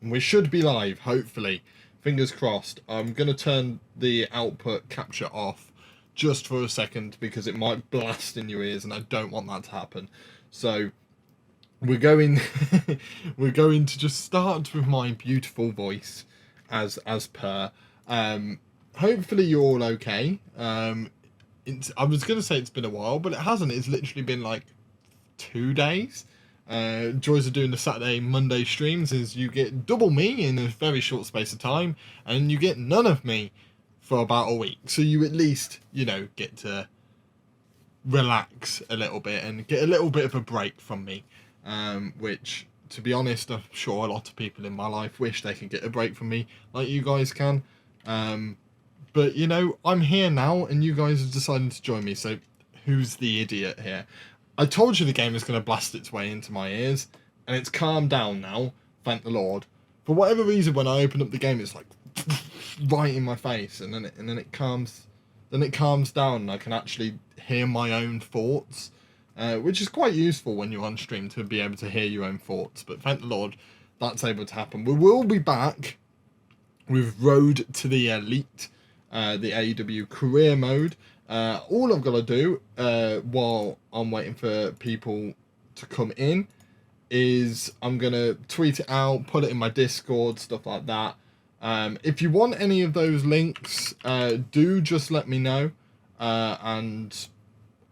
We should be live, hopefully. Fingers crossed. I'm going to turn the output capture off just for a second because it might blast in your ears and I don't want that to happen. So we're going we're going to just start with my beautiful voice as per. Hopefully you're all okay. I was going to say it's been a while, but it hasn't. It's literally been like 2 days. Joys of doing the Saturday, Monday streams is you get double me in a very short space of time, and you get none of me for about a week. So you at least, you know, get to relax a little bit and get a little bit of a break from me. Which, to be honest, I'm sure a lot of people in my life wish they could get a break from me, like you guys can. But, you know, I'm here now, and you guys have decided to join me, so who's the idiot here? I told you the game was going to blast its way into my ears, and it's calmed down now, thank the Lord. For whatever reason, when I open up the game, it's like right in my face, and then it calms down, and I can actually hear my own thoughts, which is quite useful when you're on stream to be able to hear your own thoughts. But thank the Lord, that's able to happen. We will be back with Road to the Elite, the AEW career mode. All I've got to do while I'm waiting for people to come in is I'm going to tweet it out, put it in my Discord, stuff like that. If you want any of those links, do just let me know, and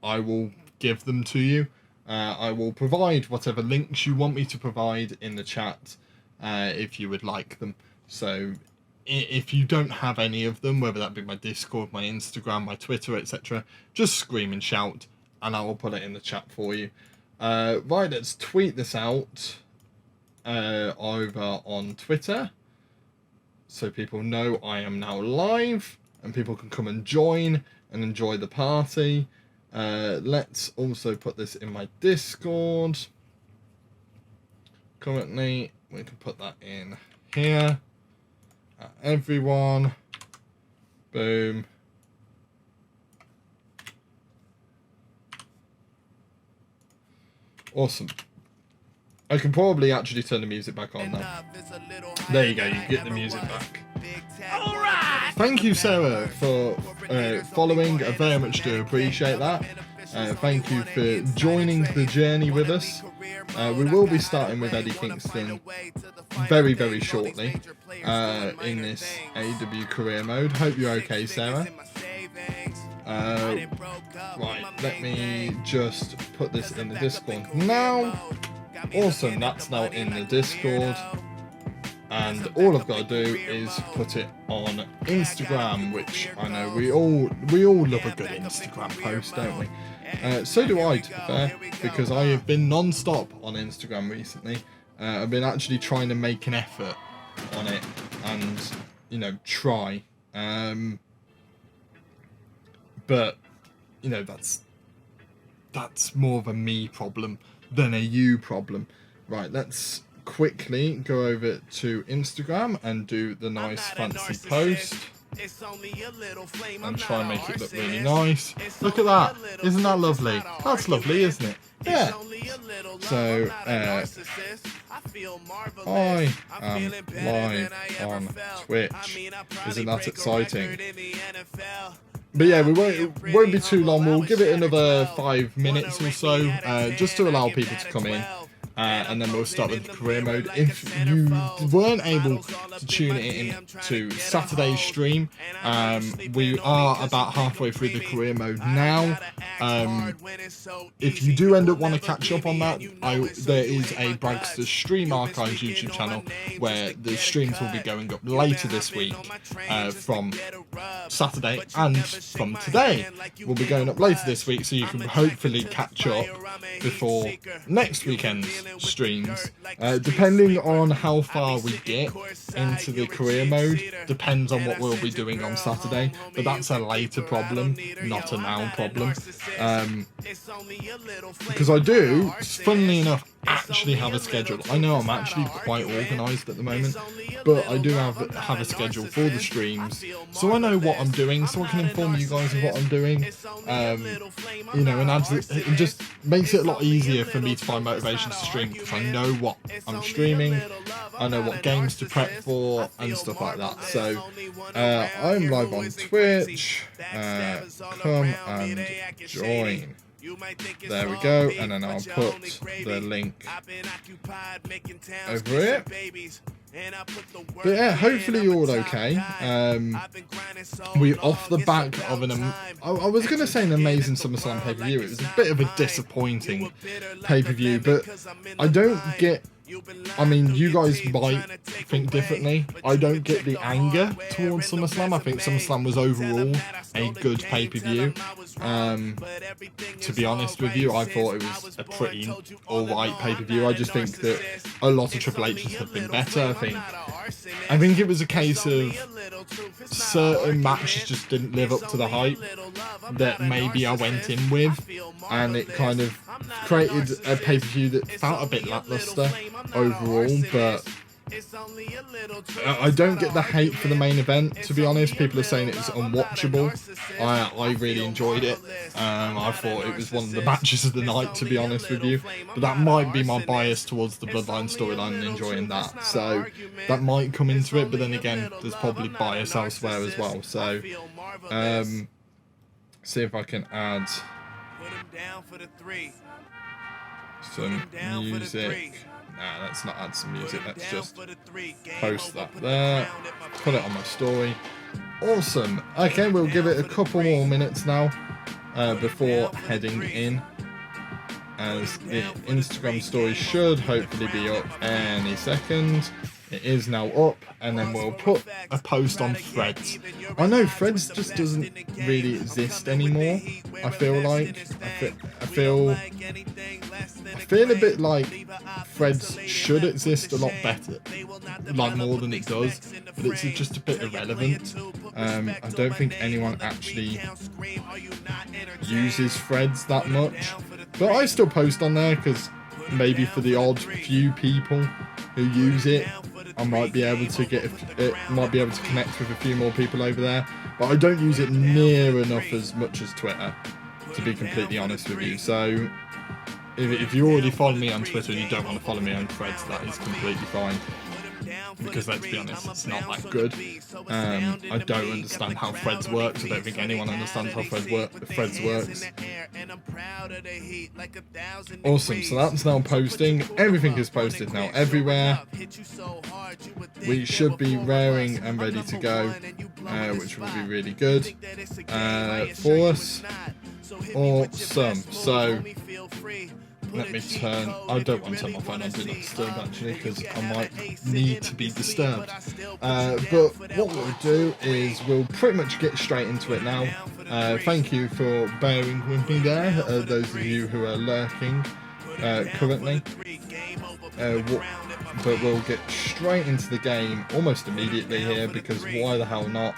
I will give them to you. I will provide whatever links you want me to provide in the chat if you would like them. So if you don't have any of them, whether that be my Discord, my Instagram, my Twitter, etc., just scream and shout, and I will put it in the chat for you. Right, let's tweet this out over on Twitter, so people know I am now live, and people can come and join and enjoy the party. Let's also put this in my Discord. Currently, we can put that in here. Everyone, boom. Awesome. I can probably actually turn the music back on now. There you go, you get the music back. Alright! Thank you, Sarah, for following. I very much do appreciate that. Thank you for joining the journey with us. We will be starting with Eddie Kingston very, very shortly in this AEW career mode. Hope you're okay, Sarah. Right, let me just put this in the Discord now. Awesome, that's now in the Discord. And all I've got to do is put it on Instagram, which I know we all love a good Instagram post, don't we? So do I, to be fair, because I have been non-stop on Instagram recently. I've been actually trying to make an effort on it and, you know, try. But, you know, that's more of a me problem than a you problem. Right, let's quickly go over to Instagram and do the nice fancy post and try and make it look really nice. Look at that, isn't that lovely? That's lovely, isn't it? Yeah. So I am live on Twitch. Isn't that exciting? But yeah, it won't be too long. We'll give it another 5 minutes or so, just to allow people to come in. And then we'll start with the career mode. If you weren't able to tune in to Saturday's stream, we are about halfway through the career mode now. If you do end up want to catch up on that, there is a Bragster Stream Archives YouTube channel where the streams will be going up later this week from Saturday, and from today will be going up later this week, so you can hopefully catch up before next weekend's streams. Depending on how far we get into the career mode, depends on what we'll be doing on Saturday, but that's a later problem, not a now problem. Because I do, funnily enough, actually have a schedule. I know I'm actually quite organised at the moment, but I do have a schedule for the streams, so I know what I'm doing, so I can inform you guys of what I'm doing. You know, and it just makes it a lot easier for me to find motivation to stream, because I know what I'm streaming, I know what games to prep for and stuff like that. So I'm live on Twitch. Come and join. There we go, and then I'll put the link over it. But yeah, hopefully you're all okay. We off the back of I was going to say an amazing SummerSlam pay-per-view. It was a bit of a disappointing pay-per-view, but I don't get... I mean, you guys might think differently. I don't get the anger towards SummerSlam. I think SummerSlam was overall a good pay-per-view. To be honest with you, I thought it was a pretty alright pay-per-view. I just think that a lot of Triple H's have been better. I think it was a case of certain matches just didn't live up to the hype that maybe I went in with, and it kind of created a pay-per-view that felt a bit lackluster overall. But I don't get the hate for the main event, to be honest. People are saying it's unwatchable. I really enjoyed it. I thought it was one of the matches of the night, to be honest with you. But that might be my bias towards the Bloodline storyline and enjoying that. So that might come into it, but then again, there's probably bias elsewhere as well. So see if I can add some music. Nah, let's not add some music, let's just post that there, put it on my story. Awesome. Okay, we'll give it a couple more minutes now before heading in, as the Instagram story should hopefully be up any second. It is now up, and then we'll put a post on Threads. I know Threads just doesn't really exist anymore. I feel like I feel a bit like Threads should exist a lot better, like more than it does, but it's just a bit irrelevant. I don't think anyone actually uses Threads that much, but I still post on there because maybe for the odd few people who use it, I might be able to connect with a few more people over there. But I don't use it near enough as much as Twitter, to be completely honest with you. So if you already follow me on Twitter and you don't want to follow me on Threads, that is completely fine. Because let's be honest, it's not that good. I don't understand how Threads works. I don't think anyone understands how Threads works. Awesome, so that's now posting. Everything is posted now everywhere. We should be raring and ready to go, which will be really good for us. Awesome. So let me turn... I don't want to turn my phone on Do Not Disturb, actually, because I might need to be disturbed. But what we'll do is we'll pretty much get straight into it now. Thank you for bearing with me there, those of you who are lurking currently. But we'll get straight into the game almost immediately here, because why the hell not?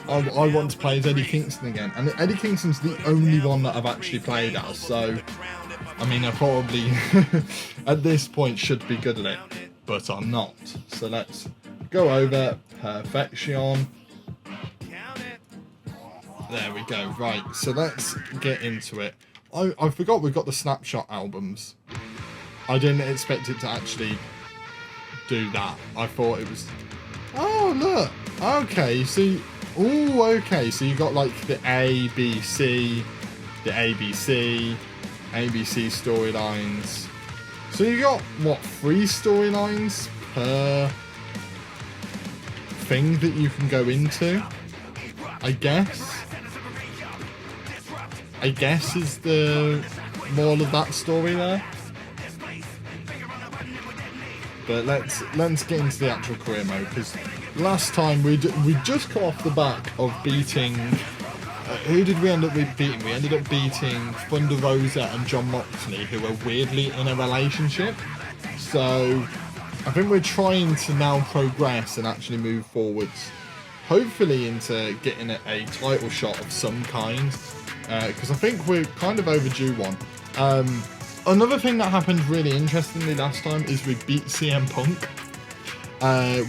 I want to play as Eddie Kingston again, and Eddie Kingston's the only one that I've actually played as, so... I mean, I probably, at this point, should be good at it, but I'm not. So let's go over Perfection. There we go. Right, so let's get into it. I forgot we've got the Snapshot albums. I didn't expect it to actually do that. I thought it was... Oh, look. Okay, see... Oh, okay, so you got, like, the A, B, C, the ABC... ABC storylines. So you got, what, 3 storylines per thing that you can go into? I guess is the moral of that story there. But let's get into the actual career mode, because last time we just come off the back of beating... who did we end up beating? We ended up beating Thunder Rosa and John Moxley, who are weirdly in a relationship. So I think we're trying to now progress and actually move forwards, hopefully into getting a title shot of some kind, because I think we're kind of overdue one. Another thing that happened really interestingly last time is we beat CM Punk.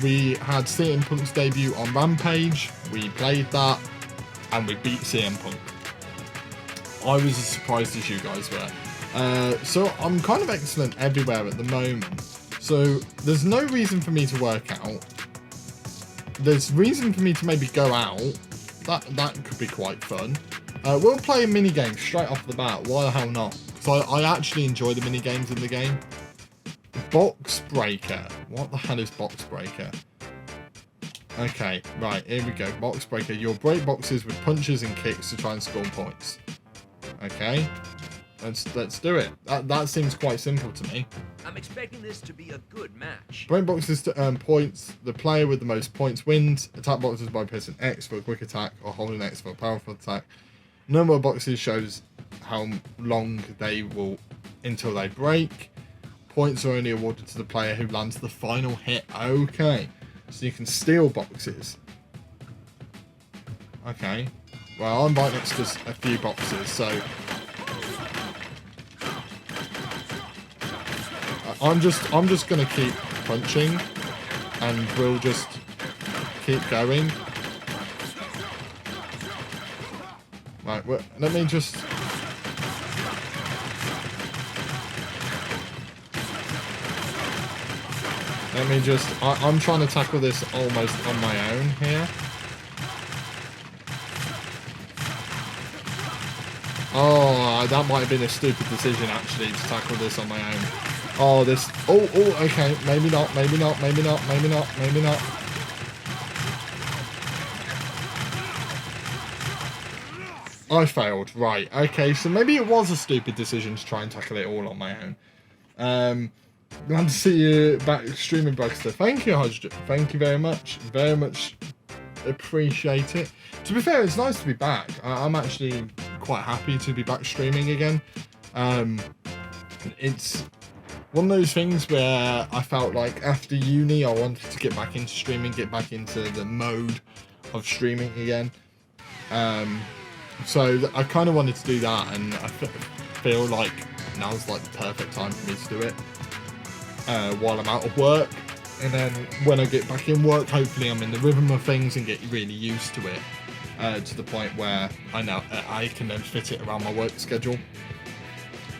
We had CM Punk's debut on Rampage, we played that, and we beat CM Punk. I was as surprised as you guys were. So I'm kind of excellent everywhere at the moment. So there's no reason for me to work out. There's reason for me to maybe go out. That could be quite fun. We'll play a mini game straight off the bat. Why the hell not? Because I actually enjoy the mini games in the game. Box breaker. What the hell is box breaker? Okay, right, here we go. Box breaker. You'll break boxes with punches and kicks to try and score points. Okay, let's do it. That seems quite simple to me. I'm expecting this to be a good match. Break boxes to earn points. The player with the most points wins. Attack boxes by pressing X for a quick attack or holding X for a powerful attack. Number of boxes shows how long they will until they break. Points are only awarded to the player who lands the final hit. Okay, so you can steal boxes. Okay, well, I'm right next to a few boxes, so I'm just gonna keep punching, and we'll just keep going. Right, well, let me just. I'm trying to tackle this almost on my own here. Oh, that might have been a stupid decision actually to tackle this on my own. Oh, this. Oh, okay. Maybe not. Maybe not. Maybe not. Maybe not. Maybe not. I failed. Right. Okay. So maybe it was a stupid decision to try and tackle it all on my own. Glad to see you back streaming, Bragster. Thank you, Hodge. Thank you very much. Very much appreciate it. To be fair, it's nice to be back. I'm actually quite happy to be back streaming again. It's one of those things where I felt like after uni, I wanted to get back into streaming, get back into the mode of streaming again. So I kind of wanted to do that, and I feel like now's like the perfect time for me to do it. While I'm out of work, and then when I get back in work, hopefully I'm in the rhythm of things and get really used to it, to the point where I know I can then fit it around my work schedule.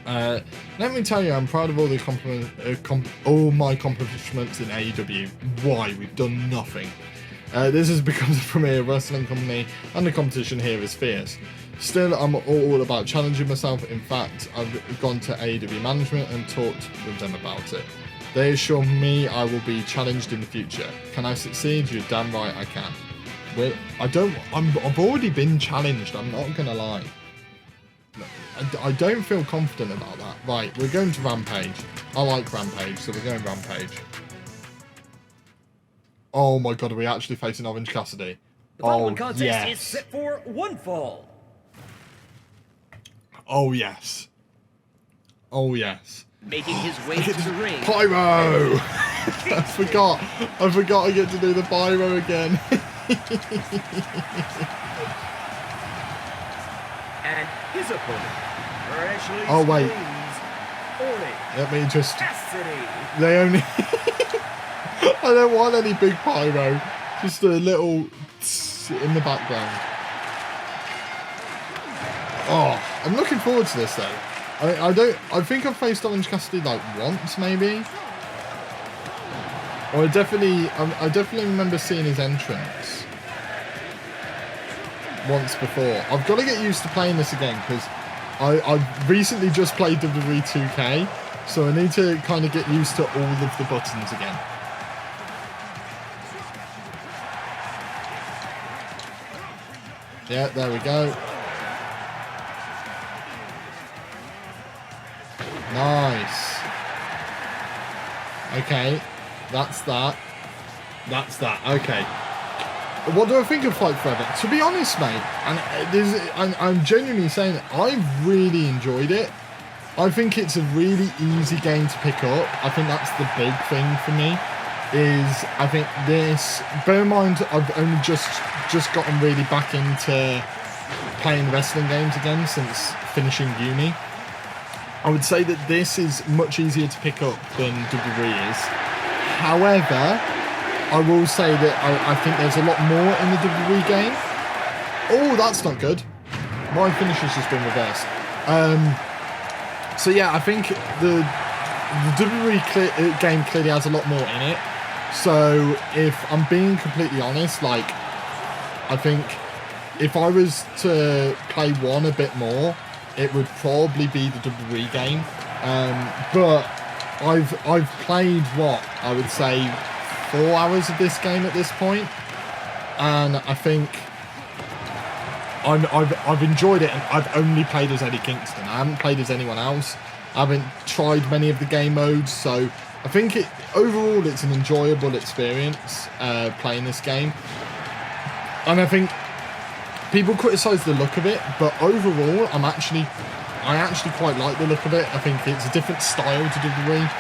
Let me tell you, I'm proud of all the all my accomplishments in AEW. Why? We've done nothing. This has become the premier wrestling company, and the competition here is fierce. Still, I'm all about challenging myself. In fact, I've gone to AEW management and talked with them about it. They assure me I will be challenged in the future. Can I succeed? You're damn right I can. I've already been challenged, I'm not gonna lie. I don't feel confident about that. Right, we're going to Rampage. I like Rampage, so we're going Rampage. Oh my god, are we actually facing Orange Cassidy? The following contest is set for one fall. Oh yes. Oh yes. Making his way to the ring. Pyro! I forgot I get to do the pyro again. And his opponent, freshly oh wait. Let me just. Cassidy. They only. I don't want any big pyro. Just a little in the background. Oh, I'm looking forward to this though. I think I've faced Orange Cassidy like once maybe. Or I definitely remember seeing his entrance once before. I've got to get used to playing this again because I've recently just played WWE 2K, so I need to kind of get used to all of the buttons again. Yeah, there we go. Nice. Okay, that's that. That's that. Okay. What do I think of Fight Forever? To be honest, mate, and I'm genuinely saying it, I've really enjoyed it. I think it's a really easy game to pick up. I think that's the big thing for me. Is I think this. Bear in mind, I've only just gotten really back into playing wrestling games again since finishing uni. I would say that this is much easier to pick up than WWE is. However, I will say that I think there's a lot more in the WWE game. Oh, that's not good. My finish has just been reversed. So yeah, I think the WWE game clearly has a lot more in it. So if I'm being completely honest, like, I think if I was to play one a bit more, it would probably be the WWE game. But I've played, what, I would say 4 hours of this game at this point, and I think I've enjoyed it, and I've only played as Eddie Kingston. I haven't played as anyone else. I haven't tried many of the game modes, so I think overall it's an enjoyable experience playing this game. And I think people criticise the look of it, but overall I actually quite like the look of it. I think it's a different style to WWE,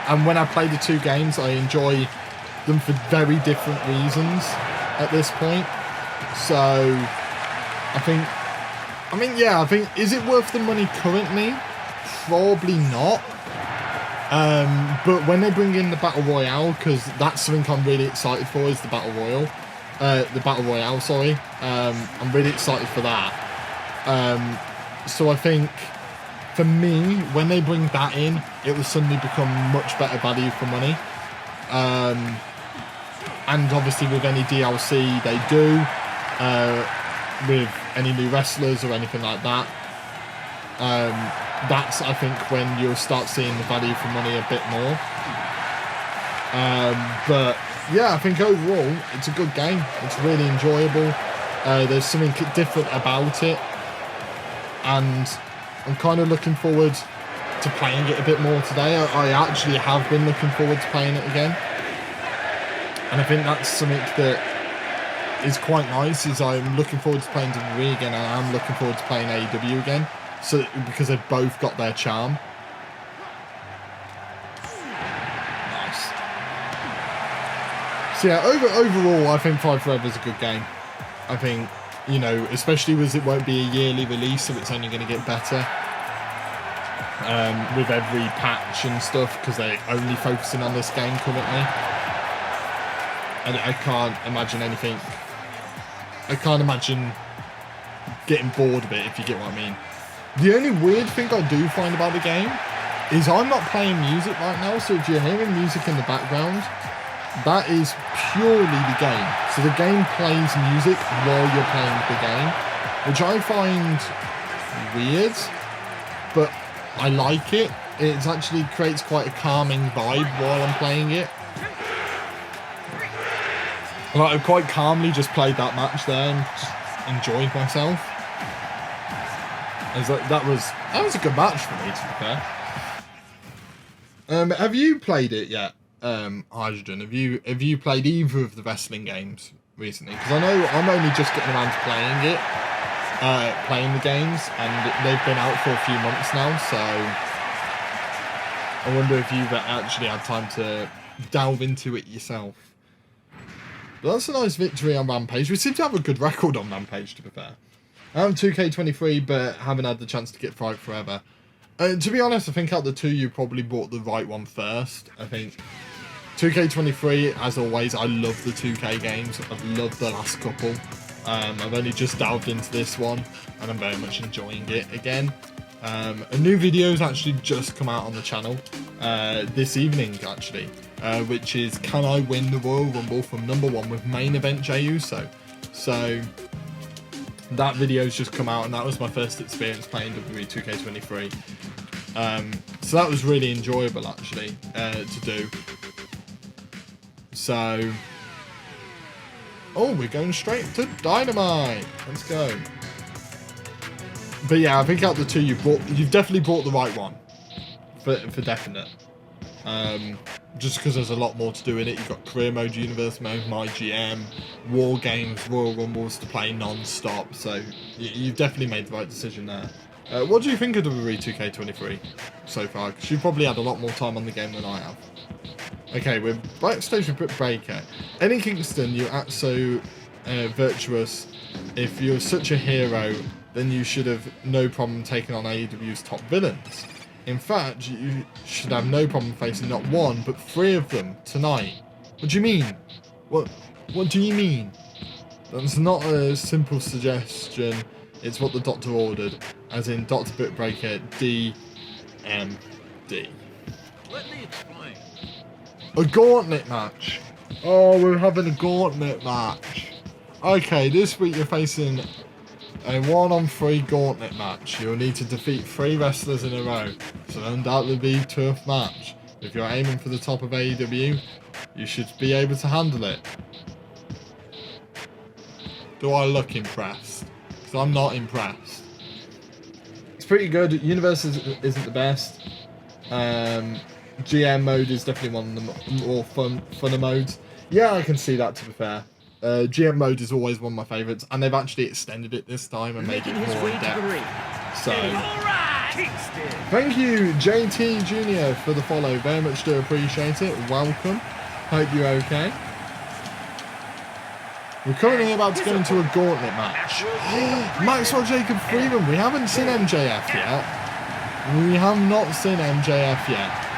and when I play the two games, I enjoy them for very different reasons at this point. So I think, is it worth the money currently? Probably not. But when they bring in the Battle Royale, because that's something I'm really excited for, is the Battle Royale, sorry. I'm really excited for that. So I think, for me, when they bring that in, it will suddenly become much better value for money. And obviously with any DLC they do, with any new wrestlers or anything like that, that's, I think, when you'll start seeing the value for money a bit more. But yeah, I think overall it's a good game. It's really enjoyable. There's something different about it, and I'm kind of looking forward to playing it a bit more today. I actually have been looking forward to playing it again, and I think that's something that is quite nice. Is I'm looking forward to playing WWE again, and I'm looking forward to playing AEW again. So because they've both got their charm. Nice. So yeah, overall, I think Fight Forever is a good game. I think, you know, especially as it won't be a yearly release, so it's only going to get better with every patch and stuff, because they're only focusing on this game currently. And I can't imagine anything. I can't imagine getting bored of it, if you get what I mean. The only weird thing I do find about the game is I'm not playing music right now, so if you're hearing music in the background, that is purely the game. So the game plays music while you're playing the game, which I find weird, but I like it. It actually creates quite a calming vibe while I'm playing it. Like, I quite calmly just played that match there and just enjoyed myself. That was a good match for me, to be fair. Have you played it yet, Hydrogen? Have you played either of the wrestling games recently? Because I know I'm only just getting around to playing the games, and they've been out for a few months now. So I wonder if you've actually had time to delve into it yourself. But that's a nice victory on Rampage. We seem to have a good record on Rampage, to be fair. I'm 2K23, but haven't had the chance to get Fight Forever. To be honest, I think out of the two, you probably bought the right one first. I think 2K23, as always, I love the 2K games. I've loved the last couple. I've only just delved into this one, and I'm very much enjoying it again. A new video's actually just come out on the channel this evening, actually, which is Can I Win the Royal Rumble from #1 with main event Jey Uso. So that video's just come out, and that was my first experience playing WWE 2K23. So that was really enjoyable, actually, to do. So, oh, we're going straight to Dynamite. Let's go. But yeah, I think out of the two, you've definitely bought the right one, for definite. Just because there's a lot more to do in it. You've got career mode, universe mode, my GM, war games, Royal Rumbles to play non-stop. So you've definitely made the right decision there. What do you think of WWE 2K23 so far? Because you've probably had a lot more time on the game than I have. Okay, we're backstage with Britt Baker. Eddie Kingston, you act so virtuous. If you're such a hero, then you should have no problem taking on AEW's top villains. In fact, you should have no problem facing not one, but 3 of them tonight. What do you mean? What do you mean? That's not a simple suggestion. It's what the doctor ordered. As in Dr. Britt Baker, DMD. Let me explain. A gauntlet match. Oh, we're having a gauntlet match. Okay, this week you're facing a 1-on-3 gauntlet match. You'll need to defeat 3 wrestlers in a row. So it'll undoubtedly be a tough match. If you're aiming for the top of AEW, you should be able to handle it. Do I look impressed? Because I'm not impressed. It's pretty good. Universe isn't the best. GM mode is definitely one of the more funner modes. Yeah, I can see that, to be fair. GM mode is always one of my favourites, and they've actually extended it this time and made it more in depth. So, thank you, JT Jr. for the follow. Very much do appreciate it. Welcome. Hope you're okay. We're currently about to go into a gauntlet match. Maxwell Jacob Freeman. We haven't seen MJF yet. We have not seen MJF yet.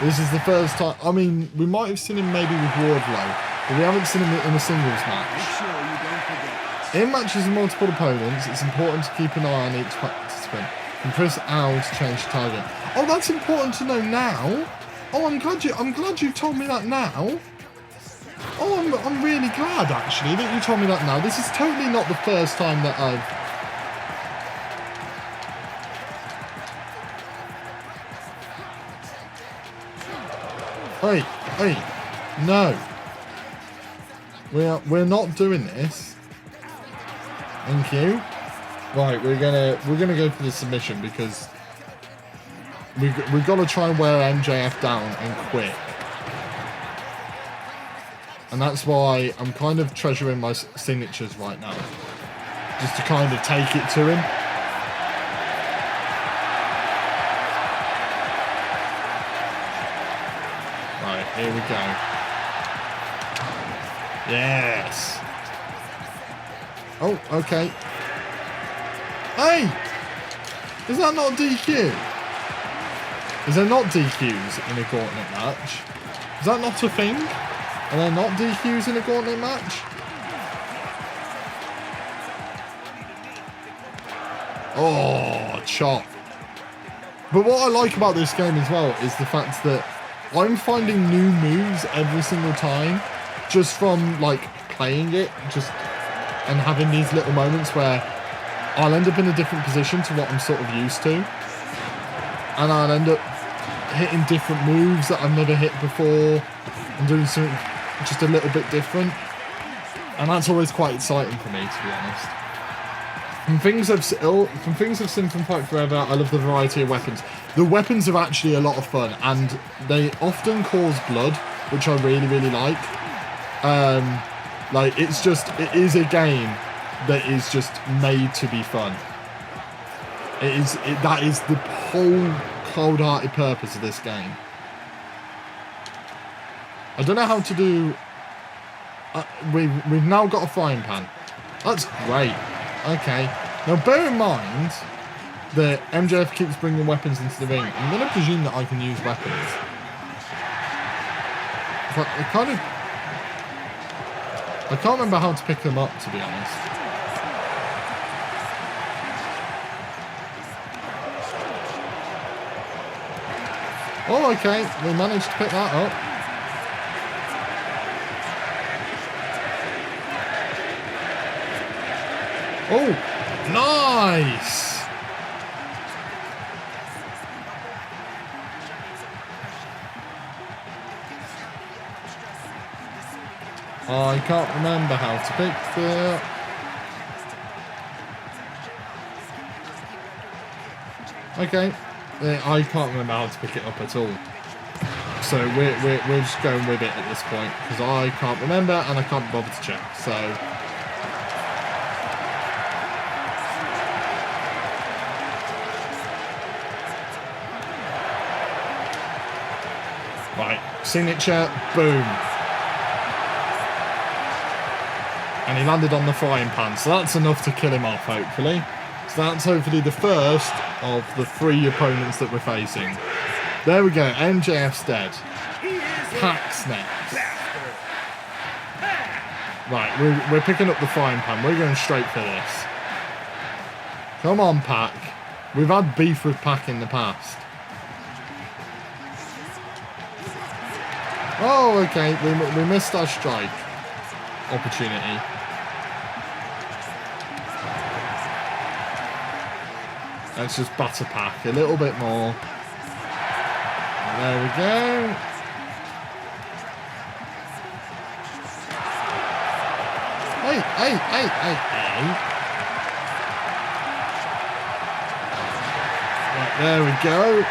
This is the first time. I mean, we might have seen him maybe with Wardlow, but we haven't seen him in a singles match. In matches with multiple opponents, it's important to keep an eye on each participant and press L to change the target. Oh, that's important to know now. Oh, I'm glad you told me that now. Oh, I'm really glad actually that you told me that now. This is totally not the first time that I've. Hey, no. We're not doing this. Thank you. Right, we're gonna go for the submission because we've got to try and wear MJF down and quick. And that's why I'm kind of treasuring my signatures right now, just to kind of take it to him. Here we go. Yes. Oh, okay. Hey! Is that not DQ? Is there not DQs in a gauntlet match? Is that not a thing? Are there not DQs in a gauntlet match? Oh, chop. But what I like about this game as well is the fact that I'm finding new moves every single time, just from like playing it, and having these little moments where I'll end up in a different position to what I'm sort of used to, and I'll end up hitting different moves that I've never hit before, and doing something just a little bit different, and that's always quite exciting for me, to be honest. From things I've seen from Fight Forever, I love the variety of weapons. The weapons are actually a lot of fun, and they often cause blood, which I really, really like. It is a game that is just made to be fun. That is the whole cold-hearted purpose of this game. I don't know how to do. We've now got a frying pan. That's great. Okay. Now bear in mind that MJF keeps bringing weapons into the ring. I'm going to presume that I can use weapons. But I can't remember how to pick them up, to be honest. Oh, okay. We managed to pick that up. Oh, nice! I can't remember how to pick the... Okay, I can't remember how to pick it up at all. So we're just going with it at this point, because I can't remember and I can't bother to check, so... Right, signature, boom. And he landed on the frying pan, so that's enough to kill him off, hopefully. So that's hopefully the first of the 3 opponents that we're facing. There we go, MJF's dead. Pac's next. Right, we're picking up the frying pan. We're going straight for this. Come on, Pac. We've had beef with Pac in the past. Oh, okay. We missed our strike opportunity. Let's just batter pack a little bit more. There we go. Hey. Right, there we go.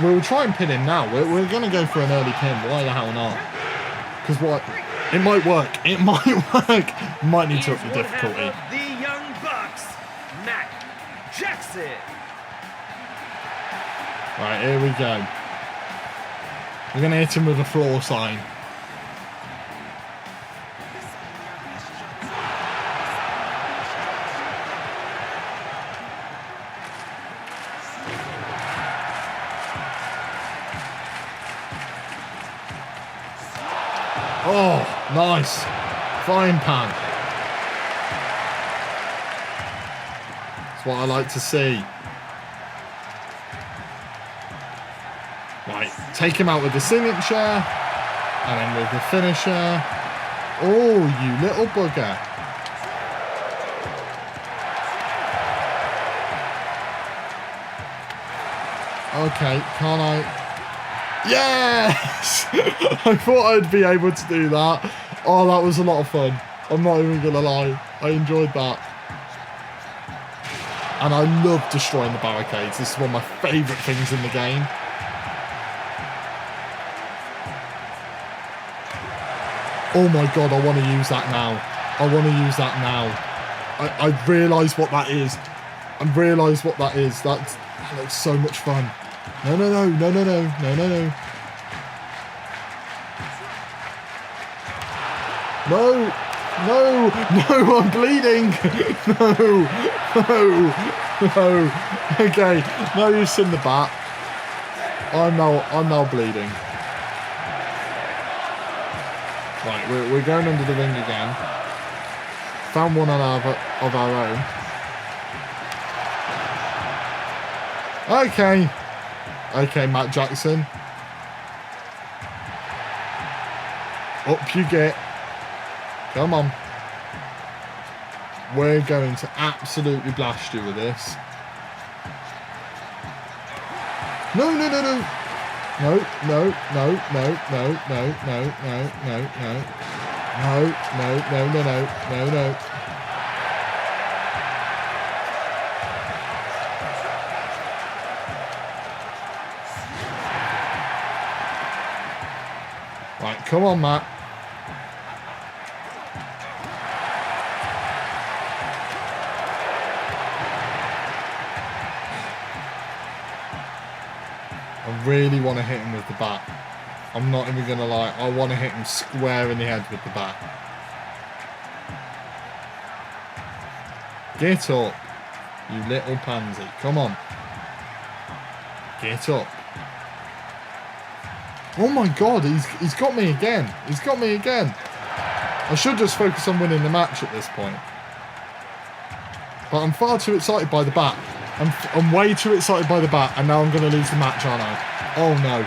We'll try and pin him now. We're going to go for an early pin. Why the hell not? Because what? It might work. It might work. Might need to up the difficulty. The Young Bucks, Matt Jackson. Right, here we go. We're going to hit him with a floor sign. Oh, nice. Frying pan. That's what I like to see. Right, take him out with the signature. And then with the finisher. Oh, you little bugger. Okay, can't I? Yes! I thought I'd be able to do that. Oh, that was a lot of fun. I'm not even going to lie. I enjoyed that. And I love destroying the barricades. This is one of my favourite things in the game. Oh my god, I want to use that now. I want to use that now. I realise what that is. I realise what that is. That looks so much fun. No. No, I'm bleeding. No. Okay, no use in the bat. I'm now bleeding. Right, we're going under the ring again. Found one of our own. Okay, Matt Jackson. Up you get. Come on. We're going to absolutely blast you with this. No. Right, come on, Matt. I really want to hit him with the bat. I'm not even going to lie. I want to hit him square in the head with the bat. Get up, you little pansy. Come on. Get up. Oh my god, he's got me again. He's got me again. I should just focus on winning the match at this point. But I'm far too excited by the bat. I'm way too excited by the bat, and now I'm going to lose the match, aren't I? Oh no.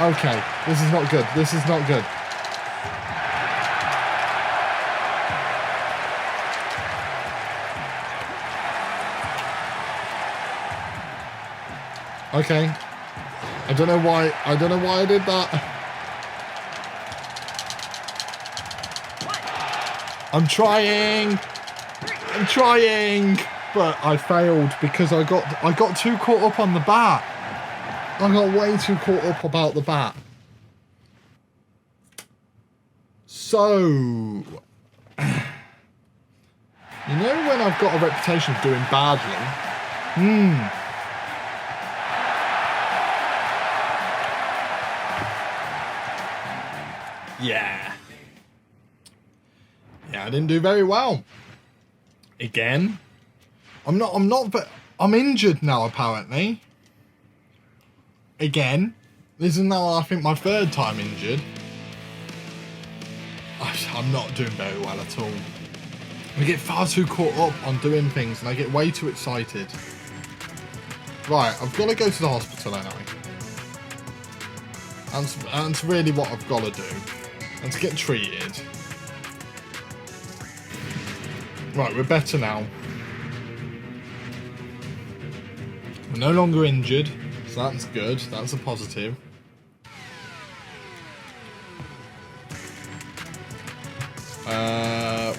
Okay, this is not good. This is not good. Okay. I don't know why I did that. I'm trying, but I failed because I got too caught up on the bat. I got way too caught up about the bat. So, you know when I've got a reputation of doing badly? Yeah, I didn't do very well. Again. I'm not, but I'm injured now, apparently. Again. This is now, I think, my third time injured. I'm not doing very well at all. I get far too caught up on doing things, and I get way too excited. Right, I've got to go to the hospital anyway. That's really what I've got to do. And to get treated. Right, we're better now. We're no longer injured, so that's good. That's a positive.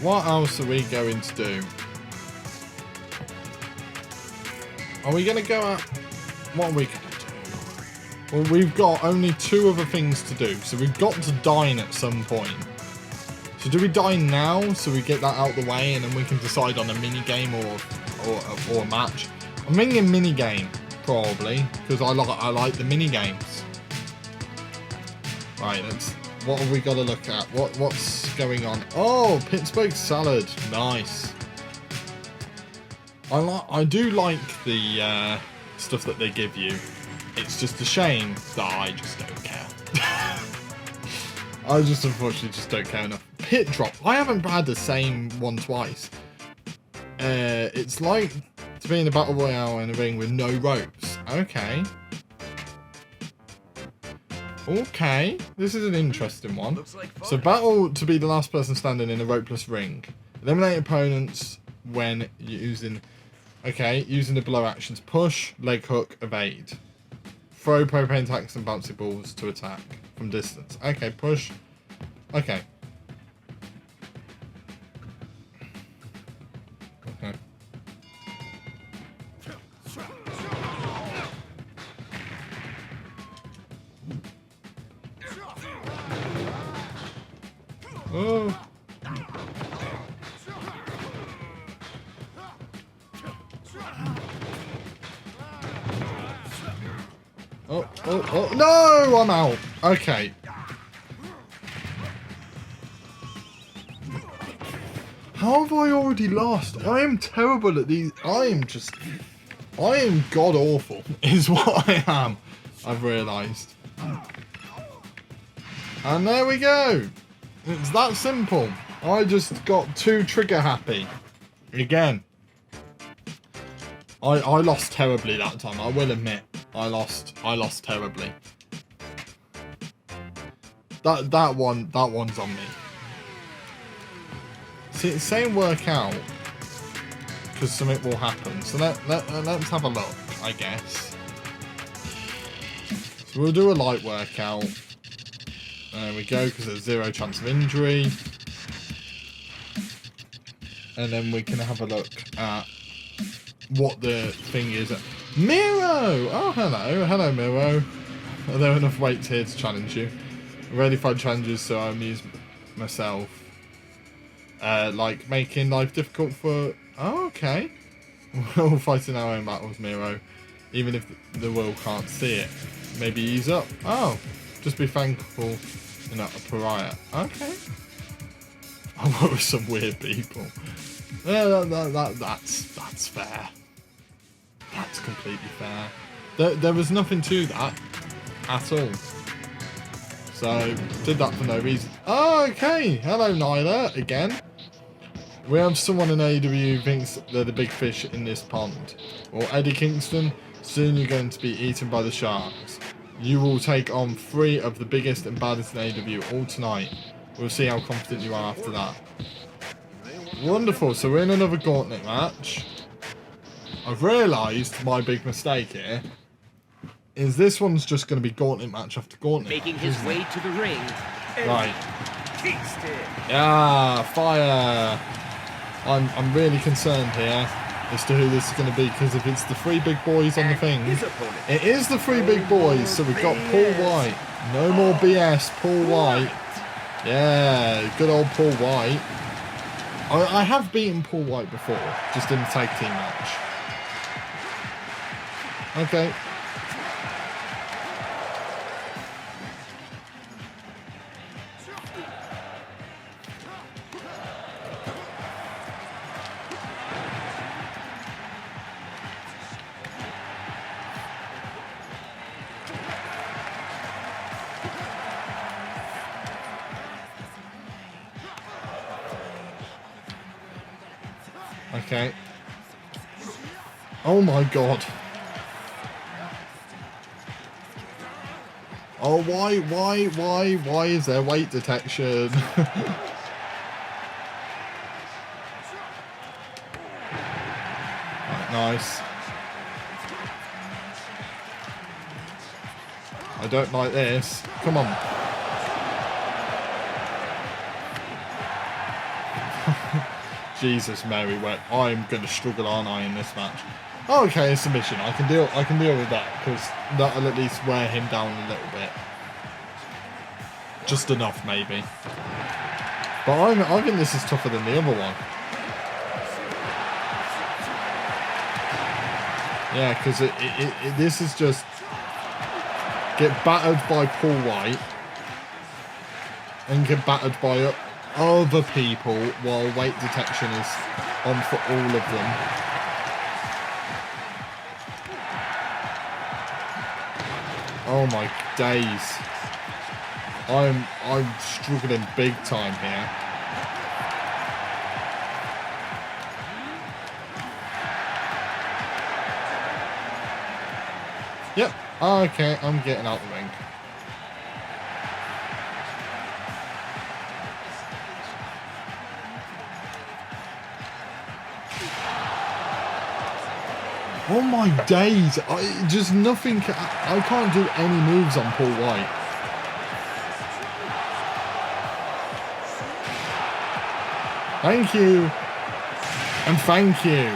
What else are we going to do? Are we going to go out? What are we going to do? Well, we've got only 2 other things to do, so we've got to dine at some point. So do we dine now, so we get that out of the way, and then we can decide on a mini game or a match? I'm thinking a mini game, probably, because I like the mini games. Right, what have we got to look at? What's going on? Oh, Pittsburgh salad, nice. I do like the stuff that they give you. It's just a shame that I just don't care. I just unfortunately just don't care enough. Pit drop. I haven't had the same one twice. It's like to be in a battle royale in a ring with no ropes. Okay. Okay, this is an interesting one. So battle to be the last person standing in a ropeless ring. Eliminate opponents when using... Okay, using the below actions. Push, leg hook, evade. Throw propane tanks and bouncy balls to attack from distance. Okay, push. Okay. Okay. Oh. Oh, no, I'm out. Okay. How have I already lost? I am terrible at these. I am god awful, is what I am. I've realised. And there we go. It's that simple. I just got too trigger happy. Again. I lost terribly that time, I will admit. I lost terribly. That one's on me. See, it's saying work out because something will happen. So let's have a look, I guess. So we'll do a light workout. There we go, because there's 0 chance of injury. And then we can have a look at what the thing is. Miro! Oh, hello. Hello, Miro. Are there enough weights here to challenge you? Rarely find challenges, so I amuse myself. Like making life difficult for... Oh, okay. We're all fighting our own battles, Miro. Even if the world can't see it. Maybe ease up. Oh, just be thankful you're not a pariah. Okay. I work with some weird people. Yeah, that's fair. That's completely fair. There was nothing to that at all. So, did that for no reason. Oh, okay. Hello, Nyla, again. We have someone in AEW who thinks they're the big fish in this pond. Well, Eddie Kingston, soon you're going to be eaten by the sharks. You will take on 3 of the biggest and baddest in AEW all tonight. We'll see how confident you are after that. Wonderful, so we're in another gauntlet match. I've realised my big mistake here is this one's just going to be gauntlet match after gauntlet. Making his way to the ring. Right. Kingston. Yeah, fire. I'm really concerned here as to who this is going to be, because if it's the 3 big boys on the thing, it is the 3 big boys. So we've got Paul White. No more BS, Paul White. Yeah, good old Paul White. I have beaten Paul White before, just in the tag team match. Okay. Okay. Oh my god. Oh, why is there weight detection? Right, nice. I don't like this. Come on. Jesus, Mary, wet. I'm gonna struggle, aren't I, in this match? Oh, okay, a submission. I can deal with that because that'll at least wear him down a little bit. Just enough, maybe. But I think this is tougher than the other one. Yeah, because this is just get battered by Paul White and get battered by other people while weight detection is on for all of them. Oh my days. I'm struggling big time here. Yep. Okay, I'm getting out the ring. Oh my days, just nothing, I can't do any moves on Paul White. Thank you. And thank you.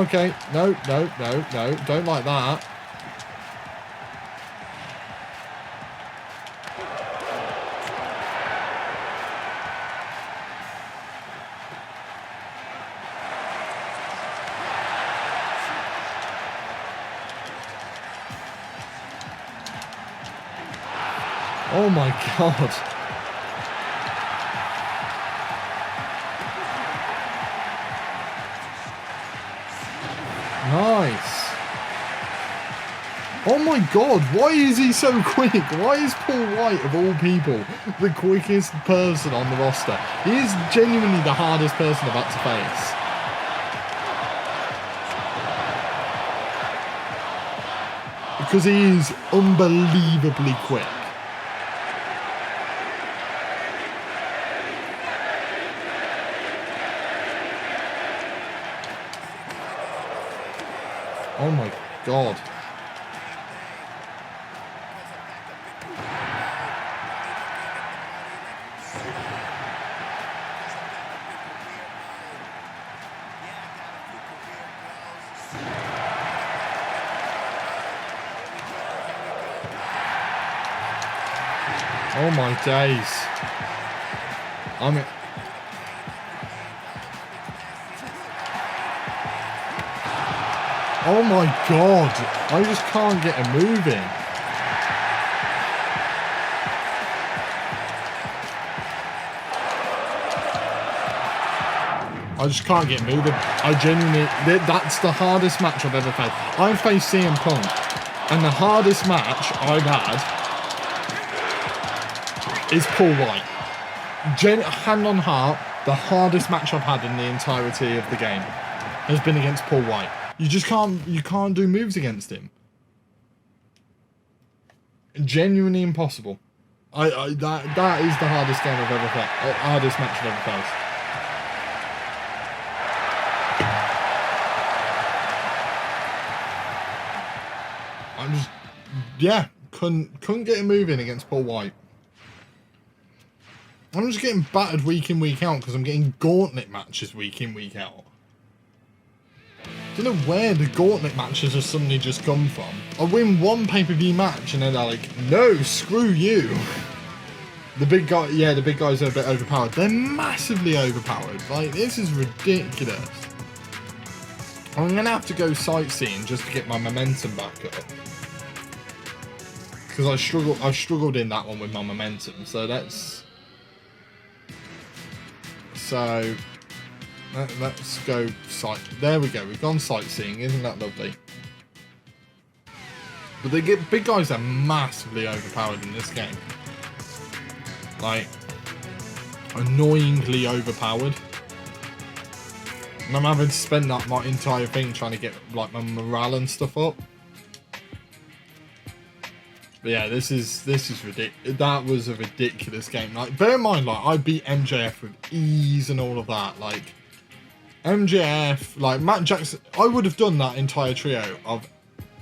Okay, no, don't like that. Oh my God. Nice. Oh my God, why is he so quick? Why is Paul White, of all people, the quickest person on the roster? He is genuinely the hardest person I've had to face. Because he is unbelievably quick. Oh my God. Oh my days. Oh my God. I just can't get a move in. I just can't get moving. I genuinely, that's the hardest match I've ever faced. I've faced CM Punk, and the hardest match I've had is Paul White. Hand on heart, the hardest match I've had in the entirety of the game has been against Paul White. You just can't do moves against him. Genuinely impossible. That is the hardest game I've ever faced. Hardest match I've ever faced. I'm just, yeah, couldn't get a move in against Paul White. I'm just getting battered week in, week out because I'm getting gauntlet matches week in, week out. I don't know where the gauntlet matches have suddenly just come from. I win one pay-per-view match and then they're like, no, screw you. The big guys are a bit overpowered. They're massively overpowered. Like, this is ridiculous. I'm going to have to go sightseeing just to get my momentum back up. Because I've struggled in that one with my momentum. So let's go there we go, we've gone sightseeing, isn't that lovely? But big guys are massively overpowered in this game. Like, annoyingly overpowered. And I'm having to spend that my entire thing trying to get like my morale and stuff up. But yeah, this is ridiculous. That was a ridiculous game. Like, bear in mind, like I beat MJF with ease and all of that. Like MJF, like Matt Jackson. I would have done that entire trio of.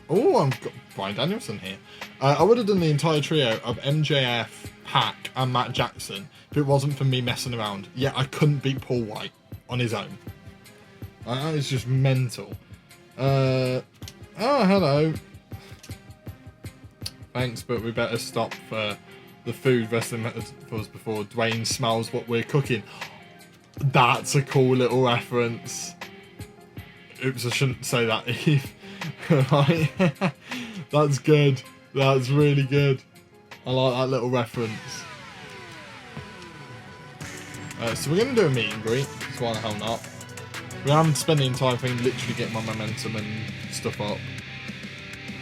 Oh, I've got Bryan Danielson here. I would have done the entire trio of MJF, Pac, and Matt Jackson if it wasn't for me messing around. Yeah, I couldn't beat Paul White on his own. That is just mental. Oh, hello. Thanks, but we better stop for the food wrestling metaphors before Dwayne smells what we're cooking. That's a cool little reference. Oops, I shouldn't say that, Eve. Right? That's good. That's really good. I like that little reference. So we're going to do a meet and greet. So why the hell not? We haven't spent the entire thing literally getting my momentum and stuff up.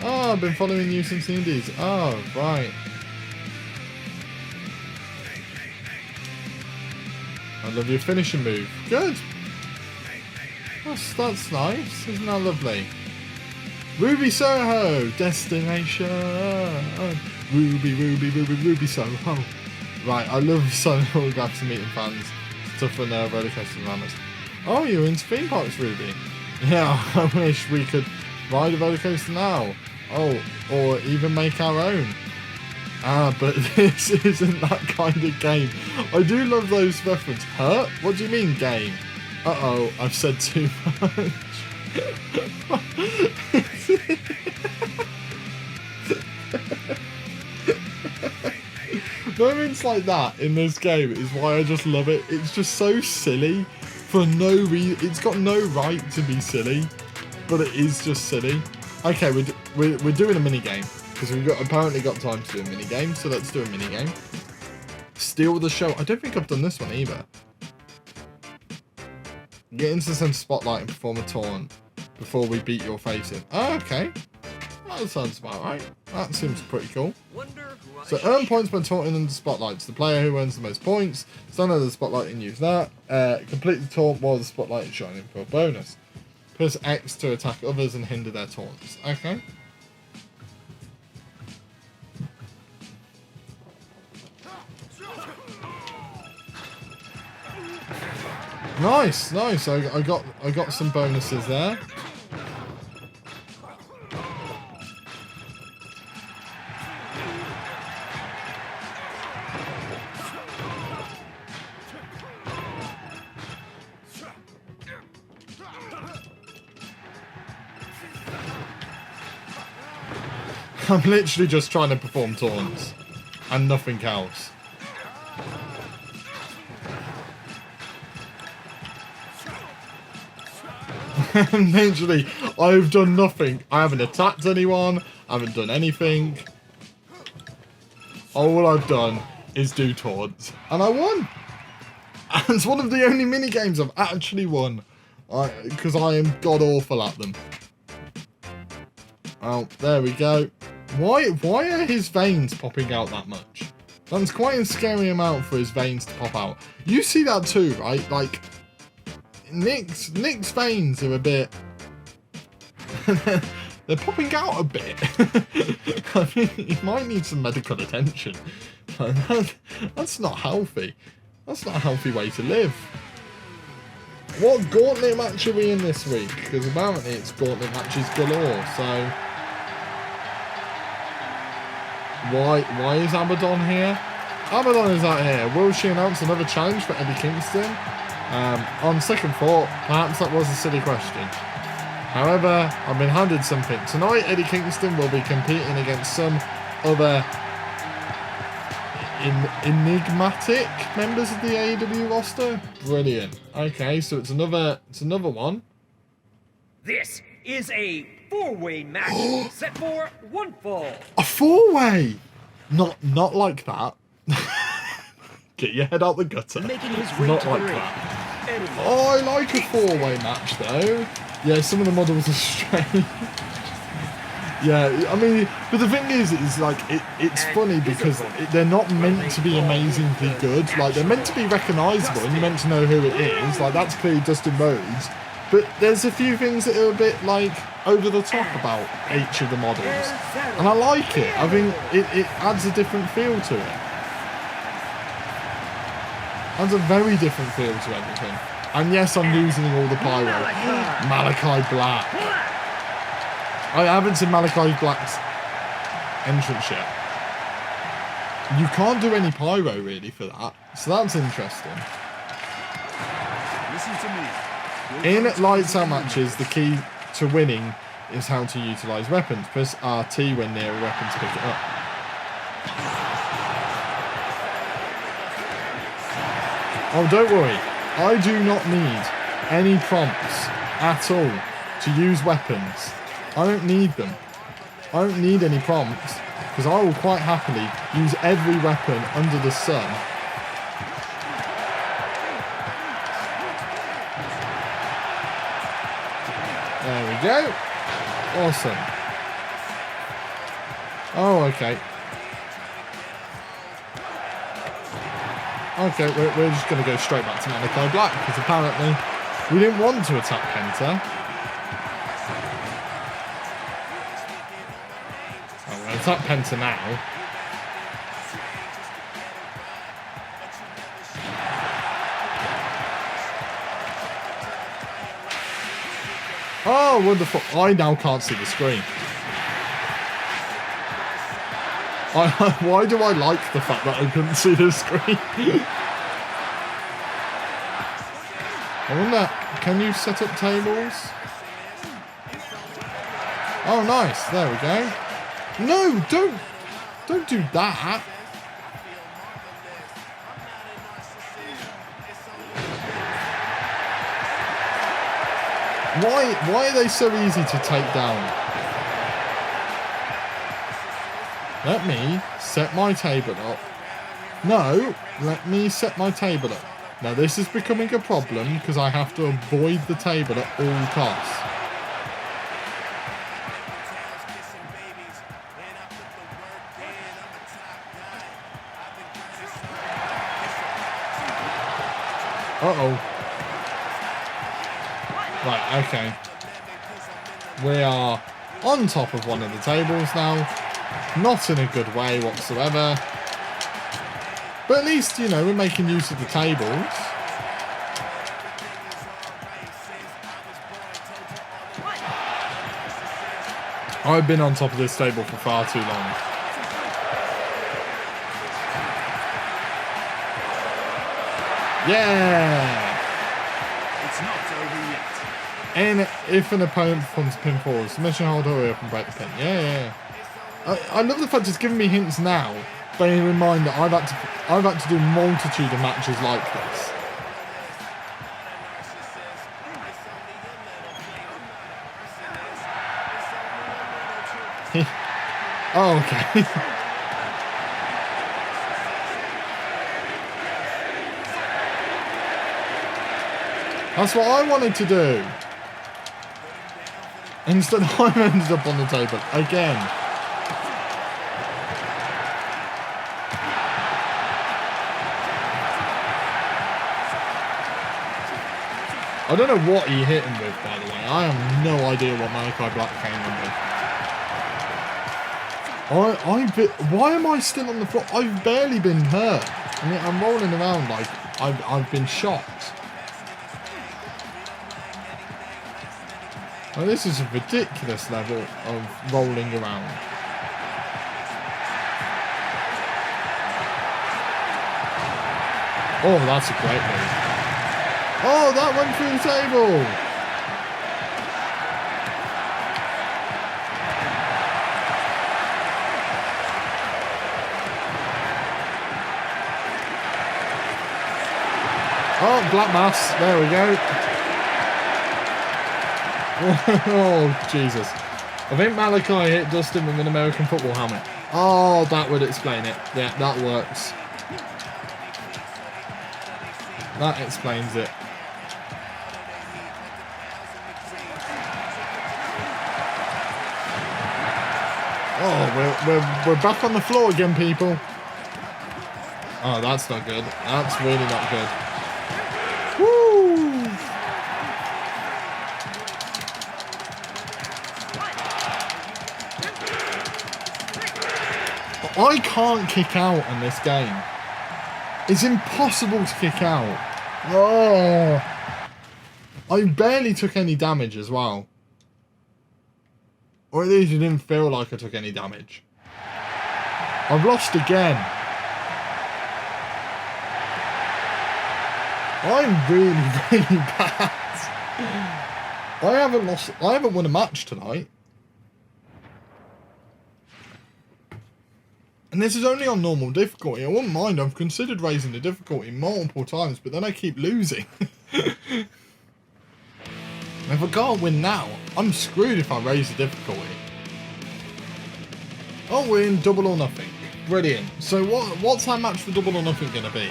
Oh, I've been following you since the Indies. Oh, right. I love your finishing move. Good. That's nice. Isn't that lovely? Ruby Soho, destination. Ruby Soho. Right, I love signing autographs and meeting fans. Stuff on roller coaster runners. Oh, you're into theme parks, Ruby. Yeah, I wish we could ride a roller coaster now. Oh, or even make our own. But this isn't that kind of game. I do love those references. Huh? What do you mean, game? Uh-oh, I've said too much. Moments like that in this game is why I just love it. It's just so silly for no reason. It's got no right to be silly, but it is just silly. Okay, we're doing a mini game because we've apparently got time to do a mini game. So let's do a mini game. Steal the show. I don't think I've done this one either. Get into the center spotlight and perform a taunt before we beat your face in. Oh, okay. That sounds about right. That seems pretty cool. So earn points by taunting in the spotlights. The player who earns the most points, stand under the spotlight and use that. Complete the taunt while the spotlight is shining for a bonus. Press X to attack others and hinder their taunts. Okay. Nice, nice. I got some bonuses there. I'm literally just trying to perform taunts and nothing else. Literally, I've done nothing. I haven't attacked anyone. I haven't done anything. All I've done is do taunts. And I won. And it's one of the only mini games I've actually won. Because I am god awful at them. Oh, there we go. Why are his veins popping out that much? That's quite a scary amount for his veins to pop out. You see that too, right? Like, Nick's veins are a bit... they're popping out a bit. I mean, he might need some medical attention. That's not healthy. That's not a healthy way to live. What gauntlet match are we in this week? Because apparently it's gauntlet matches galore, so... Why is Abaddon here? Abaddon is out here. Will she announce another challenge for Eddie Kingston? On second thought, perhaps that was a silly question. However, I've been handed something. Tonight, Eddie Kingston will be competing against some other enigmatic members of the AEW roster. Brilliant. Okay, so it's another one. This is a four-way match set for one fall. A four-way? Not like that. Get your head out the gutter. Making his way not to like the ring. that. Eddie. Oh, I like a four-way match though. Yeah, some of the models are strange. Yeah, I mean, but the thing is like it's funny because they're not meant to be amazingly good. Like they're meant to be recognisable and you're meant to know who it is. Like that's clearly Dustin Rhodes. But there's a few things that are a bit like over the top about each of the models, and I like it. I think it adds a different feel to it. Adds a very different feel to everything. And yes, I'm losing all the pyro. Malachi Black. I haven't seen Malachi Black's entrance yet. You can't do any pyro really for that, so that's interesting. Listen to me. In lights out matches, the key to winning is how to utilise weapons. Press RT when near a weapon to pick it up. Oh, don't worry. I do not need any prompts at all to use weapons. I don't need them. I don't need any prompts because I will quite happily use every weapon under the sun. There we go. Awesome. Oh, okay. Okay, we're just going to go straight back to Malachi Black because apparently we didn't want to attack Penta. Oh, we're going to attack Penta now. Oh, wonderful. I now can't see the screen. Why do I like the fact that I couldn't see the screen? I wonder, can you set up tables? Oh, nice. There we go. No, don't do that. Why are they so easy to take down? Let me set my table up. No, let me set my table up. Now this is becoming a problem because I have to avoid the table at all costs. Uh-oh. Right, okay. We are on top of one of the tables now. Not in a good way whatsoever. But at least, you know, we're making use of the tables. I've been on top of this table for far too long. Yeah! It's not over yet. And if an opponent performs a pin forward, submission hold, hurry up and break the pin. Yeah. I love the fact it's giving me hints now, bearing in mind that I've had to do a multitude of matches like this. Oh, okay. That's what I wanted to do. Instead, I ended up on the table again. I don't know what he hit him with, by the way. I have no idea what Malachi Black came in with. Why am I still on the floor? I've barely been hurt. I mean, I'm rolling around like I've been shot. Well, this is a ridiculous level of rolling around. Oh, that's a great move. Oh, that went through the table. Oh, black mass. There we go. Oh, Jesus. I think Malachi hit Dustin with an American football helmet. Oh, that would explain it. Yeah, that works. That explains it. Oh, we're back on the floor again, people. Oh, that's not good. That's really not good. Woo! I can't kick out in this game. It's impossible to kick out. Oh, I barely took any damage as well. Or at least it didn't feel like I took any damage. I've lost again. I'm really, really bad. I haven't won a match tonight. And this is only on normal difficulty. I wouldn't mind. I've considered raising the difficulty multiple times, but then I keep losing. If I can't win now, I'm screwed if I raise the difficulty. Oh, we're in double or nothing. Brilliant. So what's our match for double or nothing going to be?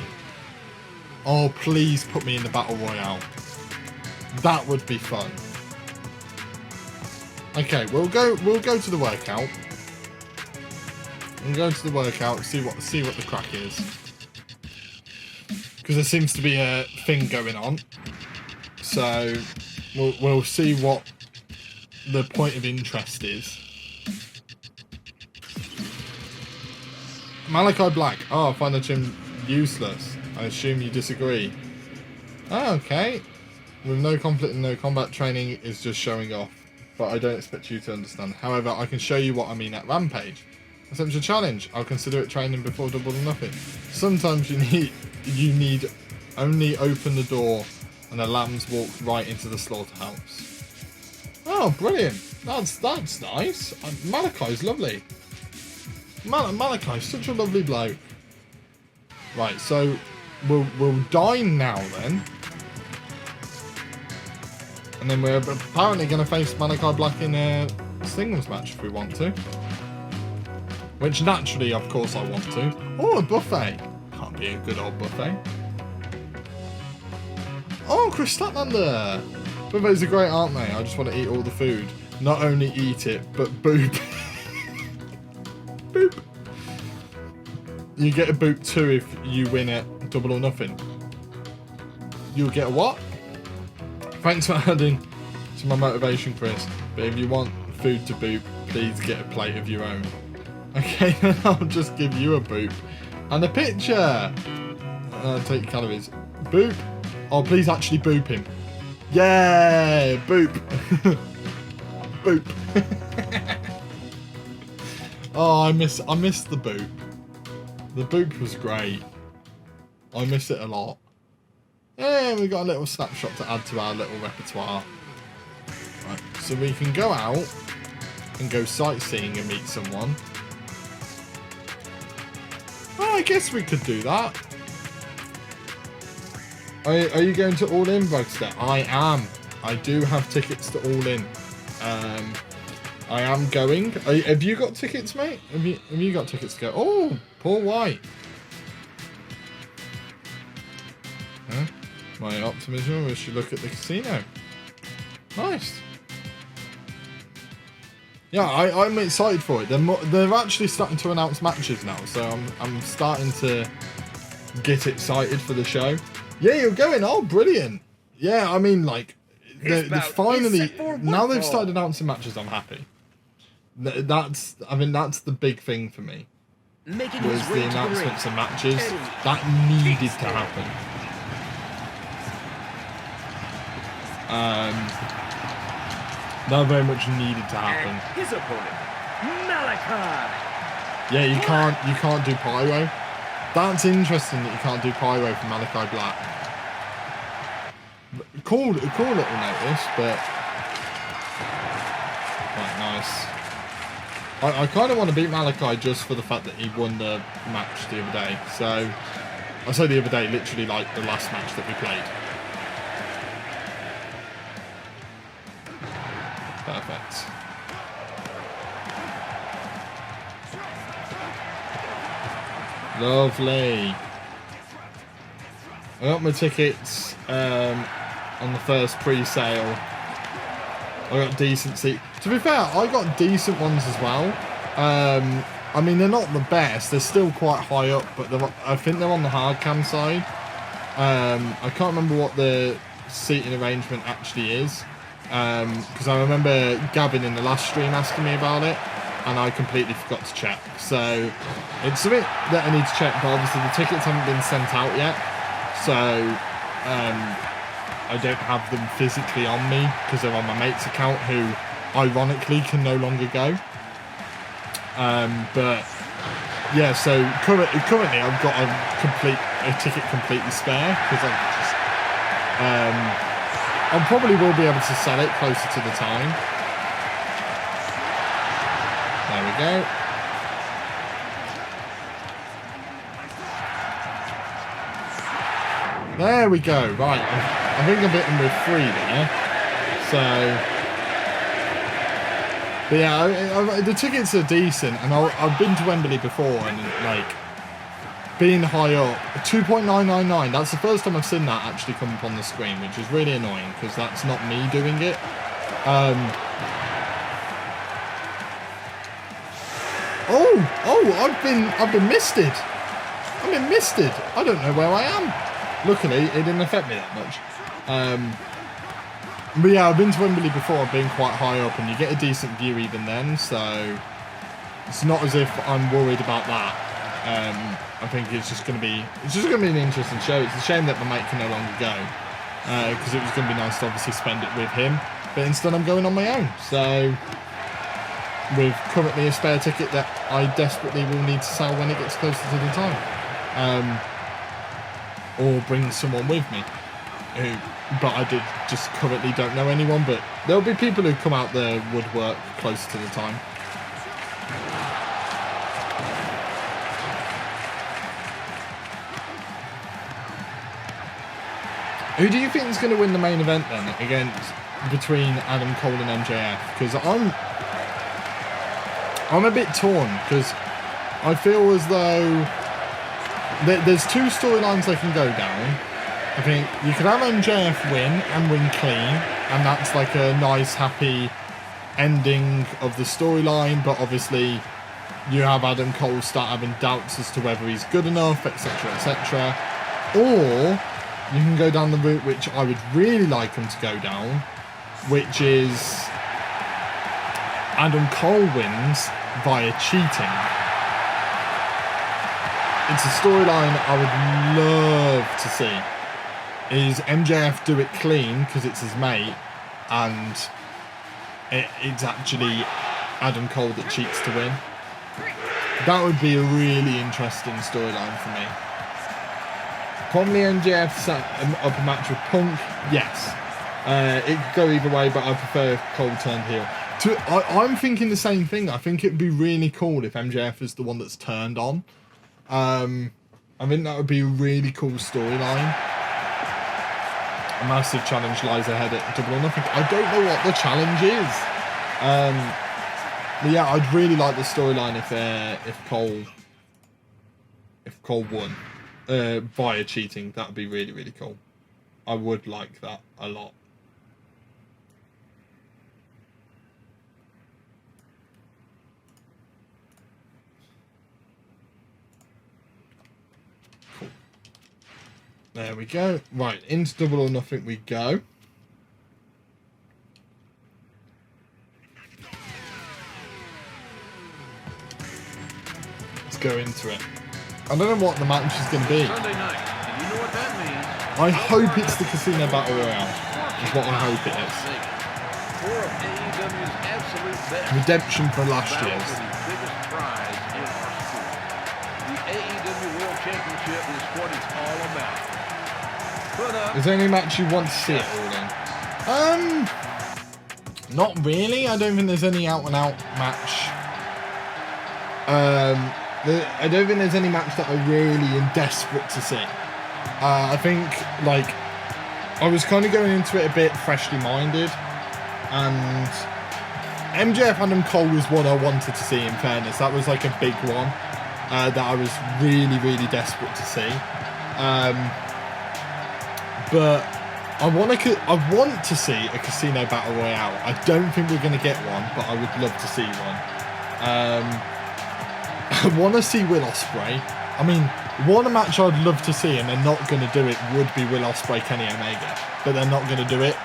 Oh, please put me in the battle royale. That would be fun. Okay, we'll go to the workout. We'll go to the workout, see what the crack is. Because there seems to be a thing going on. So we'll see what the point of interest is. Malachi Black. Oh, I find the gym useless. I assume you disagree. Oh, okay. With no conflict and no combat training is just showing off. But I don't expect you to understand. However, I can show you what I mean at Rampage. Essential challenge. I'll consider it training before double or nothing. Sometimes you need only open the door and the lambs walk right into the slaughterhouse. Oh, brilliant. That's nice. Malachi's lovely. Malachi's such a lovely bloke. Right, so we'll dine now then. And then we're apparently going to face Malachi Black in a singles match if we want to. Which naturally, of course, I want to. Oh, a buffet. Can't be a good old buffet. Oh, Chris Statlander. Buffets are great, aren't they? I just want to eat all the food. Not only eat it, but boop. Boop. You get a boop too if you win at double or nothing. You'll get a what? Thanks for adding to my motivation, Chris. But if you want food to boop, please get a plate of your own. Okay, then I'll just give you a boop. And a picture! Take calories. Boop. Oh, please actually boop him. Yeah! Boop. Boop. Oh, I miss the boop. The boop was great. I miss it a lot. Yeah, we got a little snapshot to add to our little repertoire. Right, so we can go out and go sightseeing and meet someone. Oh, I guess we could do that. Are you going to All In, Bragster? I am. I do have tickets to All In. I am going. Have you got tickets, mate? Have you got tickets to go? Oh, Paul White. Huh? My optimism, we should look at the casino. Nice. Yeah, I'm excited for it. They're actually starting to announce matches now, so I'm starting to get excited for the show. Yeah, you're going. Oh, brilliant. Yeah, I mean, like, they're finally now they've started announcing matches. I'm happy. That's the big thing for me. Was the announcements of matches that needed to happen. That very much needed to happen. And his opponent, Malachi. Yeah, you can't do pyro. That's interesting that you can't do pyro for Malachi Black. Cool little notice, but quite nice. I kind of want to beat Malachi just for the fact that he won the match the other day. So I say the other day, literally like the last match that we played. Perfect. Lovely. I got my tickets on the first pre-sale. I got decent seats. To be fair, I got decent ones as well. I mean, they're not the best. They're still quite high up, but I think they're on the hard cam side. I can't remember what the seating arrangement actually is. Because I remember Gavin in the last stream asking me about it. and I completely forgot to check. So it's something that I need to check, but obviously the tickets haven't been sent out yet. So I don't have them physically on me because they're on my mate's account, who ironically can no longer go. But yeah, so currently I've got a ticket completely spare because I probably will be able to sell it closer to the time. There we go. There we go. Right, I think I'm hitting with 3 there. So. But yeah, the tickets are decent, and I've been to Wembley before, and like being high up, 2.999. That's the first time I've seen that actually come up on the screen, which is really annoying because that's not me doing it. I've been misted. I've been misted. I don't know where I am. Luckily, it didn't affect me that much. But yeah, I've been to Wembley before. I've been quite high up, and you get a decent view even then. So it's not as if I'm worried about that. I think it's just going to be an interesting show. It's a shame that my mate can no longer go because it was going to be nice to obviously spend it with him. But instead, I'm going on my own. So with currently a spare ticket that I desperately will need to sell when it gets closer to the time, or bring someone with me. But I just currently don't know anyone, but there'll be people who come out the woodwork closer to the time. Who do you think is going to win the main event then, between Adam Cole and MJF? Because I'm a bit torn, because I feel as though there's 2 storylines they can go down. I think you could have MJF win and win clean, and that's like a nice, happy ending of the storyline, but obviously you have Adam Cole start having doubts as to whether he's good enough, etc, etc. Or you can go down the route which I would really like him to go down, which is Adam Cole wins via cheating. It's a storyline I would love to see. Is MJF do it clean because it's his mate, and it's actually Adam Cole that cheats to win. That would be a really interesting storyline for me. Probably MJF set up a match with Punk, yes. It could go either way, but I prefer if Cole turned heel. I'm thinking the same thing. I think it'd be really cool if MJF is the one that's turned on. I think that would be a really cool storyline. A massive challenge lies ahead at Double or Nothing. I don't know what the challenge is. But yeah, I'd really like the storyline if Cole won via cheating. That would be really, really cool. I would like that a lot. There we go. Right, into Double or Nothing we go. Let's go into it. I don't know what the match is going to be. Sunday night. And you know what that means. I hope it's the Casino Battle Royale. Is what I hope it is. Four of AEW's absolute best. Redemption for last Battle year's. for the biggest prize in our sport. The AEW World Championship is what it's all about. Is there any match you want to see it all in? Not really. I don't think there's any out and out match. I don't think there's any match that I really am desperate to see. I think like I was kind of going into it a bit freshly minded, and MJF Adam Cole was one I wanted to see. In fairness, that was like a big one that I was really, really desperate to see. But I want to see a Casino Battle Royale. I don't think we're going to get one, but I would love to see one. I want to see Will Ospreay. I mean, one match I'd love to see, and they're not going to do it, would be Will Ospreay, Kenny Omega. But they're not going to do it.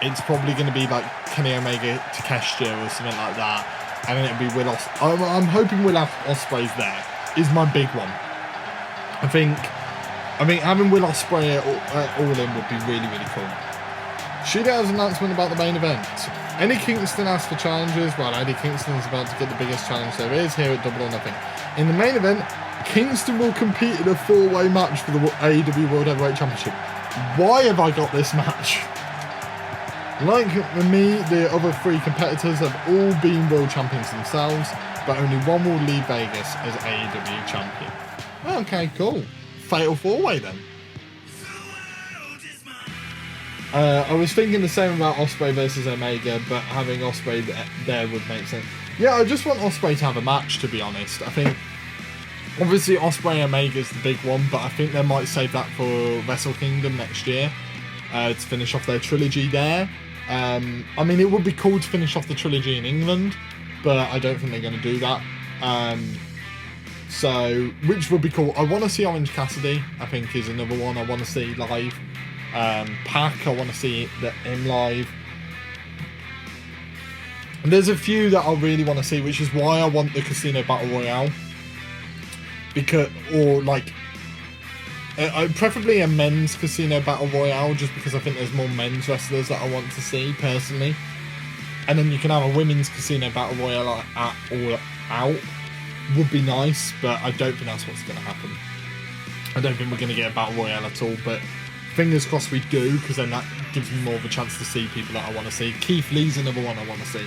It's probably going to be like Kenny Omega, Takeshita or something like that. and then it'll be Will Ospreay. I'm hoping Will Ospreay's there. Is my big one. I think having Will Ospreay at All In would be really, really cool. Shootout's announcement about the main event. Eddie Kingston asked for challenges. Well, Eddie Kingston is about to get the biggest challenge there is here at Double or Nothing. In the main event, Kingston will compete in a 4-way match for the AEW World Heavyweight Championship. Why have I got this match? Like me, the other 3 competitors have all been world champions themselves, but only one will leave Vegas as AEW champion. Okay, cool. Fatal 4-way then. I was thinking the same about Ospreay versus Omega, but having Ospreay there would make sense. Yeah, I just want Ospreay to have a match, to be honest. I think, obviously, Ospreay Omega is the big one, but I think they might save that for Wrestle Kingdom next year to finish off their trilogy there. I mean, it would be cool to finish off the trilogy in England, but I don't think they're going to do that. So, which would be cool. I want to see Orange Cassidy, I think, is another one I want to see live. Pac, I want to see him live. And there's a few that I really want to see, which is why I want the Casino Battle Royale. Because, or like, preferably a men's Casino Battle Royale, just because I think there's more men's wrestlers that I want to see, personally. And then you can have a women's Casino Battle Royale at All Out. Would be nice, but I don't think that's what's going to happen. I don't think we're going to get a Battle Royale at all, but fingers crossed we do, because then that gives me more of a chance to see people that I want to see. Keith Lee's another one I want to see.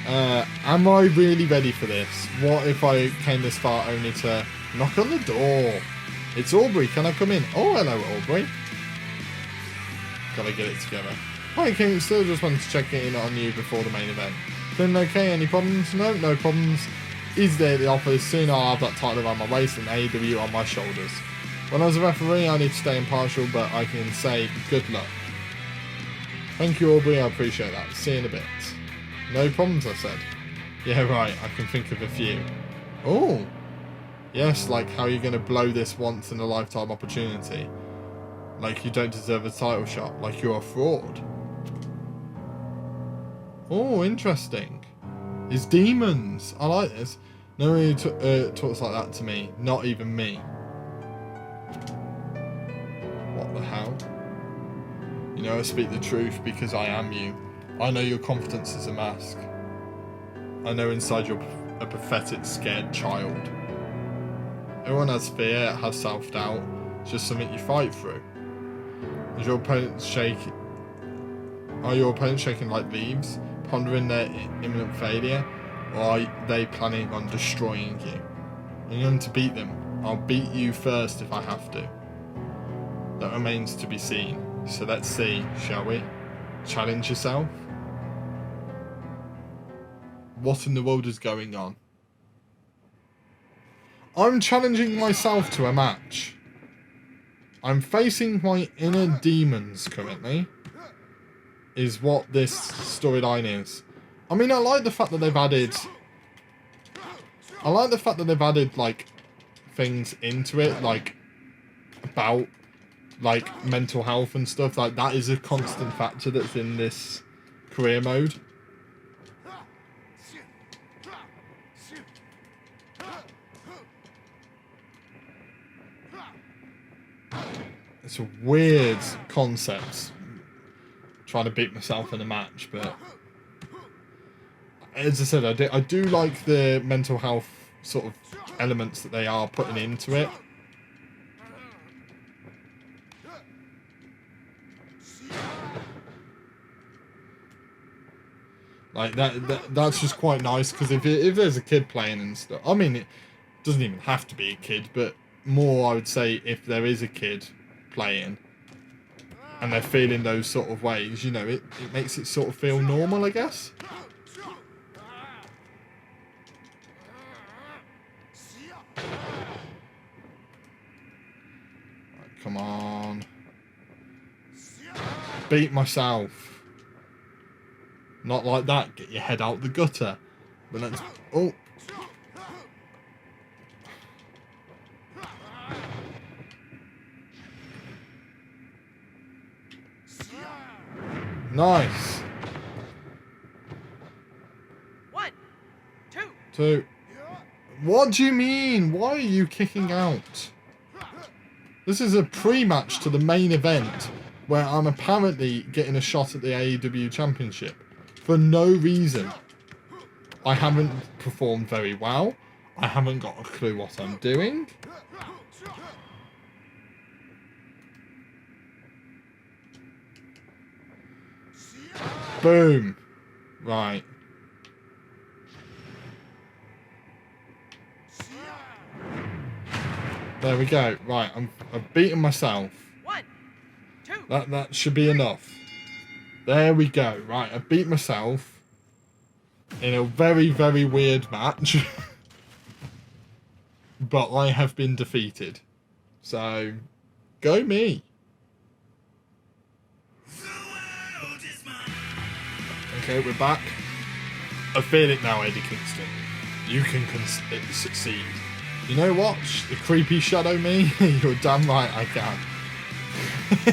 Am I really ready for this? What if I came this far only to knock on the door? It's Aubrey, can I come in? Oh, hello Aubrey. Gotta get it together. Hi King, still just wanted to check in on you before the main event. Feeling okay? Any problems? No, no problems. Easy day at the office. Soon I'll have that title around my waist and AEW on my shoulders. When I was a referee, I need to stay impartial, but I can say good luck. Thank you, Aubrey. I appreciate that. See you in a bit. No problems, I said. Yeah, right. I can think of a few. Oh. Yes, like how you're going to blow this once in a lifetime opportunity. Like you don't deserve a title shot. Like you're a fraud. Oh, interesting. It's demons. I like this. Nobody talks like that to me. Not even me. What the hell? You know, I speak the truth because I am you. I know your confidence is a mask. I know inside you're a pathetic, scared child. Everyone has fear, has self-doubt. It's just something you fight through. Is your opponent shaking? Are your opponents shaking like leaves, pondering their imminent failure, or are they planning on destroying you? I'm going to beat them. I'll beat you first if I have to. That remains to be seen. So let's see, shall we? Challenge yourself? What in the world is going on? I'm challenging myself to a match. I'm facing my inner demons currently. Is what this storyline is. I mean, I like the fact that they've added... I like the fact that they've added, like, things into it, like, about, like, mental health and stuff. Like, that is a constant factor that's in this career mode. It's a weird concept. Trying to beat myself in a match, but as I said, I do like the mental health sort of elements that they are putting into it. Like that's just quite nice, because if there's a kid playing and stuff, I mean, it doesn't even have to be a kid, but more I would say if there is a kid playing and they're feeling those sort of ways, you know, it makes it sort of feel normal, I guess. Right, come on. Beat myself. Not like that. Get your head out the gutter. But let's... Oh. Nice. 1, 2. What do you mean? Why are you kicking out? This is a pre-match to the main event where I'm apparently getting a shot at the AEW Championship for no reason. I haven't performed very well. I haven't got a clue what I'm doing. Boom. Right. There we go. Right, I've beaten myself. 1, 2. That should be enough. There we go. Right, I beat myself in a very, very weird match. But I have been defeated. So, go me. Okay, we're back. I feel it now, Eddie Kingston. You can succeed. You know what? The creepy shadow me? You're damn right I can.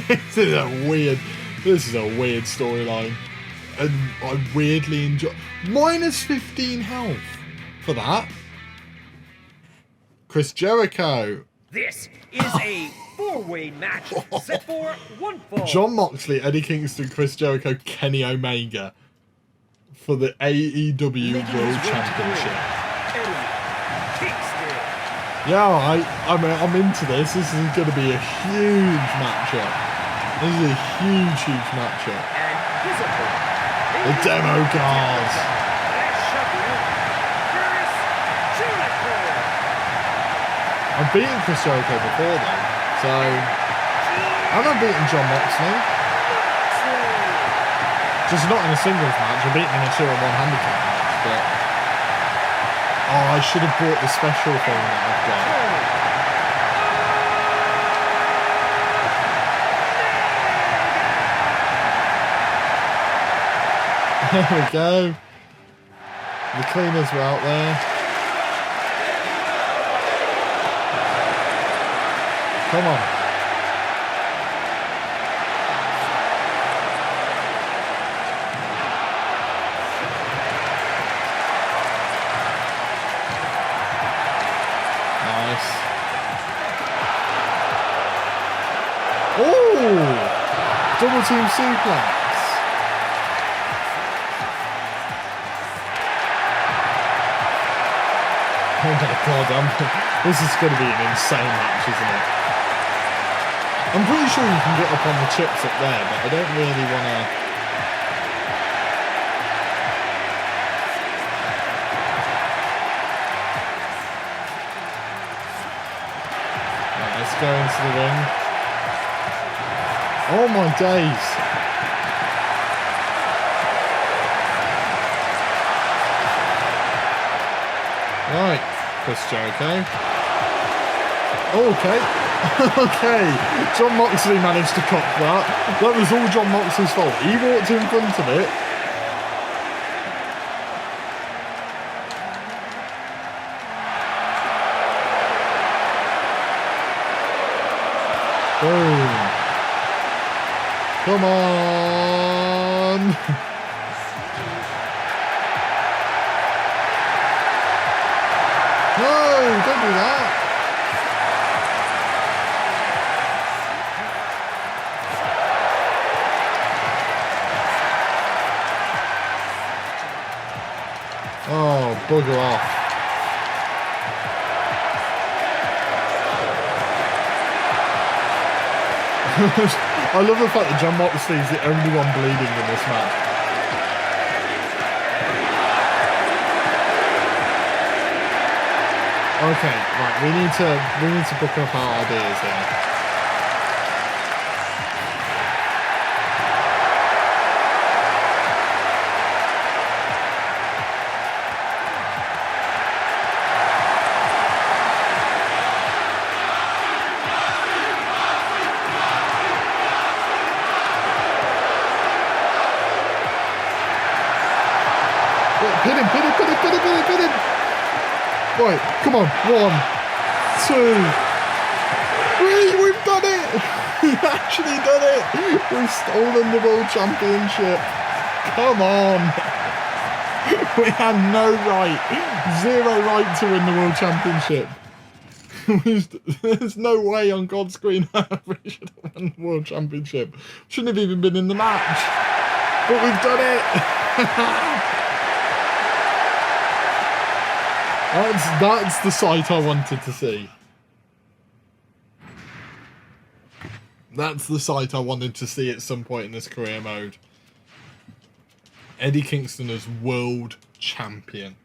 This is a weird storyline. And I weirdly enjoy... Minus 15 health for that. Chris Jericho. This is a 4-way match set for 1 fall. John Moxley, Eddie Kingston, Chris Jericho, Kenny Omega for the AEW World Championship. Eddie Kingston. Yeah, I'm into this. This is going to be a huge matchup. This is a huge matchup. And his opponent, The demo guard. I've beaten Chris Jericho before though, so... And I've beaten John Moxley. Just not in a singles match, I've beaten him in a 2-on-1 handicap match, but... Oh, I should have bought the special thing that I've got. There we go. The cleaners were out there. Come on. Nice. Oh! Double team suplex. Oh my god, this is going to be an insane match, isn't it? I'm pretty sure you can get up on the chips up there, but I don't really want to... Right, let's go into the ring. Oh my days! Right, Chris Jericho. Okay. Okay, John Moxley managed to cop that. That was all John Moxley's fault. He walked in front of it. Boom. Come on. No, don't do that. Oh, bugger off. I love the fact that John Moxley is the only one bleeding in this match. Okay, right, we need to book up our ideas here. Hit him. Right, come on. 1, 2, 3. We've done it. We've actually done it. We've stolen the World Championship. Come on. We had no right, 0 right to win the World Championship. There's no way on God's green earth we should have won the World Championship. Shouldn't have even been in the match. But we've done it. That's the sight I wanted to see. That's the sight I wanted to see at some point in this career mode. Eddie Kingston as world champion.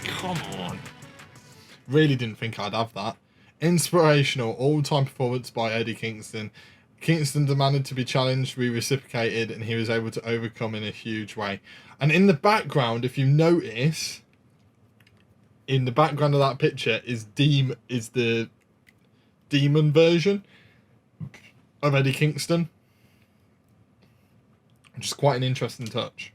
Come on. Really didn't think I'd have that. Inspirational all-time performance by Eddie Kingston. Kingston demanded to be challenged, we reciprocated, and he was able to overcome in a huge way. And in the background, if you notice, in the background of that picture is the demon version of Eddie Kingston. Which is quite an interesting touch.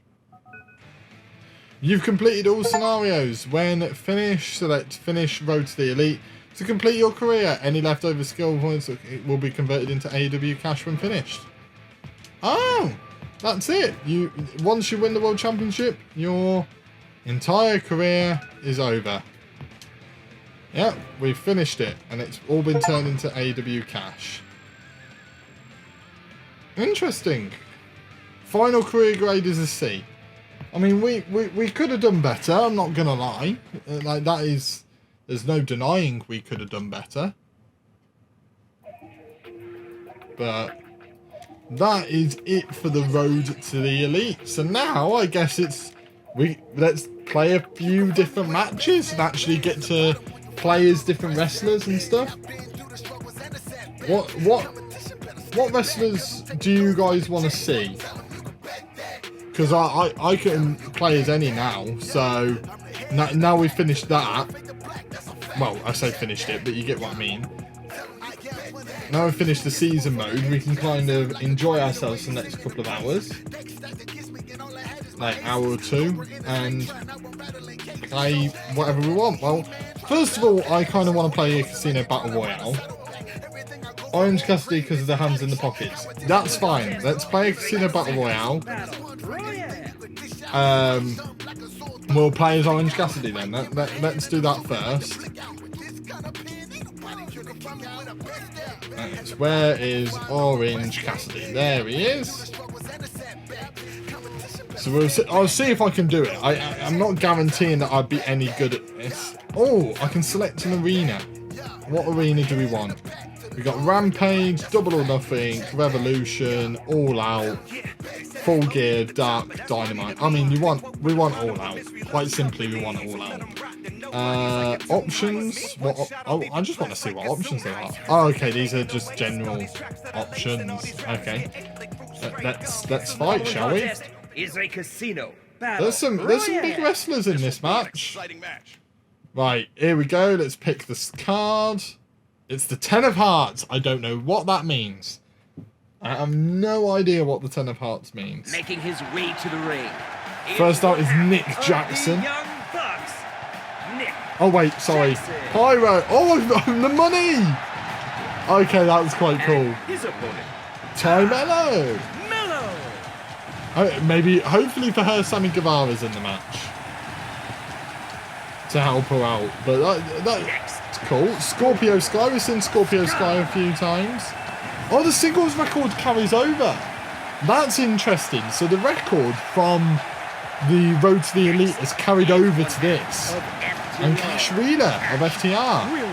You've completed all scenarios. When finished, select finish Road to the Elite. To complete your career, any leftover skill points will be converted into AEW cash when finished. Oh, that's it. Once you win the World Championship, your entire career is over. Yep, we've finished it, and it's all been turned into AEW cash. Interesting. Final career grade is a C. I mean, we could have done better, I'm not going to lie. Like, that is... There's no denying we could have done better. But... that is it for the Road to the Elite. So now, I guess it's... let's play a few different matches and actually get to play as different wrestlers and stuff. What wrestlers do you guys want to see? Because I can play as any now, so now we've finished that. Well, I say finished it, but you get what I mean. Now we've finished the season mode, we can kind of enjoy ourselves for the next couple of hours. Like hour or two, and play whatever we want. Well, first of all, I kind of want to play a Casino Battle Royale. Orange Cassidy because of the hands in the pockets. That's fine. Let's play a Casino Battle Royale. We'll play as Orange Cassidy then. Let's do that first. Right, where is Orange Cassidy? There he is. So I'll see if I can do it. I'm not guaranteeing that I'd be any good at this. Oh, I can select an arena. What arena do we want? We got Rampage, Double or Nothing, Revolution, All Out, Full Gear, Dark, Dynamite. I mean, we want All Out. Quite simply, we want All Out. Options. I just want to see what options there are. Oh, okay, these are just general options. Okay, let's fight, shall we? Is a casino battle. There's some big wrestlers in this match. Right, here we go. Let's pick this card. It's the Ten of Hearts. I don't know what that means. I have no idea what the Ten of Hearts means. Making his way to the ring. First out is Nick Jackson. Young Bucks. Nick. Oh wait, sorry. Jackson. Pyro. Oh, the money. Okay, that was quite cool. His opponent. Ty Mello. Mello. Oh, maybe, hopefully for her, Sammy Guevara's in the match to help her out. But that's cool. Scorpio Sky. We've seen Scorpio Sky a few times. Oh, the singles record carries over. That's interesting. So the record from the Road to the Elite is carried over to this. And Cash Wheeler of FTR.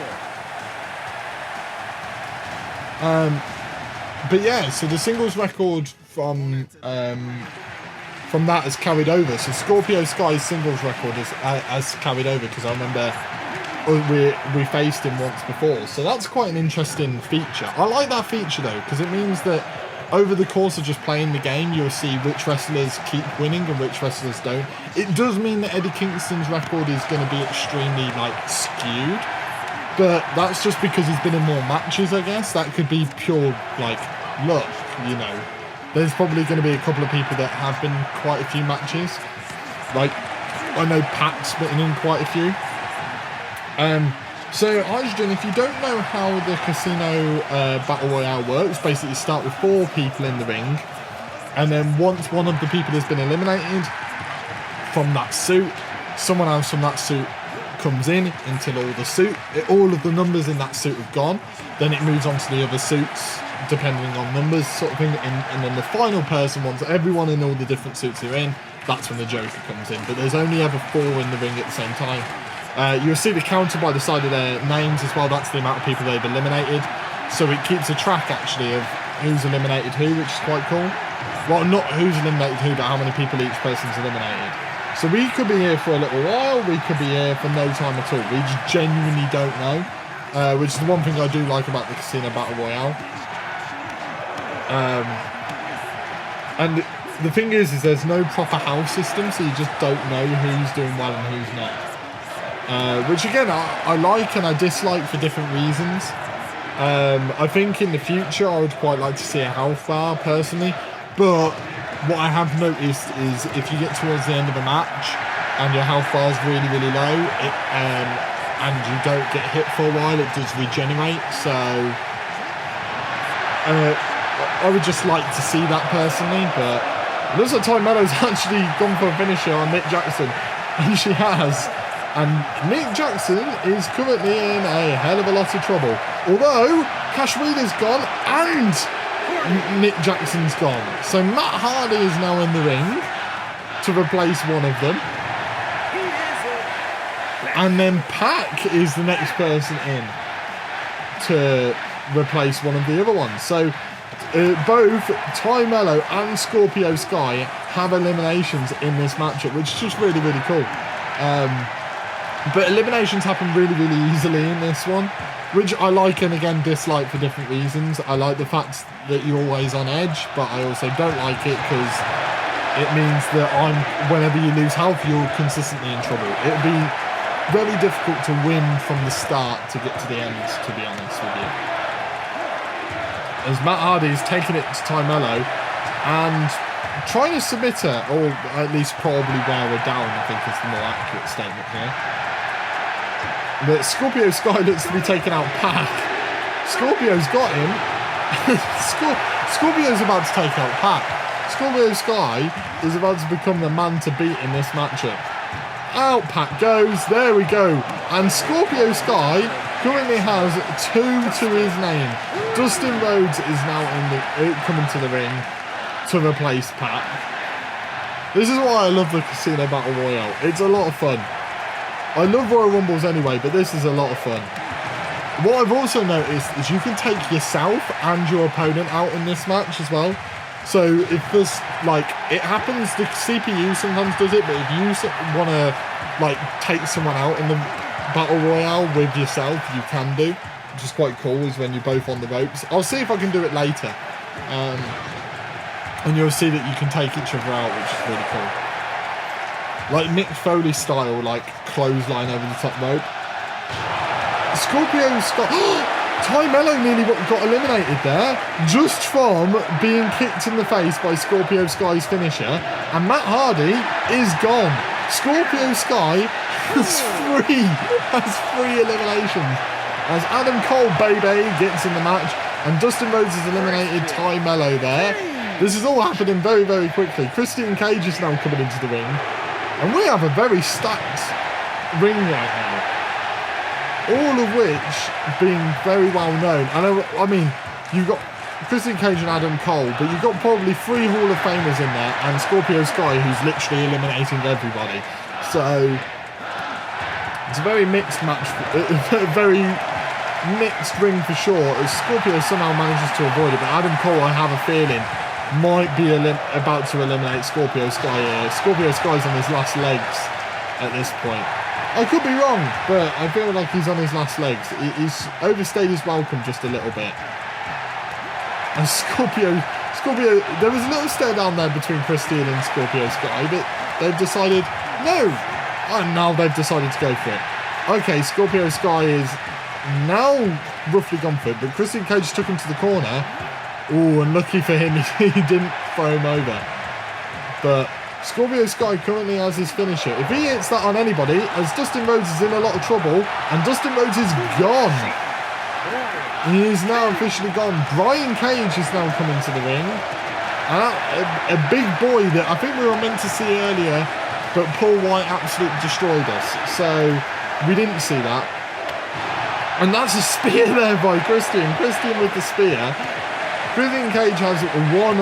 But yeah, so the singles record from that has carried over. So Scorpio Sky's singles record has carried over, because I remember we faced him once before. So that's quite an interesting feature. I like that feature though, because it means that over the course of just playing the game, you'll see which wrestlers keep winning and which wrestlers don't. It does mean that Eddie Kingston's record is going to be extremely skewed, but that's just because he's been in more matches, I guess. That could be pure luck, you know. There's probably going to be a couple of people that have been quite a few matches. I know Pat's been in quite a few. So, Hydrogen, if you don't know how the casino battle royale works, basically you start with 4 people in the ring, and then once one of the people has been eliminated from that suit, someone else from that suit comes in until all of the numbers in that suit have gone. Then it moves on to the other suits, depending on numbers, sort of thing. And then the final person, once everyone in all the different suits are in, that's when the Joker comes in. But there's only ever 4 in the ring at the same time. You'll see the counter by the side of their names as well. That's the amount of people they've eliminated. So it keeps a track, actually, of who's eliminated who, which is quite cool. Well, not who's eliminated who, but how many people each person's eliminated. So we could be here for a little while, we could be here for no time at all. We just genuinely don't know, which is the one thing I do like about the Casino Battle Royale. And the thing is there's no proper house system, so you just don't know who's doing well and who's not. Which again, I like and I dislike for different reasons. I think in the future I would quite like to see a health bar, personally, but what I have noticed is if you get towards the end of a match and your health bar is really, really low, and you don't get hit for a while, it does regenerate. So I would just like to see that personally. But it looks like Ty Mellow's actually gone for a finisher on Nick Jackson, and she has. And Nick Jackson is currently in a hell of a lot of trouble. Although Cash Wheeler's gone and Nick Jackson's gone. So Matt Hardy is now in the ring to replace one of them. And then Pac is the next person in to replace one of the other ones. So both Ty Mello and Scorpio Sky have eliminations in this matchup, which is just really, really cool. But eliminations happen really, really easily in this one, which I like and again dislike for different reasons. I like the fact that you're always on edge, but I also don't like it because it means that whenever you lose health, you're consistently in trouble. It'll be very difficult to win from the start to get to the end, to be honest with you. As Matt Hardy's taking it to Ty Mello and trying to submit her, or at least probably wear her down, I think is the more accurate statement here. But Scorpio Sky looks to be taking out Pac. Scorpio's got him. Scorpio's about to take out Pac. Scorpio Sky is about to become the man to beat in this matchup. Out Pac goes. There we go. And Scorpio Sky currently has 2 to his name. Dustin Rhodes is now coming to the ring to replace Pac. This is why I love the Casino Battle Royale. It's a lot of fun. I love Royal Rumbles anyway, but this is a lot of fun. What I've also noticed is you can take yourself and your opponent out in this match as well. So if there's, like, it happens, the CPU sometimes does it, but if you want to, like, take someone out in the Battle Royale with yourself, you can do. Which is quite cool, is when you're both on the ropes. I'll see if I can do it later. And you'll see that you can take each other out, which is really cool. Like Mick Foley style, like clothesline over the top rope. Scorpio Scott. Ty Mello nearly got eliminated there, just from being kicked in the face by Scorpio Sky's finisher. And Matt Hardy is gone. Scorpio Sky has 3 eliminations. As Adam Cole, baby, gets in the match. And Dustin Rhodes has eliminated Ty Mello there. This is all happening very, very quickly. Christian Cage is now coming into the ring. And we have a very stacked ring right now. All of which being very well known. I mean, you've got Christian Cage and Adam Cole, but you've got probably 3 Hall of Famers in there and Scorpio Sky, who's literally eliminating everybody. So, it's a very mixed match, a very mixed ring for sure, as Scorpio somehow manages to avoid it, but Adam Cole, I have a feeling, might be about to eliminate Scorpio Sky here. Scorpio Sky's on his last legs at this point. I could be wrong, but I feel like he's on his last legs. He's overstayed his welcome just a little bit. And Scorpio, there was a little stare down there between Christian and Scorpio Sky, but they've decided, no! And now they've decided to go for it. Okay, Scorpio Sky is now roughly gone for it, but Christian Cage took him to the corner. Oh, and lucky for him, he didn't throw him over. But Scorpio Sky currently has his finisher. If he hits that on anybody, as Dustin Rhodes is in a lot of trouble, and Dustin Rhodes is gone. He is now officially gone. Brian Cage is now coming to the ring. A big boy that I think we were meant to see earlier, but Paul White absolutely destroyed us. So we didn't see that. And that's a spear there by Christian. Christian with the spear. Christian Cage has one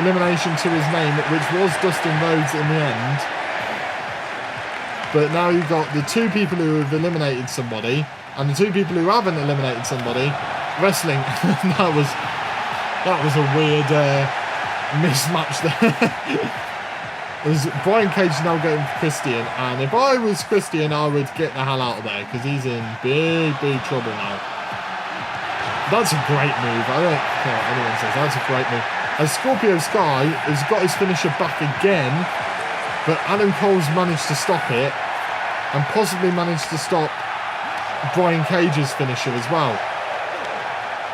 elimination to his name, which was Dustin Rhodes in the end. But now you've got the two people who have eliminated somebody and the two people who haven't eliminated somebody wrestling. that was a weird mismatch there. As Brian Cage now going for Christian, and if I was Christian, I would get the hell out of there because he's in big trouble now. That's a great move. I don't care what anyone says. That's a great move. As Scorpio Sky has got his finisher back again, but Adam Cole's managed to stop it and possibly managed to stop Brian Cage's finisher as well.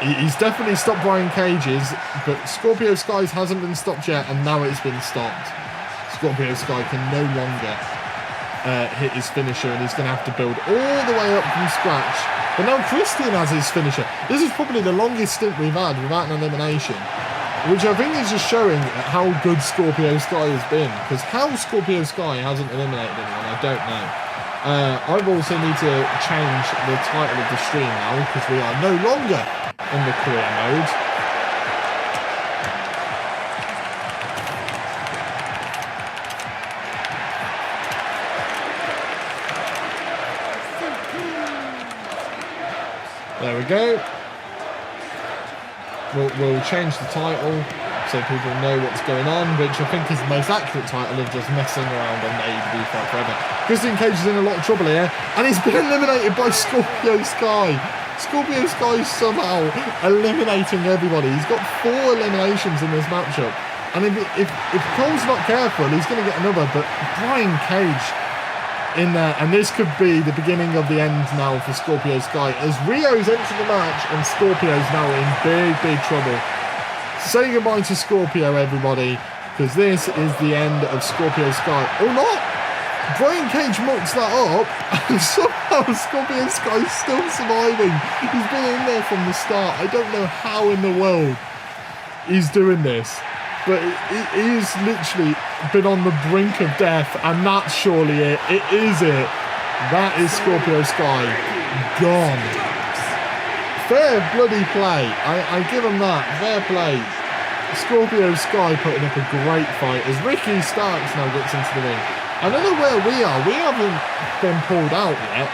He's definitely stopped Brian Cage's, but Scorpio Sky's hasn't been stopped yet, and now it's been stopped. Scorpio Sky can no longer hit his finisher, and he's going to have to build all the way up from scratch. But now Christian has his finisher. This is probably the longest stint we've had without an elimination, which I think is just showing how good Scorpio Sky has been. Because how Scorpio Sky hasn't eliminated anyone, I don't know. I also need to change the title of the stream now, because we are no longer in the career mode. There we go. We'll change the title so people know what's going on, which I think is the most accurate title of just messing around on the AEW Fight Forever. Christian Cage is in a lot of trouble here, and he's been eliminated by Scorpio Sky. Scorpio Sky is somehow eliminating everybody. He's got 4 eliminations in this matchup, and if Cole's not careful, he's going to get another. But Brian Cage in there, and this could be the beginning of the end now for Scorpio Sky, as Rio's entered the match and Scorpio's now in big trouble. Say goodbye to Scorpio, everybody, because this is the end of Scorpio Sky. Or not! Brian Cage mucks that up, and somehow Scorpio Sky's still surviving. He's been in there from the start. I don't know how in the world he's doing this, but he's literally been on the brink of death, and that's surely it. It is it. That is Scorpio Sky gone. Fair bloody play. I give him that. Fair play. Scorpio Sky putting up a great fight as Ricky Starks now gets into the ring. I don't know where we are. We haven't been pulled out yet.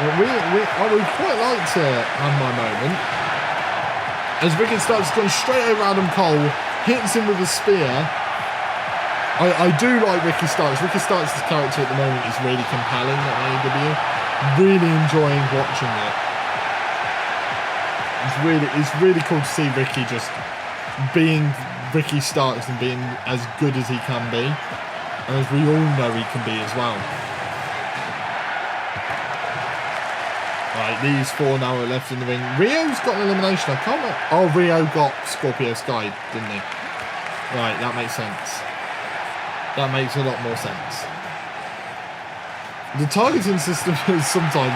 I would quite like to have my moment. As Ricky Starks gone straight over Adam Cole, hits him with a spear. I do like Ricky Starks. Ricky Starks' character at the moment is really compelling at AEW. Really enjoying watching it. It's really cool to see Ricky just being Ricky Starks and being as good as he can be, and as we all know he can be as well. Right, these 4 now are left in the ring. Rio's got an elimination. I can't remember. Oh, Rio got Scorpio Sky, didn't he? Right, that makes sense. That makes a lot more sense. The targeting system is sometimes,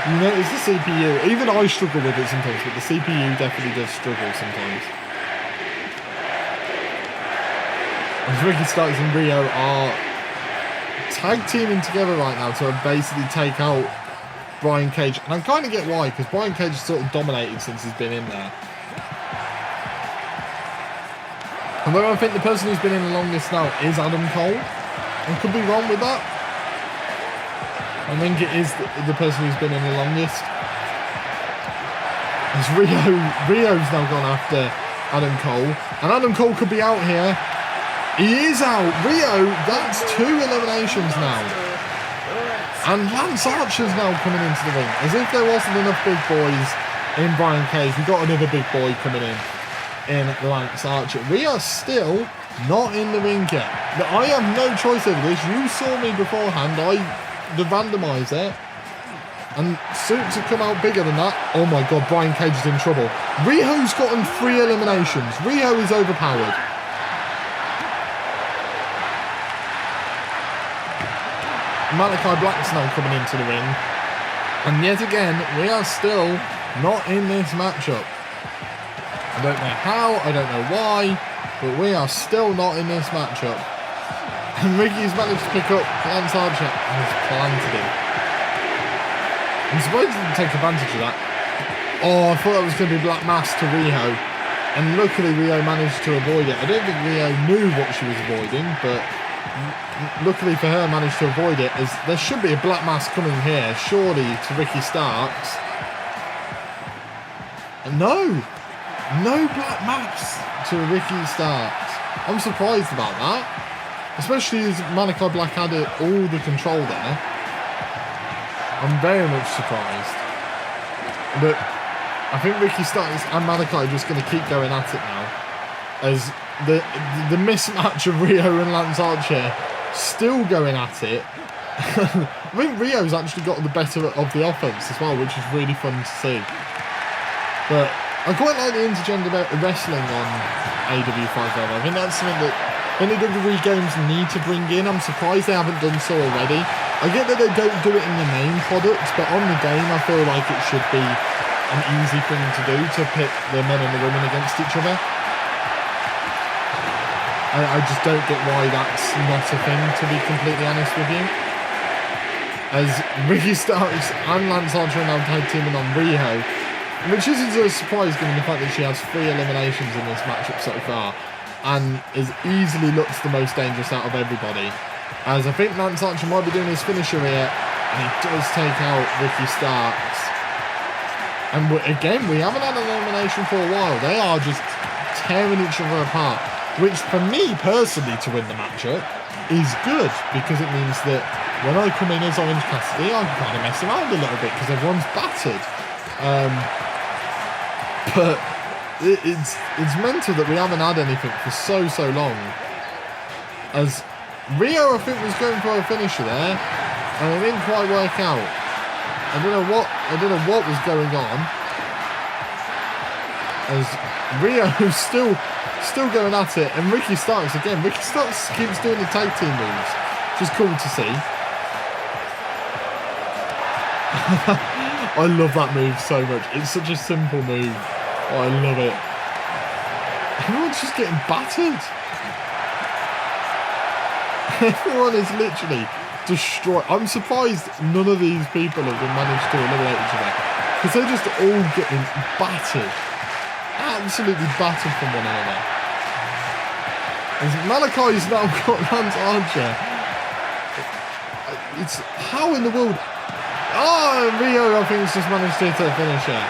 you notice the CPU, even I struggle with it sometimes, but the CPU definitely does struggle sometimes. As Ricky Starks and Rio are tag teaming together right now to basically take out Brian Cage. And I kind of get why, because Brian Cage has sort of dominated since he's been in there. Although I think the person who's been in the longest now is Adam Cole. I could be wrong with that. I think it is the person who's been in the longest. As Rio's now gone after Adam Cole. And Adam Cole could be out here. He is out. Rio, that's 2 eliminations now. And Lance Archer's now coming into the ring. As if there wasn't enough big boys in Brian Cage. We've got another big boy coming in Lance Archer. We are still not in the ring yet. But I have no choice over this. You saw me beforehand. The randomizer, and Suits have come out bigger than that. Oh my god, Brian Cage is in trouble. Rio's gotten 3 eliminations. Rio is overpowered. Malachi Black's now coming into the ring. And yet again, we are still not in this matchup. I don't know how, I don't know why, but we are still not in this matchup. And Ricky's managed to pick up Lance Archer and has planted him. I'm surprised he didn't take advantage of that. Oh, I thought that was going to be Black Mass to Riho. And luckily Riho managed to avoid it. I don't think Riho knew what she was avoiding, but luckily for her managed to avoid it, as there should be a Black Mass coming here, surely, to Ricky Starks. No Black Mass to Ricky Starks. I'm surprised about that. Especially as Malachi Black had all the control there. I'm very much surprised. But I think Ricky Starks and Malachi are just going to keep going at it now. As the mismatch of Rio and Lance Archer still going at it. I think Rio's actually got the better of the offense as well, which is really fun to see. But I quite like the intergender wrestling on AEW Fight Forever. I think that's something that WWE games need to bring in. I'm surprised they haven't done so already. I get that they don't do it in the main products, but on the game I feel like it should be an easy thing to do, to pit the men and the women against each other. I just don't get why that's not a thing, to be completely honest with you. As Ricky Starks and Lance Archer are now tag teaming on Riho, which isn't a surprise given the fact that she has 3 eliminations in this matchup so far, and is easily looks the most dangerous out of everybody. As I think Lance Archer might be doing his finisher here, and he does take out Ricky Starks. And again, we haven't had an elimination for a while. They are just tearing each other apart, which for me personally to win the matchup is good, because it means that when I come in as Orange Cassidy, I can kind of mess around a little bit because everyone's battered. But it's mental that we haven't had anything for so long. As Rio, I think, was going for a finisher there, and it didn't quite work out. I don't know what was going on. As Rio's still going at it, and Ricky Starks again. Ricky Starks keeps doing the tag team moves, which is cool to see. I love that move so much. It's such a simple move. Oh, I love it. Everyone's just getting battered. Everyone is literally destroyed. I'm surprised none of these people have managed to eliminate each other, because they're just all getting battered. Absolutely battered from one another. As Malachi's now got Lance Archer. It's how in the world. Oh, Rio, I think, has just managed to hit a finisher.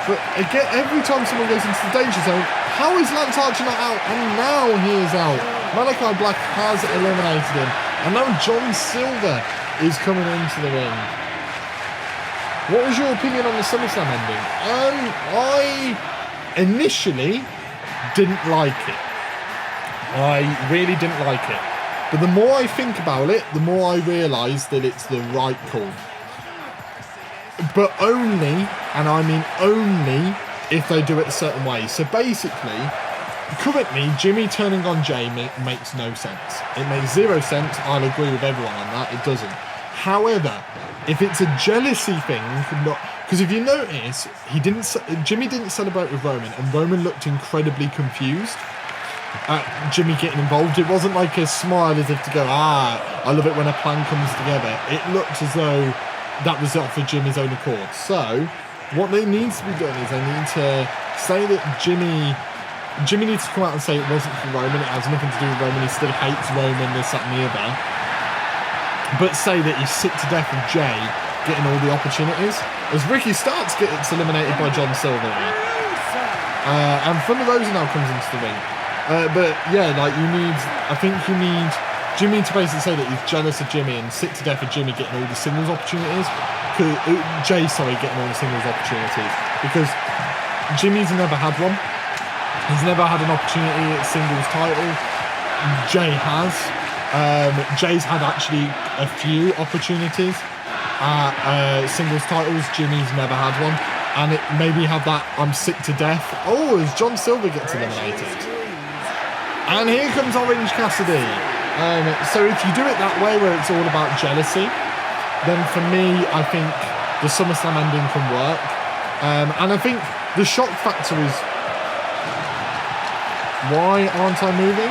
But again, every time someone goes into the danger zone, how is Lance Archer not out? And now he is out. Malachi Black has eliminated him. And now John Silver is coming into the ring. What was your opinion on the SummerSlam ending? I initially didn't like it. I really didn't like it. But the more I think about it, the more I realise that it's the right call. But only, and I mean only, if they do it a certain way. So basically, currently, Jimmy turning on Jay makes no sense. It makes 0 sense. I'll agree with everyone on that. It doesn't. However, if it's a jealousy thing, because if you notice, Jimmy didn't celebrate with Roman, and Roman looked incredibly confused at Jimmy getting involved. It wasn't like a smile as if to go, I love it when a plan comes together. It looked as though that was up for Jimmy's own accord. So what they needs to be done is they need to say that Jimmy needs to come out and say it wasn't for Roman, it has nothing to do with Roman, he still hates Roman, this, that and the other. But say that he's sick to death of Jay getting all the opportunities. As Ricky Starks gets eliminated by John Silver. And Thunder Rosa now comes into the ring. But yeah, like I think you need Jimmy to basically say that he's jealous of Jimmy and sick to death of Jimmy getting all the singles opportunities. Jay, getting all the singles opportunities. Because Jimmy's never had one. He's never had an opportunity at singles title. Jay has. Jay's had actually a few opportunities at singles titles. Jimmy's never had one. And it maybe have that I'm sick to death. Oh, as John Silver gets eliminated. And here comes Orange Cassidy. So if you do it that way, where it's all about jealousy, then for me, I think the SummerSlam ending can work. And I think the shock factor is, why aren't I moving?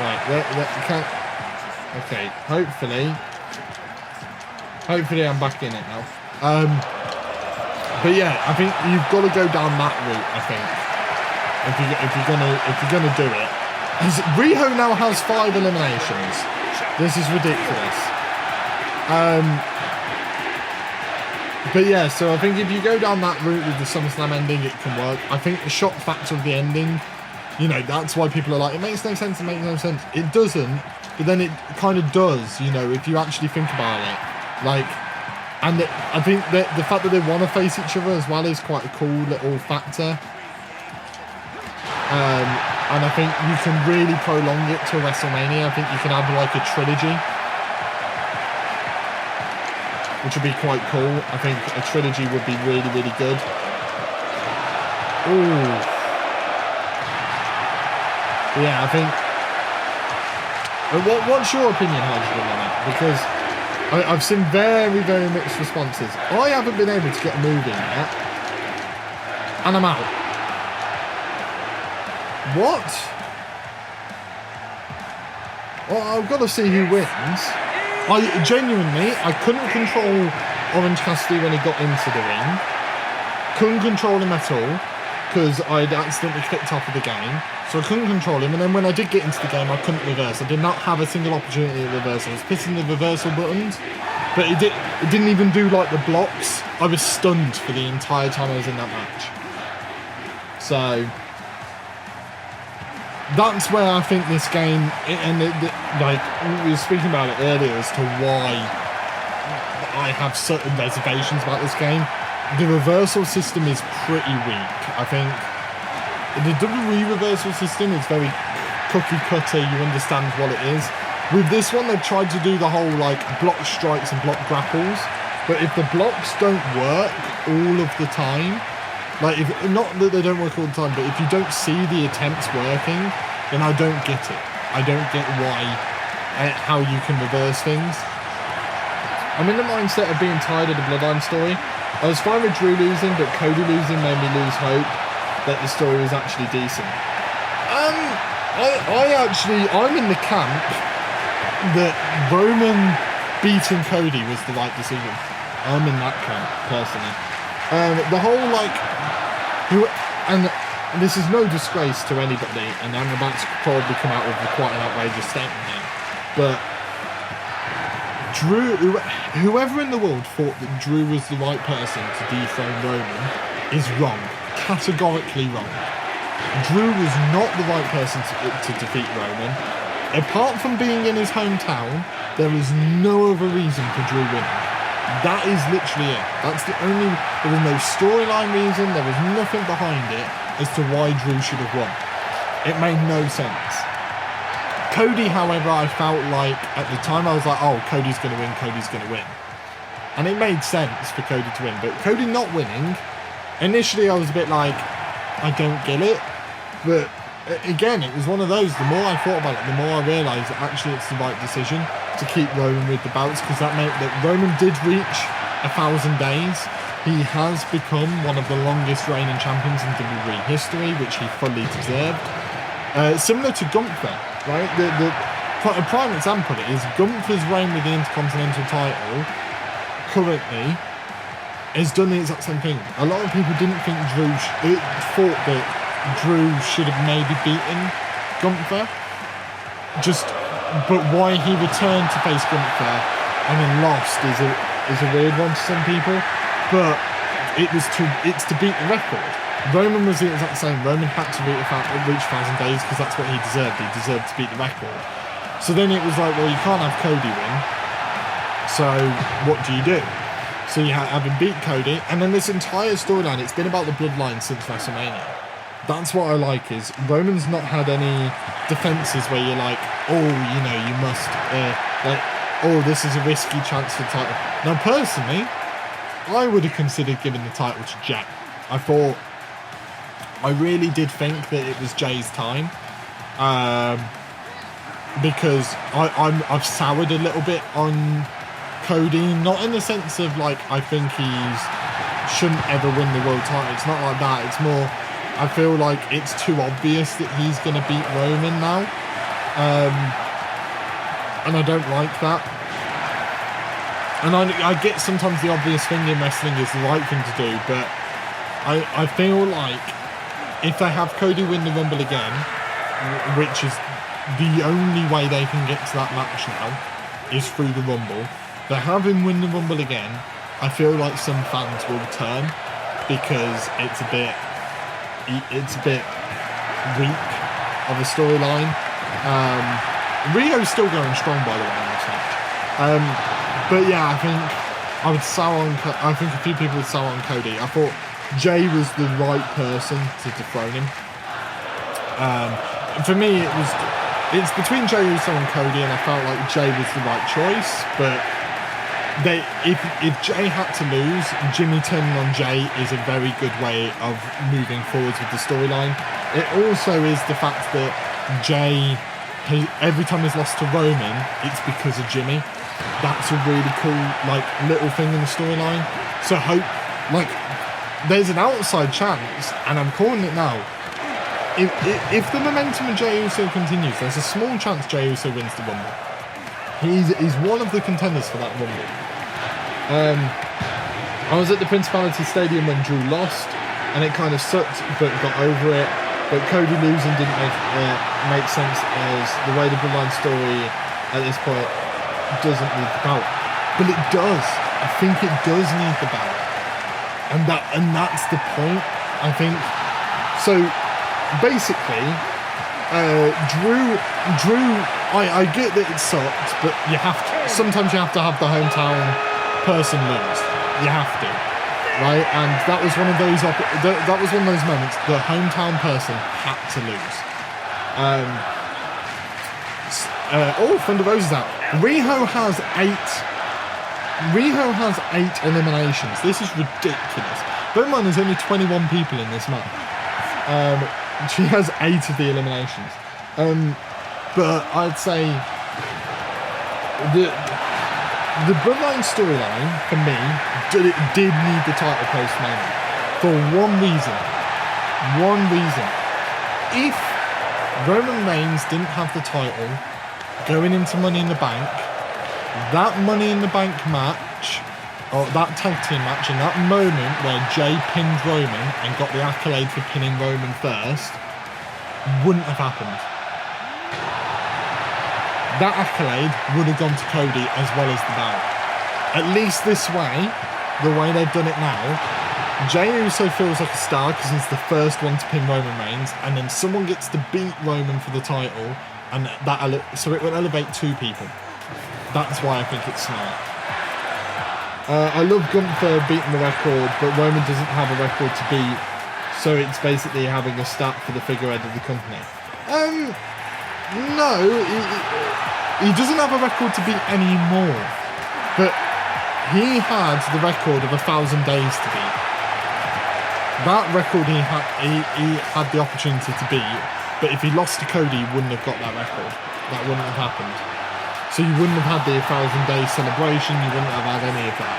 Right, okay, hopefully I'm back in it now. But yeah, I think you've got to go down that route. I think if you're gonna do it, Riho now has 5 eliminations. This is ridiculous. But yeah, so I think if you go down that route with the SummerSlam ending, it can work. I think the shock factor of the ending, you know, that's why people are like, it makes no sense. It makes no sense. It doesn't, but then it kind of does. You know, if you actually think about it, like. And I think that the fact that they want to face each other as well is quite a cool little factor. And I think you can really prolong it to WrestleMania. I think you can have like a trilogy, which would be quite cool. I think a trilogy would be really, really good. Ooh. Yeah, I think... What's your opinion, Hydrogen, on it? Because... I've seen very, very mixed responses. I haven't been able to get a move in yet. And I'm out. What? Well, I've got to see who wins. I couldn't control Orange Cassidy when he got into the ring. Couldn't control him at all, because I'd accidentally clicked off of the game. So I couldn't control him, and then when I did get into the game, I couldn't reverse. I did not have a single opportunity to reverse. I was pressing the reversal buttons, but it didn't even do like the blocks. I was stunned for the entire time I was in that match. So that's where I think this game, like we were speaking about it earlier as to why I have certain reservations about this game. The reversal system is pretty weak. I think the WWE reversal system is very cookie cutter. You understand what it is. With this one, they've tried to do the whole like block strikes and block grapples, but if the blocks don't work all of the time, like if not that they don't work all the time, but if you don't see the attempts working, then I don't get it. I don't get how you can reverse things. I'm in the mindset of being tired of the Bloodline story. I was fine with Drew losing, but Cody losing made me lose hope that the story was actually decent. I'm in the camp that Roman beating Cody was the right decision. I'm in that camp, personally. The whole, like, and this is no disgrace to anybody, and I'm about to probably come out with quite an outrageous statement here, but Drew, whoever in the world thought that Drew was the right person to dethrone Roman is wrong. Categorically wrong. Drew was not the right person to defeat Roman. Apart from being in his hometown, there is no other reason for Drew winning. That is literally it. There was no storyline reason, there was nothing behind it as to why Drew should have won. It made no sense. Cody, however, I felt like at the time I was like, oh, Cody's going to win, Cody's going to win. And it made sense for Cody to win, but Cody not winning, initially I was a bit like, I don't get it, but again, it was one of those, the more I thought about it, the more I realised that actually it's the right decision to keep Roman with the belts, because that meant that Roman did reach 1,000 days. He has become one of the longest reigning champions in WWE history, which he fully deserved. Similar to Gunther, right? A prime example is Gunther's reign with the Intercontinental title currently has done the exact same thing. A lot of people didn't think thought that Drew should have maybe beaten Gunther. But why he returned to face Gunther and then lost is a weird one to some people. But it's to beat the record. Roman was the exact same. Roman had to reach 1,000 days because that's what he deserved. He deserved to beat the record. So then it was like, well, you can't have Cody win. So what do you do? So you have him beat Cody, and then this entire storyline, it's been about the bloodline since WrestleMania. That's what I like, is Roman's not had any defences where you're like, oh, you know, you must, this is a risky chance for the title. Now, personally, I would have considered giving the title to Jack. I thought I really did think that it was Jay's time, because I've soured a little bit on Cody, not in the sense of like I think he's shouldn't ever win the world title. It's not like that. It's more I feel like it's too obvious that he's going to beat Roman now, and I don't like that. And I get sometimes the obvious thing in wrestling is the right thing to do, but I feel like if they have Cody win the Rumble again, which is the only way they can get to that match now, is through the Rumble. They have him win the Rumble again, I feel like some fans will turn because it's a bit weak of a storyline. Rio's still going strong, by the way, in this match. But yeah, I think I think a few people would sour on Cody. I thought Jay was the right person to dethrone him. For me, it's between Jey Uso and Cody, and I felt like Jay was the right choice. But if Jay had to lose, Jimmy turning on Jay is a very good way of moving forwards with the storyline. It also is the fact that Jay, every time he's lost to Roman, it's because of Jimmy. That's a really cool little thing in the storyline. So there's an outside chance, and I'm calling it now. If the momentum of Jey Uso continues, there's a small chance Jey Uso wins the Rumble. He's one of the contenders for that Rumble. I was at the Principality Stadium when Drew lost, and it kind of sucked, but got over it. But Cody losing didn't make sense, as the way the Bloodline story at this point doesn't need the belt. But it does. I think it does need the belt. And that's the point, I think. So basically, Drew, I get that it sucked, but sometimes you have to have the hometown person lose. You have to, right? And that was one of those moments. The hometown person had to lose. Thunder Rose is out. Riho has 8 eliminations. This is ridiculous. Bear in mind, there's only 21 people in this match. She has 8 of the eliminations. But I'd say the Bloodline storyline, for me, did need the title post-Mania. For one reason. If Roman Reigns didn't have the title going into Money in the Bank, that Money in the Bank match, or that tag team match, in that moment where Jay pinned Roman and got the accolade for pinning Roman first, wouldn't have happened. That accolade would have gone to Cody as well as the belt. At least this way, the way they've done it now, Jey Uso feels like a star because he's the first one to pin Roman Reigns, and then someone gets to beat Roman for the title, and so it will elevate 2 people. That's why I think it's smart. I love Gunther beating the record, but Roman doesn't have a record to beat, so it's basically having a stat for the figurehead of the company. No, he doesn't have a record to beat anymore, but he had the record of 1,000 days to beat. That record he had the opportunity to beat, but if he lost to Cody, he wouldn't have got that record. That wouldn't have happened. So you wouldn't have had the 1,000-day celebration, you wouldn't have had any of that.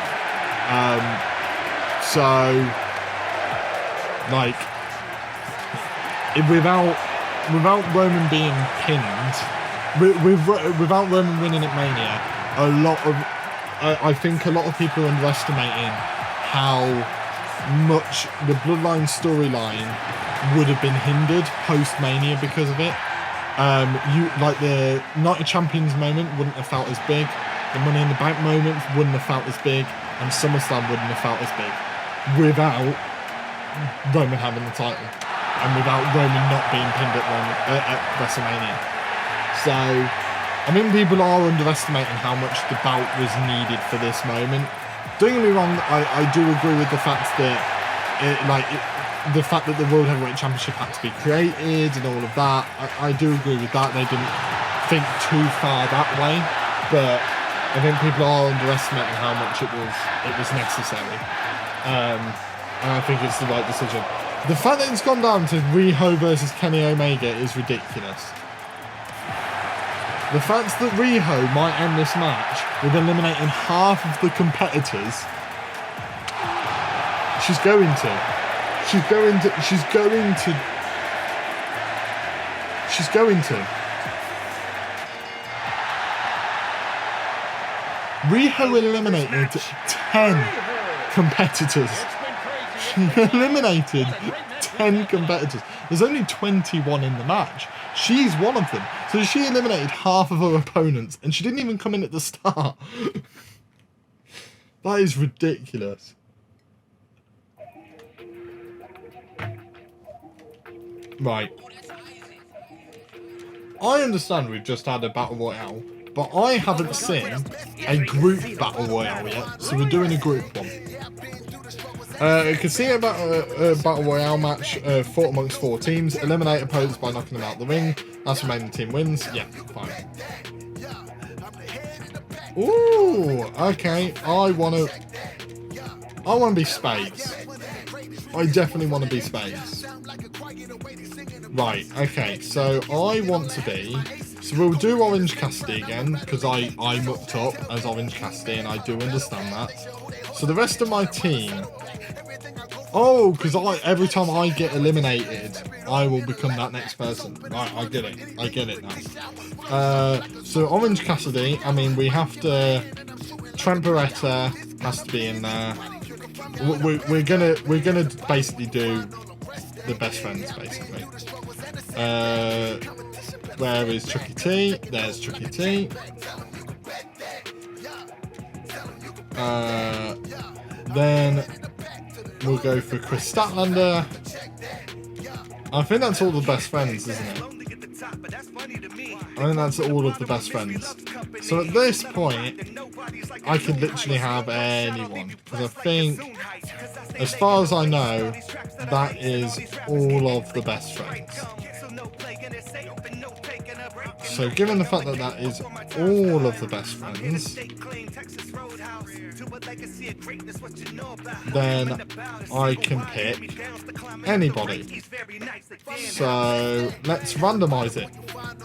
Without Roman being pinned, without Roman winning at Mania, I think a lot of people are underestimating how much the Bloodline storyline would have been hindered post-Mania because of it. The Night of Champions moment wouldn't have felt as big, the Money in the Bank moment wouldn't have felt as big, and SummerSlam wouldn't have felt as big without Roman having the title and without Roman not being pinned at WrestleMania. So I think people are underestimating how much the bout was needed for this moment. Don't get me wrong, I do agree with the fact that the fact that the World Heavyweight Championship had to be created and all of that. I do agree with that. They didn't think too far that way, but I think people are underestimating how much it was necessary. And I think it's the right decision. The fact that it's gone down to Riho versus Kenny Omega is ridiculous. The fact that Riho might end this match with eliminating half of the competitors. She's going to. Riho eliminated 10 competitors. She eliminated 10 competitors. There's only 21 in the match. She's one of them. So she eliminated half of her opponents and she didn't even come in at the start. That is ridiculous. Right. I understand we've just had a battle royale, but I haven't seen a group battle royale yet, so we're doing a group one. You can see about a battle royale match fought amongst 4 teams. Eliminate opponents by knocking them out the ring. That's remaining team wins. Yeah, fine. Ooh, okay. I wanna be Spades. I definitely want to be Spades. Right, okay, so I want to be... So we'll do Orange Cassidy again, because I mucked up as Orange Cassidy, and I do understand that. So the rest of my team... Oh, because every time I get eliminated, I will become that next person. Right, I get it now. So Orange Cassidy, I mean, we have to... Trent Beretta has to be in there. We're gonna basically do the best friends, basically. Where is Chucky T? There's Chucky T. Then we'll go for Chris Statlander. I think that's all the best friends, isn't it? I think that's all of the best friends. So at this point, I could literally have anyone. Because I think, as far as I know, that is all of the best friends. So given the fact that that is all of the best friends, then I can pick anybody. So let's randomize it.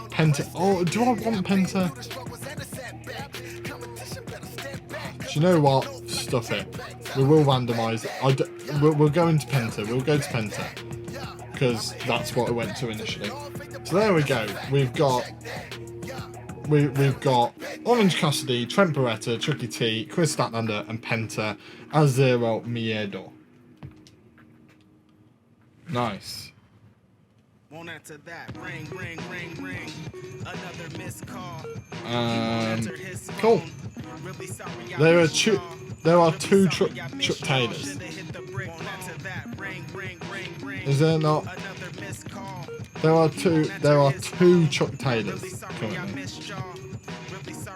Penta. Oh, do I want Penta? Do you know what? Stuff it. We will randomize it. We'll go into Penta. We'll go to Penta. Because that's what I went to initially. So there we go. We've got Orange Cassidy, Trent Beretta, Chucky T, Chris Statlander, and Penta as Zero Miedo. Nice. Cool. There are two Chuck Taylors. Is there not? There are two Chuck Taylors currently.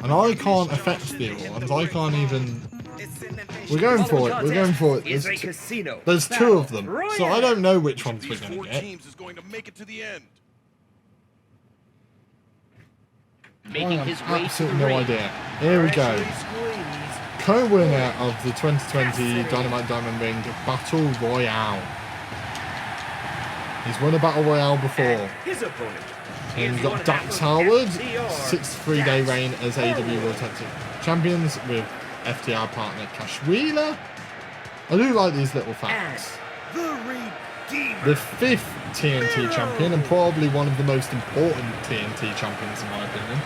And I can't affect the other ones. I can't even... We're going for it. There's two of them. So I don't know which ones we're going to get. I have absolutely no idea. Here we go. Co-winner of the 2020 Dynamite Diamond Ring Battle Royale. He's won a Battle Royale before. And we've got Dax Harwood, 63-day reign as AEW World Tag Team Champions with FTR partner Cash Wheeler. I do like these little facts. The 5th TNT champion and probably one of the most important TNT champions in my opinion.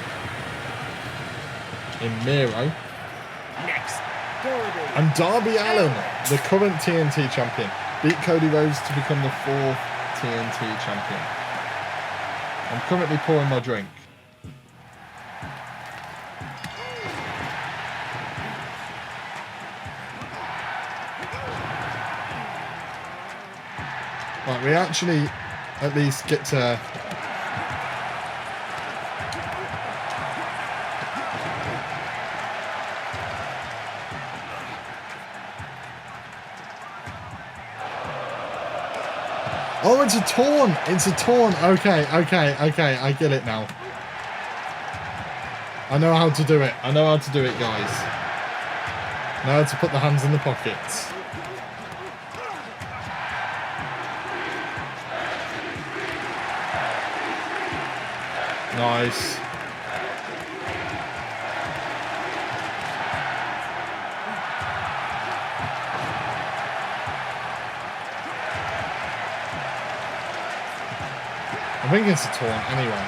In Miro. And Darby Allin, the current TNT champion, beat Cody Rhodes to become the 4th TNT champion. I'm currently pouring my drink. Right, we actually at least get to... Oh, it's a torn. It's a torn. Okay. I get it now. I know how to do it. I know how to do it, guys. I know how to put the hands in the pockets. Nice. I think it's a taunt anyway.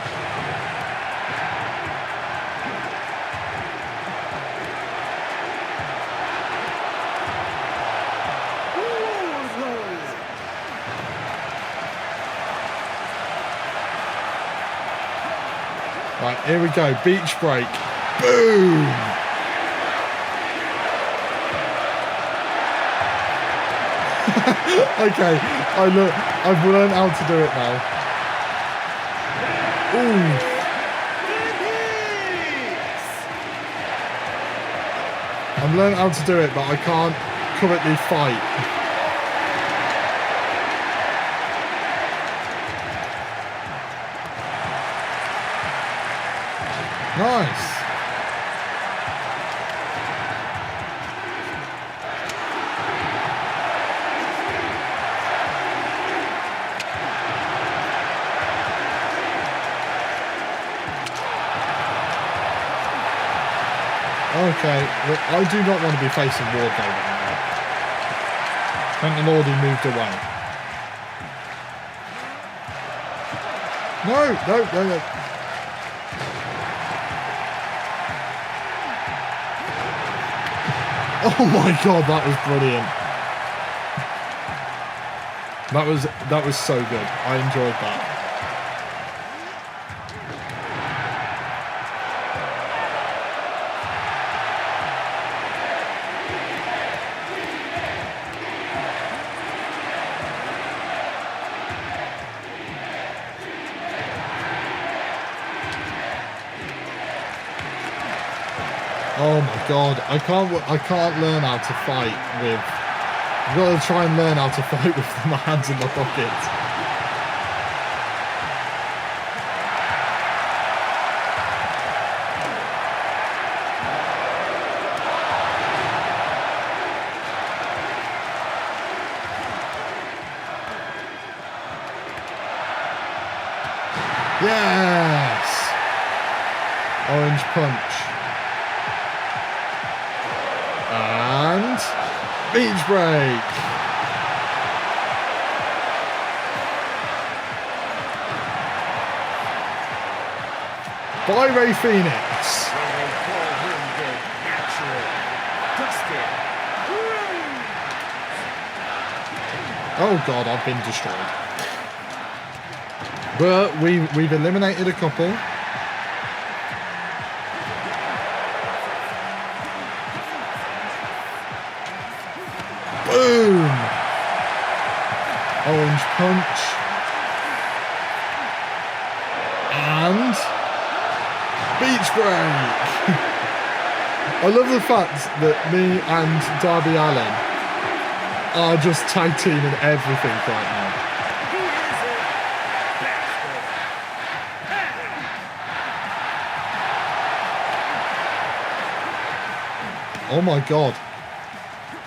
Right, here we go. Beach break. Boom! Okay, I've learned how to do it now. Ooh. I've learned how to do it, but I can't currently fight. Nice. Okay, well, I do not want to be facing Wardlow right now. I think I'm already moved away. No. Oh my god, that was brilliant. That was so good. I enjoyed that. Oh my god, I can't learn how to fight with... I've got to try and learn how to fight with my hands in my pockets. Yes! Orange punch. And beach break. By Ray Phoenix. Oh god, I've been destroyed. But we've eliminated a couple. Boom! Orange punch. And beach break. I love the fact that me and Darby Allin are just tag teaming everything right now. Oh my god.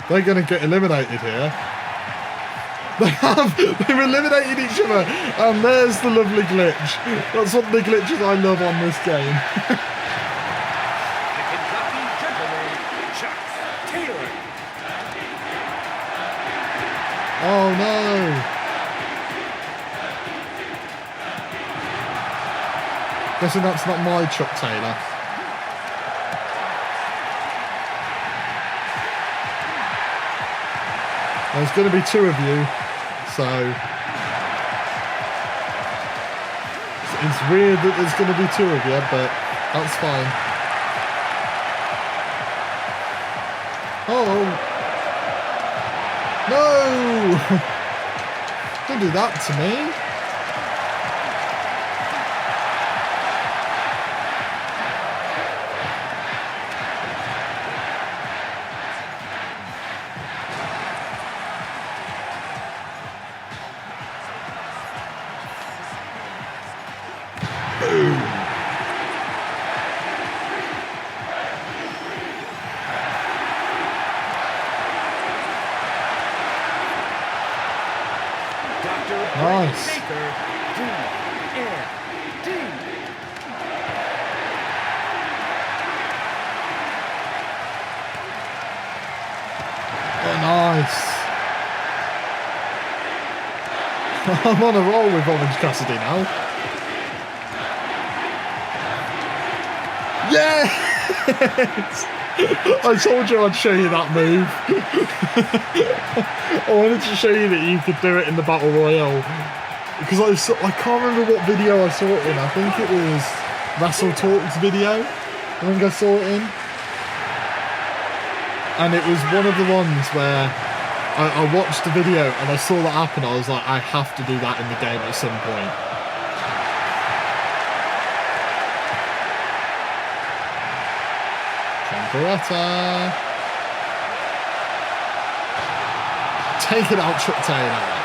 They're going to get eliminated here. They've eliminated each other. And there's the lovely glitch. That's one of the glitches I love on this game. The Kentucky gentleman, Chuck Taylor. Oh no. Guessing that's not my Chuck Taylor. There's going to be two of you, so it's weird that there's going to be two of you, but that's fine. Oh no! Don't do that to me. Dr. Nice. Baker, D-M-D. nice. I'm on a roll with Orange Cassidy now. Yes! I told you I'd show you that move. I wanted to show you that you could do it in the Battle Royale. Because I can't remember what video I saw it in. I think it was Wrestle Talks video. I think I saw it in. And it was one of the ones where I watched the video and I saw that happen. I was like, I have to do that in the game at some point. Champeretta. Take it out, Chuck Taylor.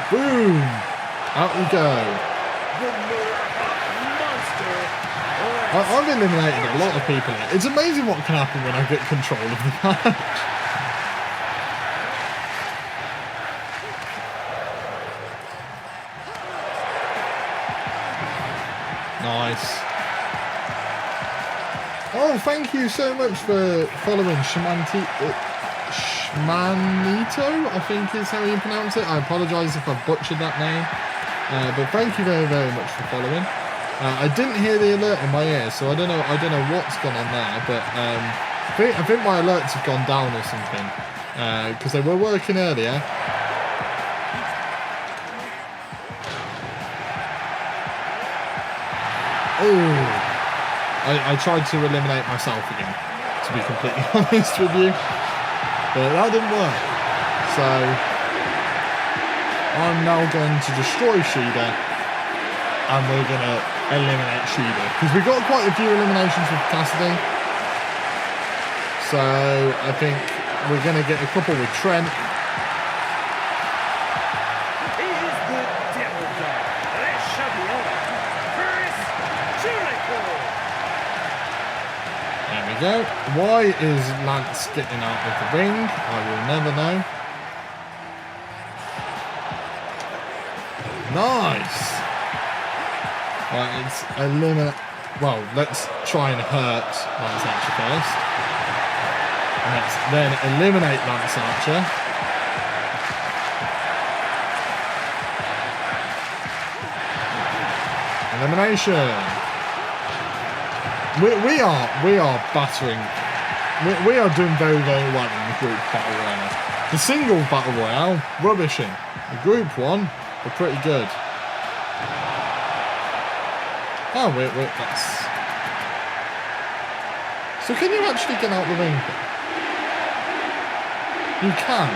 Boom. Out we go. I've eliminated a lot of people here. It's amazing what can happen when I get control of the match. Nice. Oh, thank you so much for following Shmanito, I think is how you pronounce it. I apologise if I've butchered that name. But thank you very, very much for following. I didn't hear the alert in my ear, so I don't know what's gone on there, but I think my alerts have gone down or something, because they were working earlier. Oh, I tried to eliminate myself again, to be completely honest with you, but that didn't work. So I'm now going to destroy Shida, and we're going to eliminate Shida, because we've got quite a few eliminations with Cassidy, so I think we're going to get a couple with Trent. He is the devil dog. That should be on. Chris Jericho. There we go. Why is Lance getting out of the ring? I will never know. Nice. Right, it's eliminate. Well, let's try and hurt Lance Archer first. And let's then eliminate Lance Archer. Elimination. We are battering. We are doing very, very well in the group battle royale. The single battle royale, rubbishing. The group one, we're pretty good. Oh, wait, that's... So can you actually get out the ring? You can.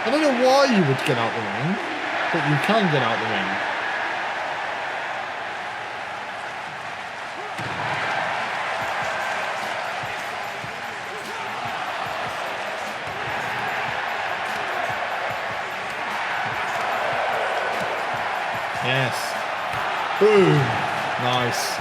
I don't know why you would get out the ring, but you can get out the ring. Yes. Boom. Nice.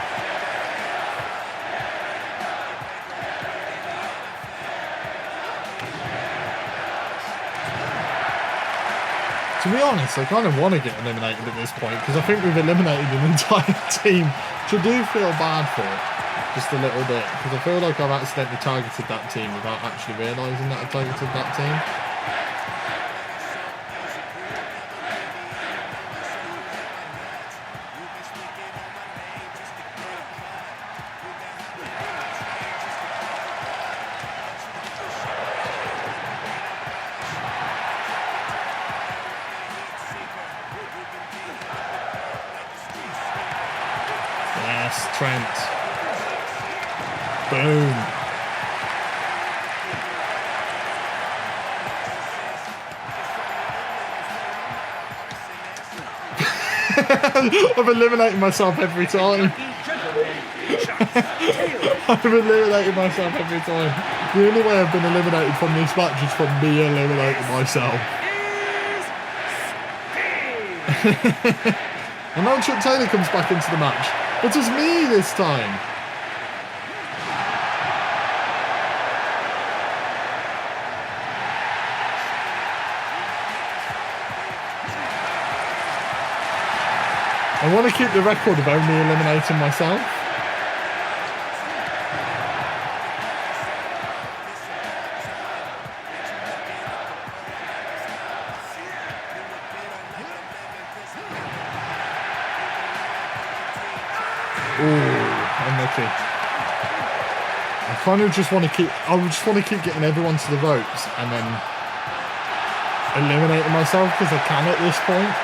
To be honest, I kind of want to get eliminated at this point, because I think we've eliminated an entire team, which I do feel bad for, just a little bit, because I feel like I've accidentally targeted that team without actually realising that I targeted that team. Trent. Boom. I've eliminated myself every time. I've eliminated myself every time. The only way I've been eliminated from this match is from me eliminating myself. And now Chuck Taylor comes back into the match. It was me this time. I want to keep the record of only eliminating myself. unlucky. I kind of just want to keep. I just want to keep getting everyone to the ropes and then eliminating myself because I can at this point.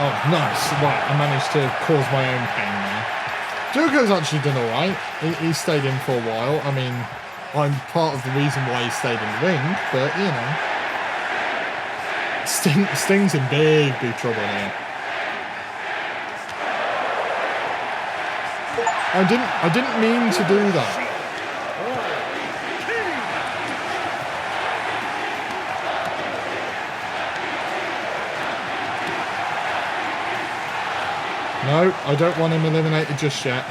Oh, nice. Right, I managed to cause my own pain there. Jericho's actually done alright. He stayed in for a while. I mean, I'm part of the reason why he stayed in the ring, but, you know. Sting's in big trouble here. I didn't mean to do that. No, I don't want him eliminated just yet.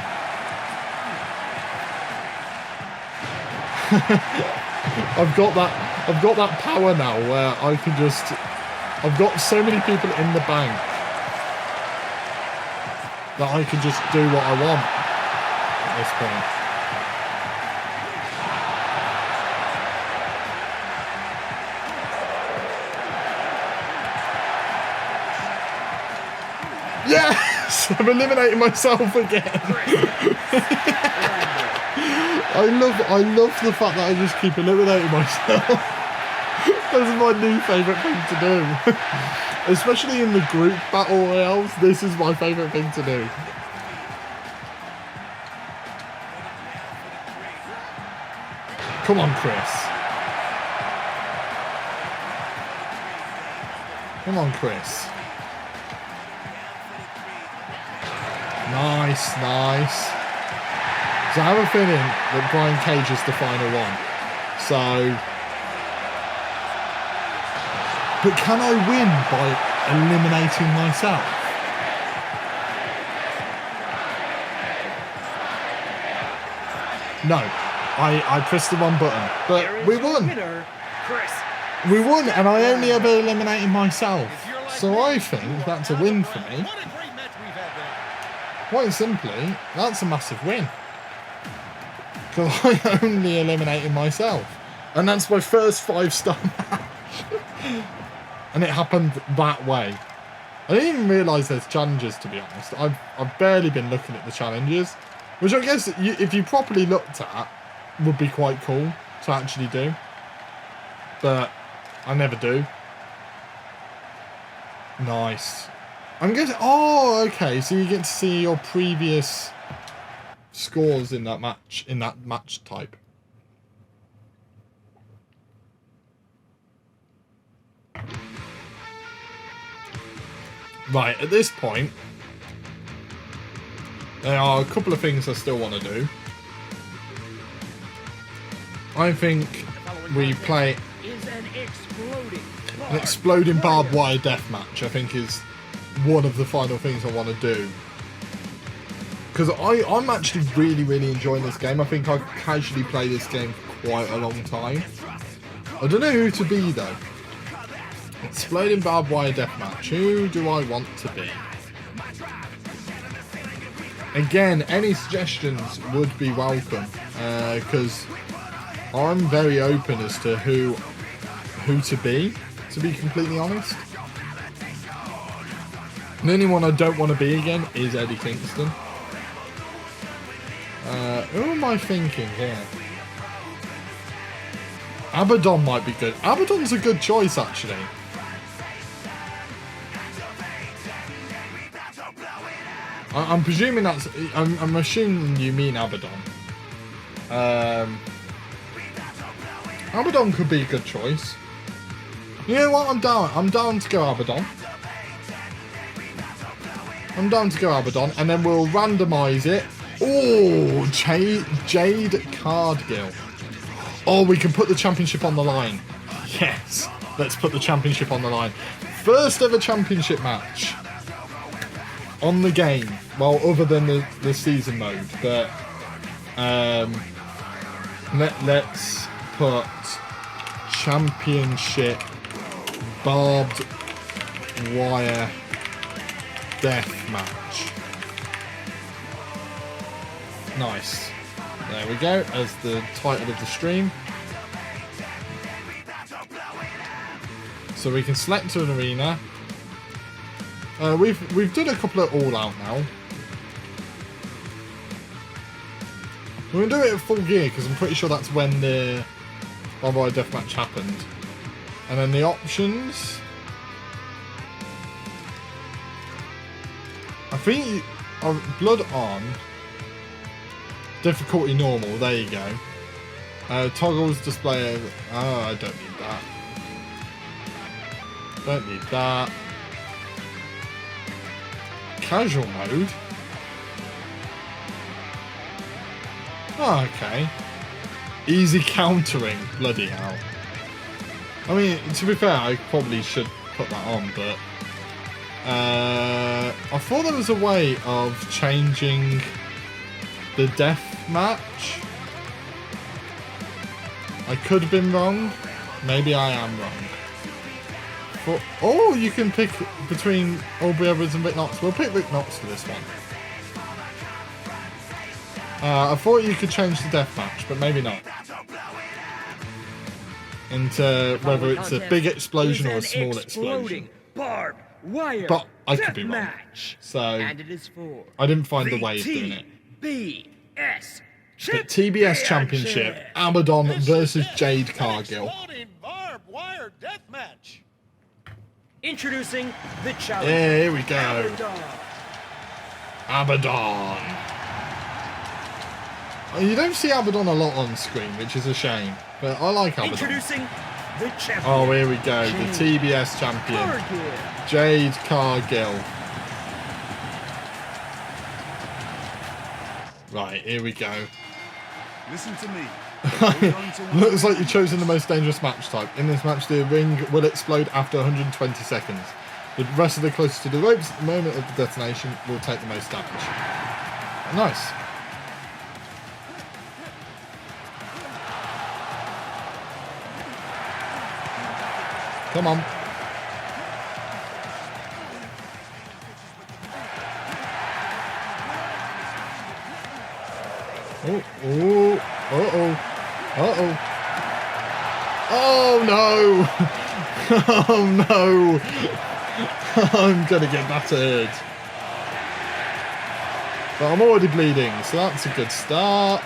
I've got that power now where I can just. I've got so many people in the bank that I can just do what I want at this point. Yes! I'm eliminating myself again. I love the fact that I just keep eliminating myself. This is my new favourite thing to do. Especially in the group battle royales, this is my favourite thing to do. Come on, Chris. Come on, Chris. Nice, nice. So I have a feeling that Brian Cage is the final one. So, but can I win by eliminating myself? No, I pressed the wrong button, but we won. We won, and I only ever eliminated myself. So I think that's a win for me. Quite simply, that's a massive win. Because I only eliminated myself. And that's my first 5-star match. And it happened that way. I didn't even realise there's challenges, to be honest. I've barely been looking at the challenges. Which I guess, if you properly looked at, would be quite cool to actually do. But I never do. Nice. I'm guessing. Oh, okay. So you get to see your previous scores in that match, type. Right. At this point, there are a couple of things I still want to do. I think we play an exploding barbed wire deathmatch. I think is one of the final things I want to do, because I'm actually really enjoying this game. I think I casually play this game for quite a long time. I don't know who to be though. Exploding barbed wire deathmatch. Who do I want to be? Again, any suggestions would be welcome, because I'm very open as to who to be completely honest. The only one I don't want to be again is Eddie Kingston. Who am I thinking here? Abaddon might be good. Abaddon's a good choice, actually. I'm presuming that's... I'm assuming you mean Abaddon. Abaddon could be a good choice. You know what? I'm down to go Abaddon. I'm down to go Abaddon, and then we'll randomise it. Oh, Jade Cargill. Oh, we can put the championship on the line. Yes, let's put the championship on the line. First ever championship match on the game. Well, other than the season mode, but let's put championship barbed wire Deathmatch. Nice. There we go, as the title of the stream. So we can select an arena. We've done a couple of all out now. We're gonna do it at full gear because I'm pretty sure that's when the Barbed Wire Deathmatch happened. And then the options. I think blood on. Difficulty normal. There you go. Toggles display. Oh, I don't need that. Don't need that. Casual mode. Oh, okay. Easy countering. Bloody hell. I mean, to be fair, I probably should put that on, but I thought there was a way of changing the death match. I could have been wrong. Maybe I am wrong. But, oh, you can pick between Aubrey Edwards and Rick Knox. We'll pick Rick Knox for this one. I thought you could change the death match, but maybe not. Into whether it's a big explosion or a small explosion. Barbed wire But I could be wrong. match. So And it is for I didn't find the way of doing it. TBS But TBS Championship, Abaddon versus Jade Cargill. Barbed wire deathmatch. Introducing the challenger. Yeah, here we go. Abaddon. Abaddon. You don't see Abaddon a lot on screen, which is a shame. But I like Abaddon. Introducing the champion. Oh, here we go. The TBS champion, Cargill. Jade Cargill. Right, here we go. Listen to me. Looks like you've chosen the most dangerous match type. In this match, the ring will explode after 120 seconds. The rest of the closest to the ropes at the moment of the detonation will take the most damage. Nice. Come on. Oh, oh, uh-oh, uh-oh. Oh, no. Oh, no. I'm going to get battered. But I'm already bleeding, so that's a good start.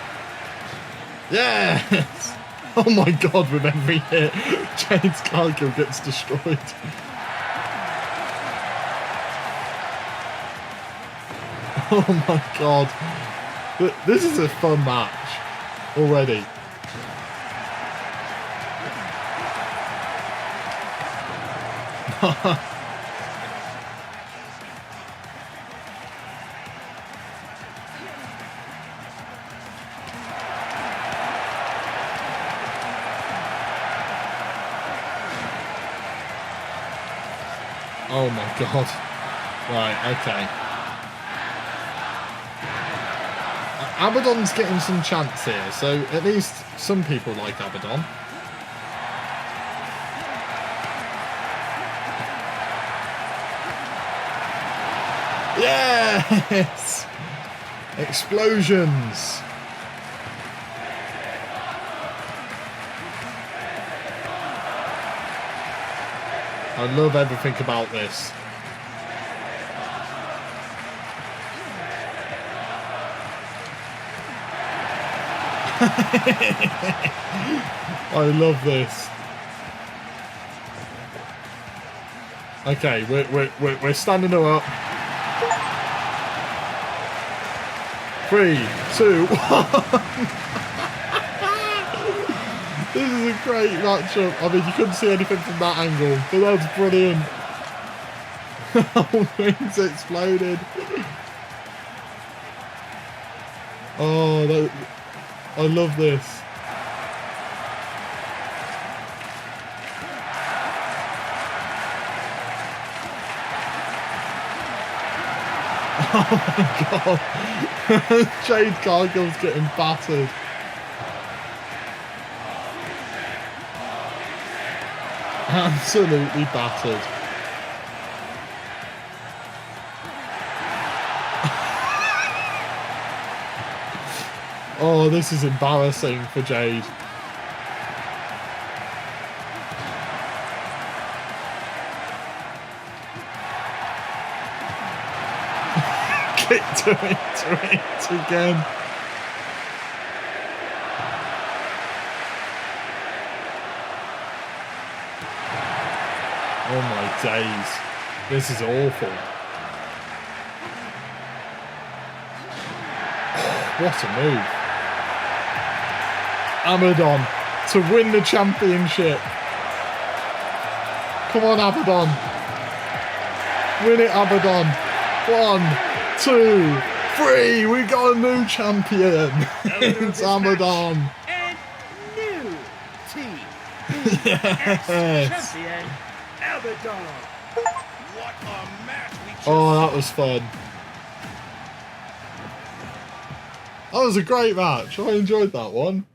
Yes. Oh, my God, with every hit, Jade Cargill gets destroyed. Oh, my God. This is a fun match already. Oh my God. Right, okay. Abaddon's getting some chance here, so at least some people like Abaddon. Yes! Explosions! I love everything about this. I love this. Okay, we're standing up. 3, 2, 1. This is a great matchup. I mean, you couldn't see anything from that angle, but that's brilliant. Whole thing's exploded. Oh, I love this. Oh my God. Jade Cargill's getting battered. Absolutely battered. Oh, this is embarrassing for Jade. Kick to it again. Oh my days. This is awful. What a move. Abaddon to win the championship. Come on, Abaddon. Win it, Abaddon. 1, 2, 3. We got a new champion. It's Abaddon. And new team. Yes. Champion, Abaddon. What a match we just Oh, that was fun. That was a great match. I enjoyed that one.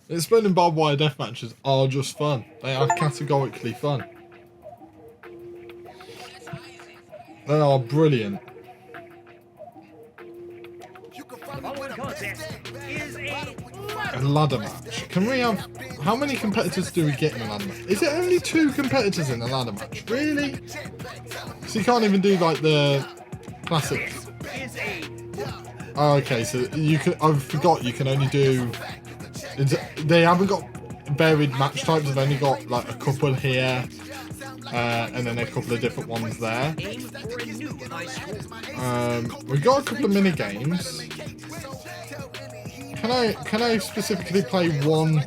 Explaining barbed wire death matches are just fun. They are categorically fun. They are brilliant. Following contest is A ladder match. Can we have... How many competitors do we get in a ladder match? Is it only 2 competitors in a ladder match? Really? So you can't even do like the classic... Oh, okay, so you can... I forgot you can only do... They haven't got varied match types. They've only got like a couple here. And then a couple of different ones there. We've got a couple of mini games. Can I specifically play one?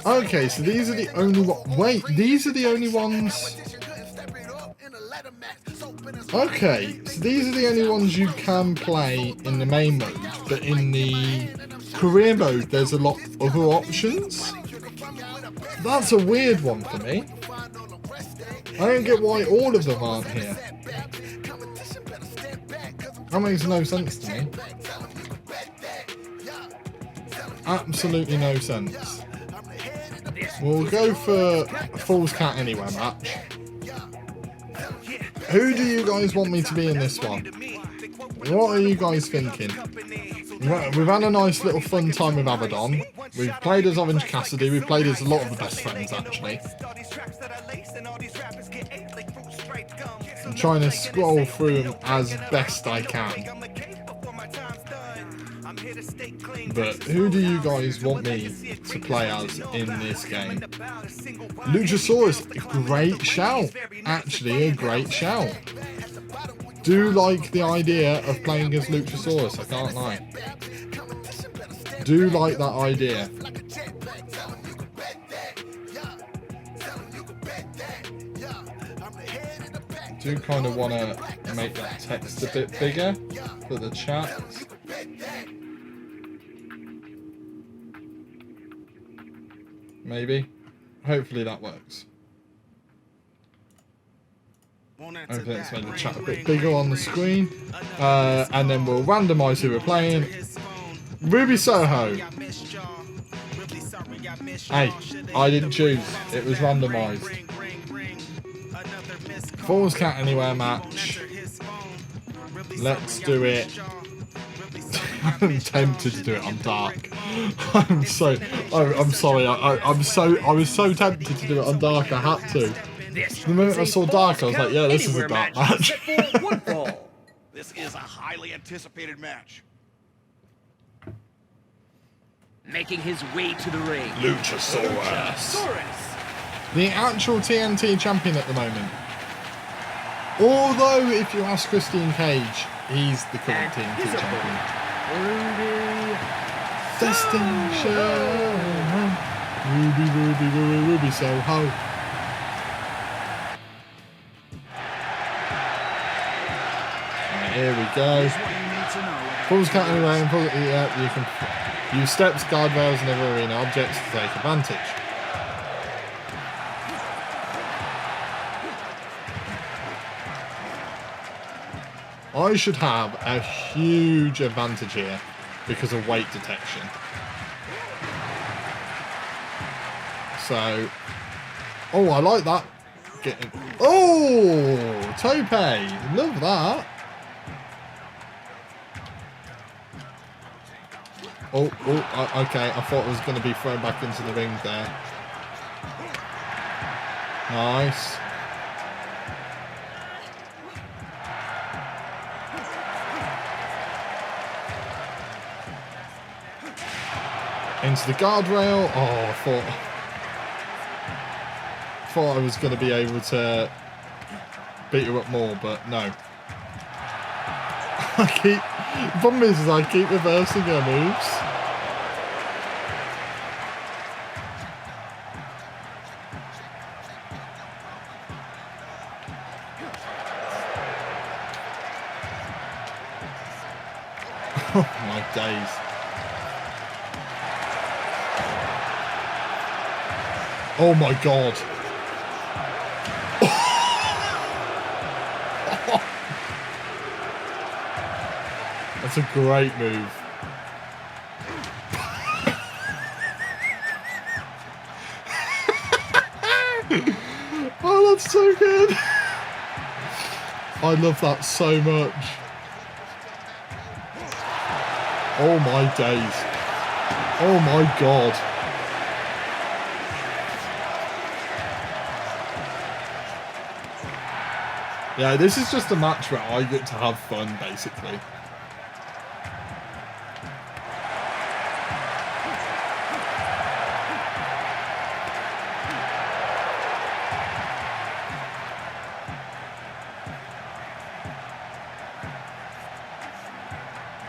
Okay, so these are the only wait, these are the only ones. Okay, so these are the only ones you can play in the main mode, but in the career mode there's a lot of other options. That's a weird one for me. I don't get why all of them aren't here. That makes no sense to me. Absolutely no sense. We'll go for a Falls Count Anywhere match. Who do you guys want me to be in this one? What are you guys thinking? We've had a nice little fun time with Abaddon. We've played as Orange Cassidy. We've played as a lot of the best friends, actually. I'm trying to scroll through them as best I can. But who do you guys want me to play as in this game? Luchasaurus, a great shout. Actually, a great shout. Do like the idea of playing as Luchasaurus, I can't lie. Do like that idea. Do kind of want to make that text a bit bigger for the chat. Maybe. Hopefully that works. Hopefully let's make the chat a bit bigger on the screen. And then we'll randomise who we're playing. Ruby Soho. Hey, I didn't choose. It was randomised. Falls Count Anywhere match. Let's do it. I'm tempted to do it on Dark. I was so tempted to do it on Dark. I had to. The minute I saw Dark, I was like, yeah, this is a Dark match. This is a highly anticipated match. Making his way to the ring. Luchasaurus. The actual TNT champion at the moment. Although, if you ask Christian Cage, he's the current TNT champion. Destination. Ruby Soho. Right, here we go. Falls Count Anywhere. Yeah, you can use steps, guardrails, and other arena objects to take advantage. I should have a huge advantage here because of weight detection. So, oh, I like that. Oh, Tope, love that. Okay. I thought I was going to be thrown back into the ring there. Nice. Into the guardrail. Oh, I thought I was going to be able to beat her up more, but no. The problem is I keep reversing her moves. Oh my days. Oh my god. That's a great move. Oh, that's so good. I love that so much. Oh my days. Oh my god. Yeah, this is just a match where I get to have fun, basically.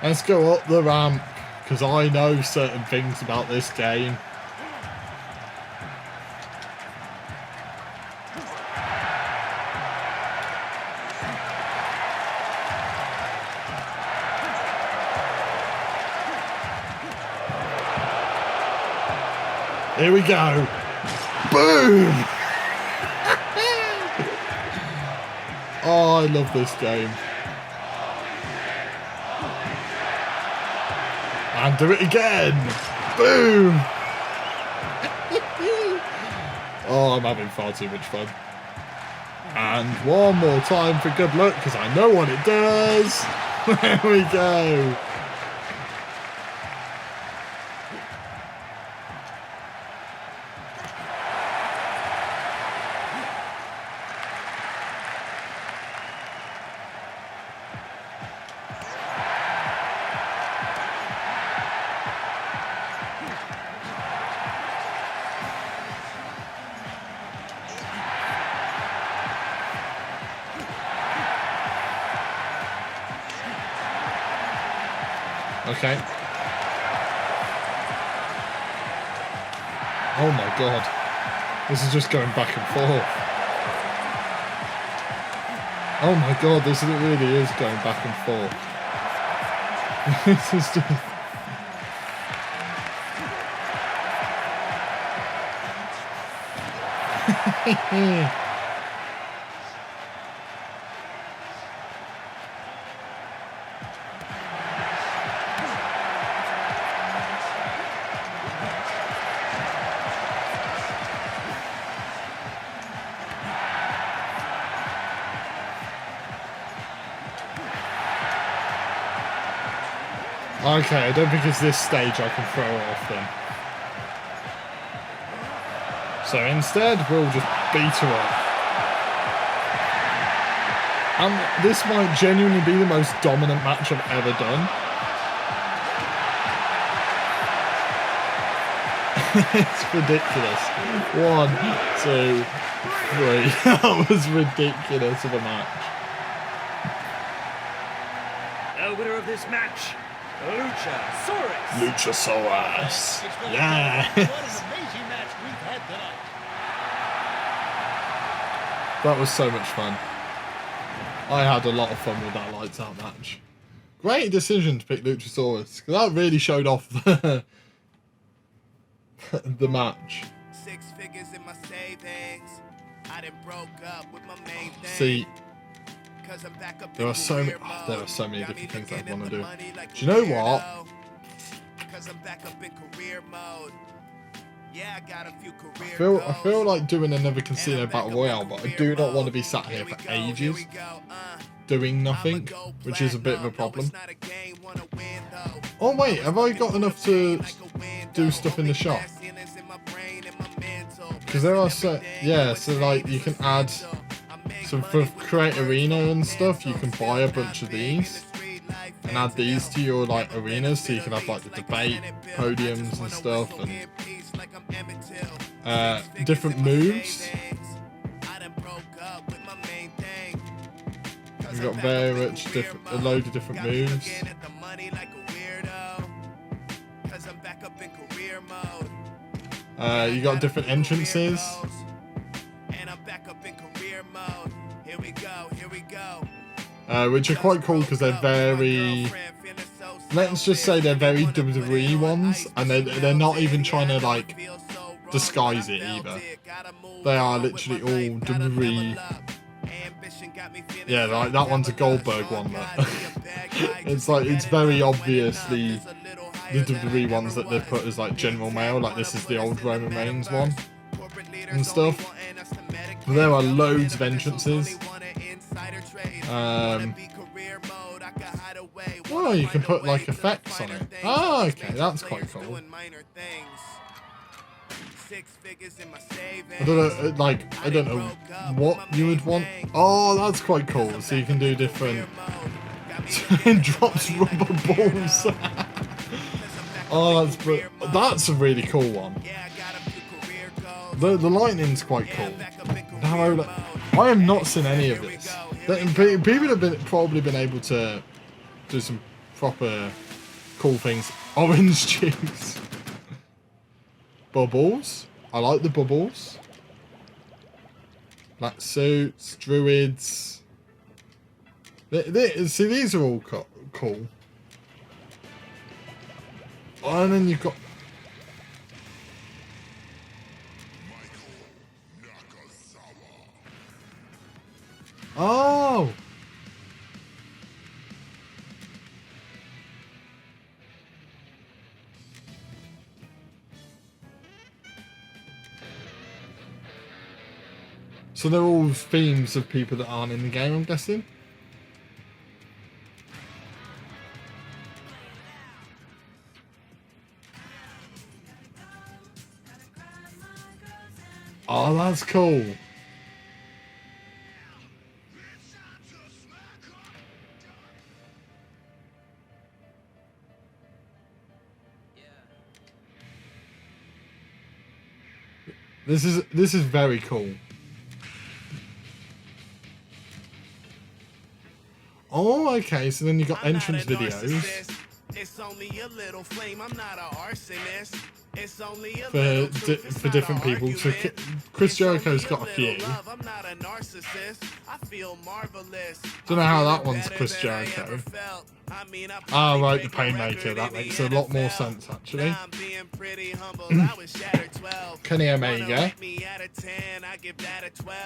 Let's go up the ramp, because I know certain things about this game. Here we go. Boom! Oh, I love this game. And do it again. Boom! Oh, I'm having far too much fun. And one more time for good luck, because I know what it does. There we go. Okay. Oh my god. This is just going back and forth. Oh my god, this really is going back and forth. This is just... Okay, I don't think it's this stage I can throw off then. So instead, we'll just beat her up. And this might genuinely be the most dominant match I've ever done. It's ridiculous. 1, 2, 3. That was ridiculous of a match. The winner of this match, Luchasaurus. Luchasaurus. Yes. That was so much fun. I had a lot of fun with that lights out match. Great decision to pick Luchasaurus, because that really showed off the, the match. 6 figures in my savings. I done broke up with my main thing. See, there are so many different things I want to do. Do you know what? I feel like doing another casino battle royale, but I do not want to be sat here for ages doing nothing, which is a bit of a problem. Oh wait, have I got enough to do stuff in the shop? Because there are so like you can add, so for create arena and stuff, you can buy a bunch of these and add these to your like arenas, so you can have like the debate podiums and stuff, and different moves. We've got very much different, a load of different moves. You got different entrances. Which are quite cool because they're very, let's just say they're very WWE ones, and they're not even trying to like disguise it either. They are literally all WWE. Yeah, like that one's a Goldberg one. That it's like, it's very obviously the WWE ones that they put as like general mail. Like this is the old Roman Reigns one and stuff. But there are loads of entrances. Oh, you can put like effects on it. Oh, okay, that's quite cool. I don't know, like, I don't know what you would want. Oh, that's quite cool. So you can do different. It drops rubber balls. Oh, that's a really cool one. The lightning's quite cool. No, I have not seen any of this. People have probably been able to do some proper cool things. Orange juice. Bubbles. I like the bubbles. Black suits, druids. See, these are all cool. Oh, and then you've got. Oh! So they're all themes of people that aren't in the game, I'm guessing? Oh, that's cool. This is very cool. Oh, okay. So then you got entrance videos. It's only a little flame. I'm not an arsonist. It's only a for different people. So Chris Jericho's got a few. I'm not a narcissist. I feel marvelous. Don't know how that one's Chris Jericho. Ah, right, the Painmaker. That makes a lot more sense, actually. Kenny Omega.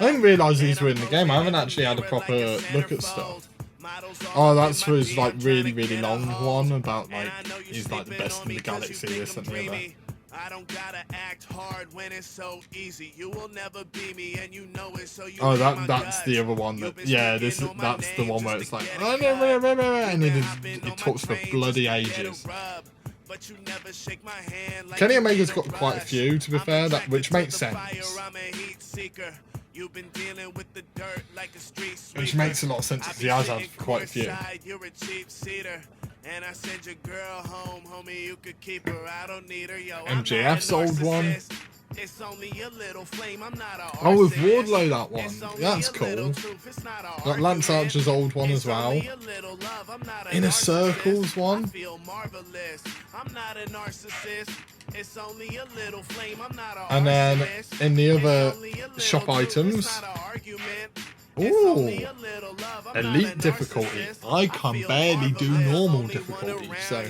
I didn't realise these were in the game. I haven't actually had a proper look at stuff. Oh, that's for his like really, really long one about like he's like the best in the galaxy, this and the other. I don't gotta act hard when it's so easy. You will never be me and you know it, so you oh, that's the other one that that's the one where it's like and it talks for bloody ages. Kenny Omega's got quite a few, to be fair, which makes sense. Which makes a lot of sense because he has had quite a few. MJF's old one. Oh, with Wardlow, that one. That's cool. Got Lance Archer's old one as well. Inner Circle's one. And then in the other shop items. Ooh, elite difficulty. I can barely do normal difficulty, so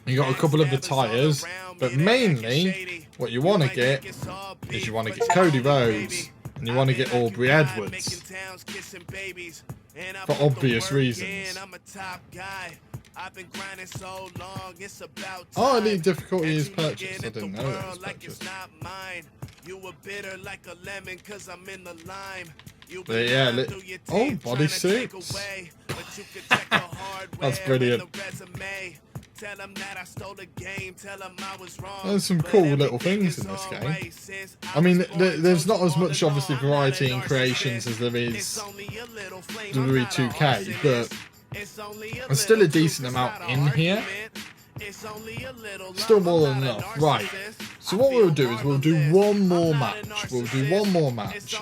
you got a couple of the tires, but mainly what you want to get is you want to get Cody Rhodes and you want to get Aubrey Edwards for obvious reasons. Oh, elite difficulty is purchased. I didn't know that was purchased. But yeah, oh, bodysuits. That's brilliant. Tell them that I stole the game, tell them I was wrong. There's some cool little things in this game. I mean, there's not as much, obviously, variety in creations as there is WWE 2K, but there's still a decent amount in here. Still more than enough. Right. So what we'll do is we'll do one more match. We'll do one more match.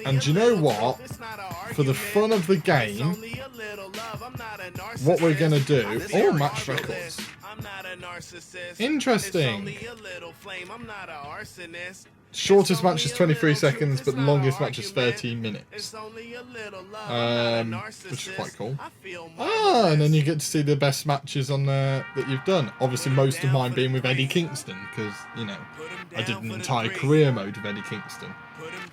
And you know what? For the fun of the game, what we're going to do... Oh, match records. Interesting. Shortest match is 23 seconds, but the longest match is 13 minutes. Which is quite cool. Ah, and then you get to see the best matches on there that you've done. Obviously, most of mine being with Eddie Kingston, because, you know, I did an entire career mode of Eddie Kingston.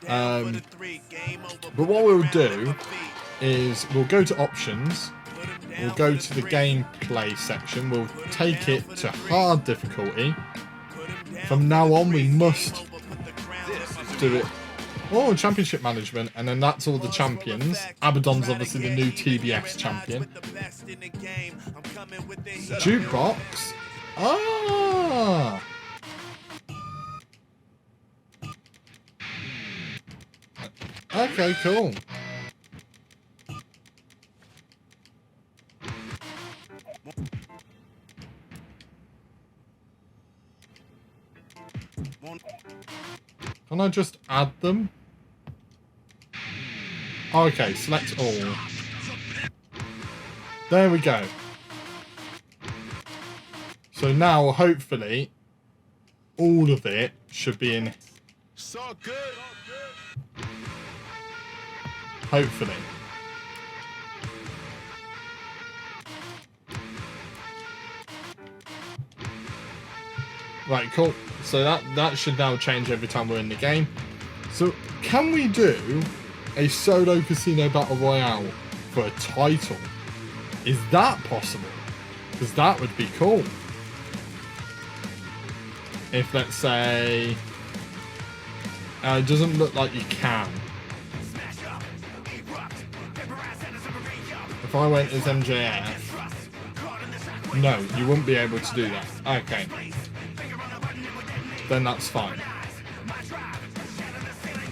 But what we'll do is we'll go to options. We'll go to the gameplay section. We'll take it to hard difficulty. From now on, we must do it. Oh, championship management, and then that's all the champions. Abaddon's obviously the new TBS champion. Jukebox. Ah. Okay, cool. Can I just add them? Okay, select all. There we go. So now, hopefully, all of it should be in. So good. Hopefully. Right, cool. So that should now change every time we're in the game. So can we do a solo casino battle royale for a title? Is that possible? Because that would be cool. If, let's say, it doesn't look like you can. If I went as MJF, no, you wouldn't be able to do that. Okay. Then that's fine.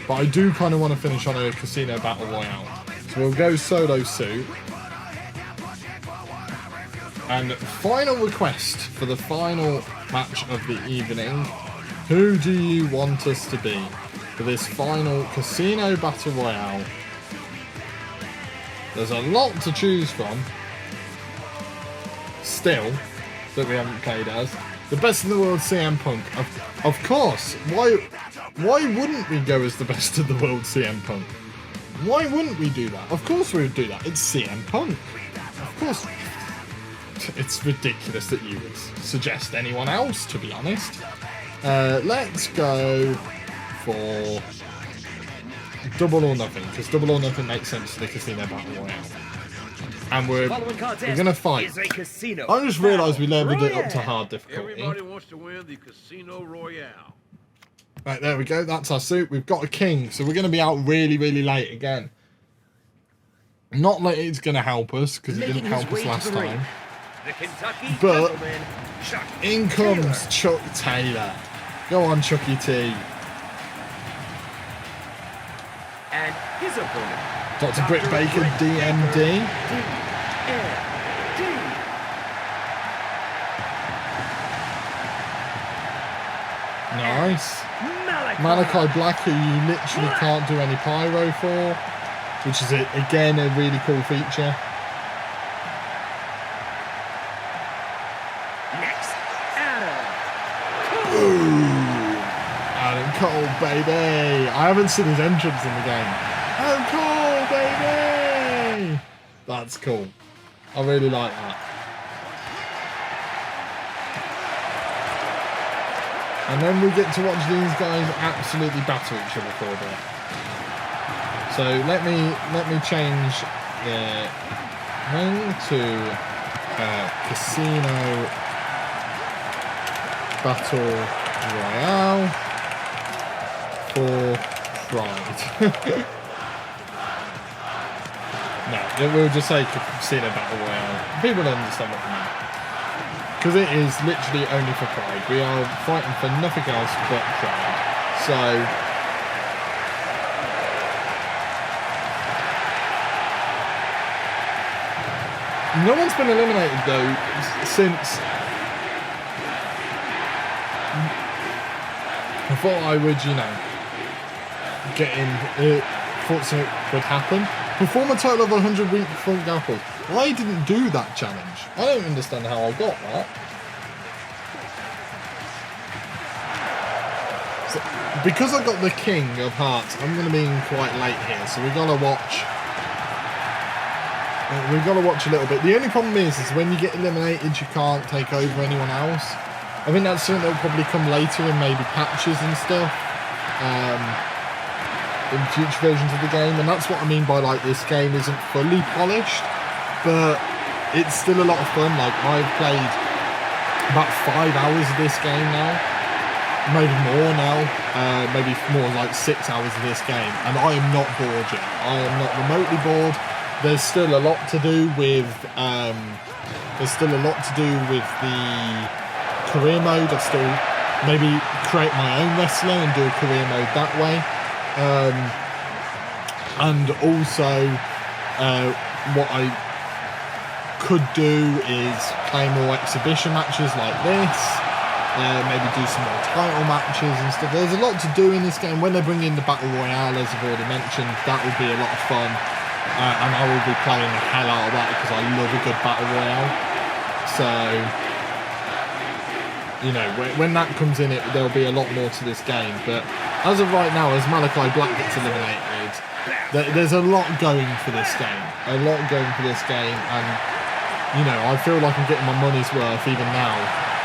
But I do kind of want to finish on a casino battle royale. So we'll go solo suit. And final request for the final match of the evening. Who do you want us to be for this final casino battle royale? There's a lot to choose from. Still, that we haven't played as. The best in the world, CM Punk. Of course. Why wouldn't we go as the best in the world, CM Punk? Why wouldn't we do that? Of course we would do that. It's CM Punk. Of course. It's ridiculous that you would suggest anyone else, to be honest. Let's go for double or nothing, because double or nothing makes sense to the casino battle royale. And we're gonna fight. I just realised we leveled it up to hard difficulty. Everybody wants to win the Casino Royale. Right, there we go. That's our suit. We've got a king, so we're gonna be out really, really late again. Not that it's gonna help us, because it didn't help us last time. But in comes Chuck Taylor. Go on, Chucky T. And his opponent, Dr. Britt Baker, DMD. Nice. Malachi Black, who you literally can't do any pyro for, which is, again, a really cool feature. Next, Adam. Ooh. Adam Cole, baby. I haven't seen his entrance in the game. Adam Cole, baby. That's cool. I really like that. And then we get to watch these guys absolutely batter each other for a bit. So let me change the thing to Casino Battle Royale for Pride. No, we'll just say Casino Battle Royale. People don't understand what I mean. Because it is literally only for pride. We are fighting for nothing else but pride. So... no one's been eliminated though since... I thought I would, you know, get in... thought something would happen. Perform a total of 100 weak front gapples. I didn't do that challenge. I don't understand how I got that. So, because I got the King of Hearts, I'm going to be in quite late here, so we've got to watch. We've got to watch a little bit. The only problem is when you get eliminated, you can't take over anyone else. I think that's something that will probably come later in maybe patches and stuff. In future versions of the game, and that's what I mean by like this game isn't fully polished, but it's still a lot of fun. Like I've played about 5 hours of this game now, maybe more now, maybe more like 6 hours of this game, and I am not bored yet. I am not remotely bored. There's still a lot to do with the career mode. I still maybe create my own wrestler and do a career mode that way. And also what I could do is play more exhibition matches like this, maybe do some more title matches and stuff. There's a lot to do in this game. When they bring in the Battle Royale, as I've already mentioned, that will be a lot of fun, and I will be playing the hell out of that because I love a good Battle Royale. So, you know, when that comes in, there'll be a lot more to this game. But as of right now, as Malachi Black gets eliminated, there's a lot going for this game. And, you know, I feel like I'm getting my money's worth even now.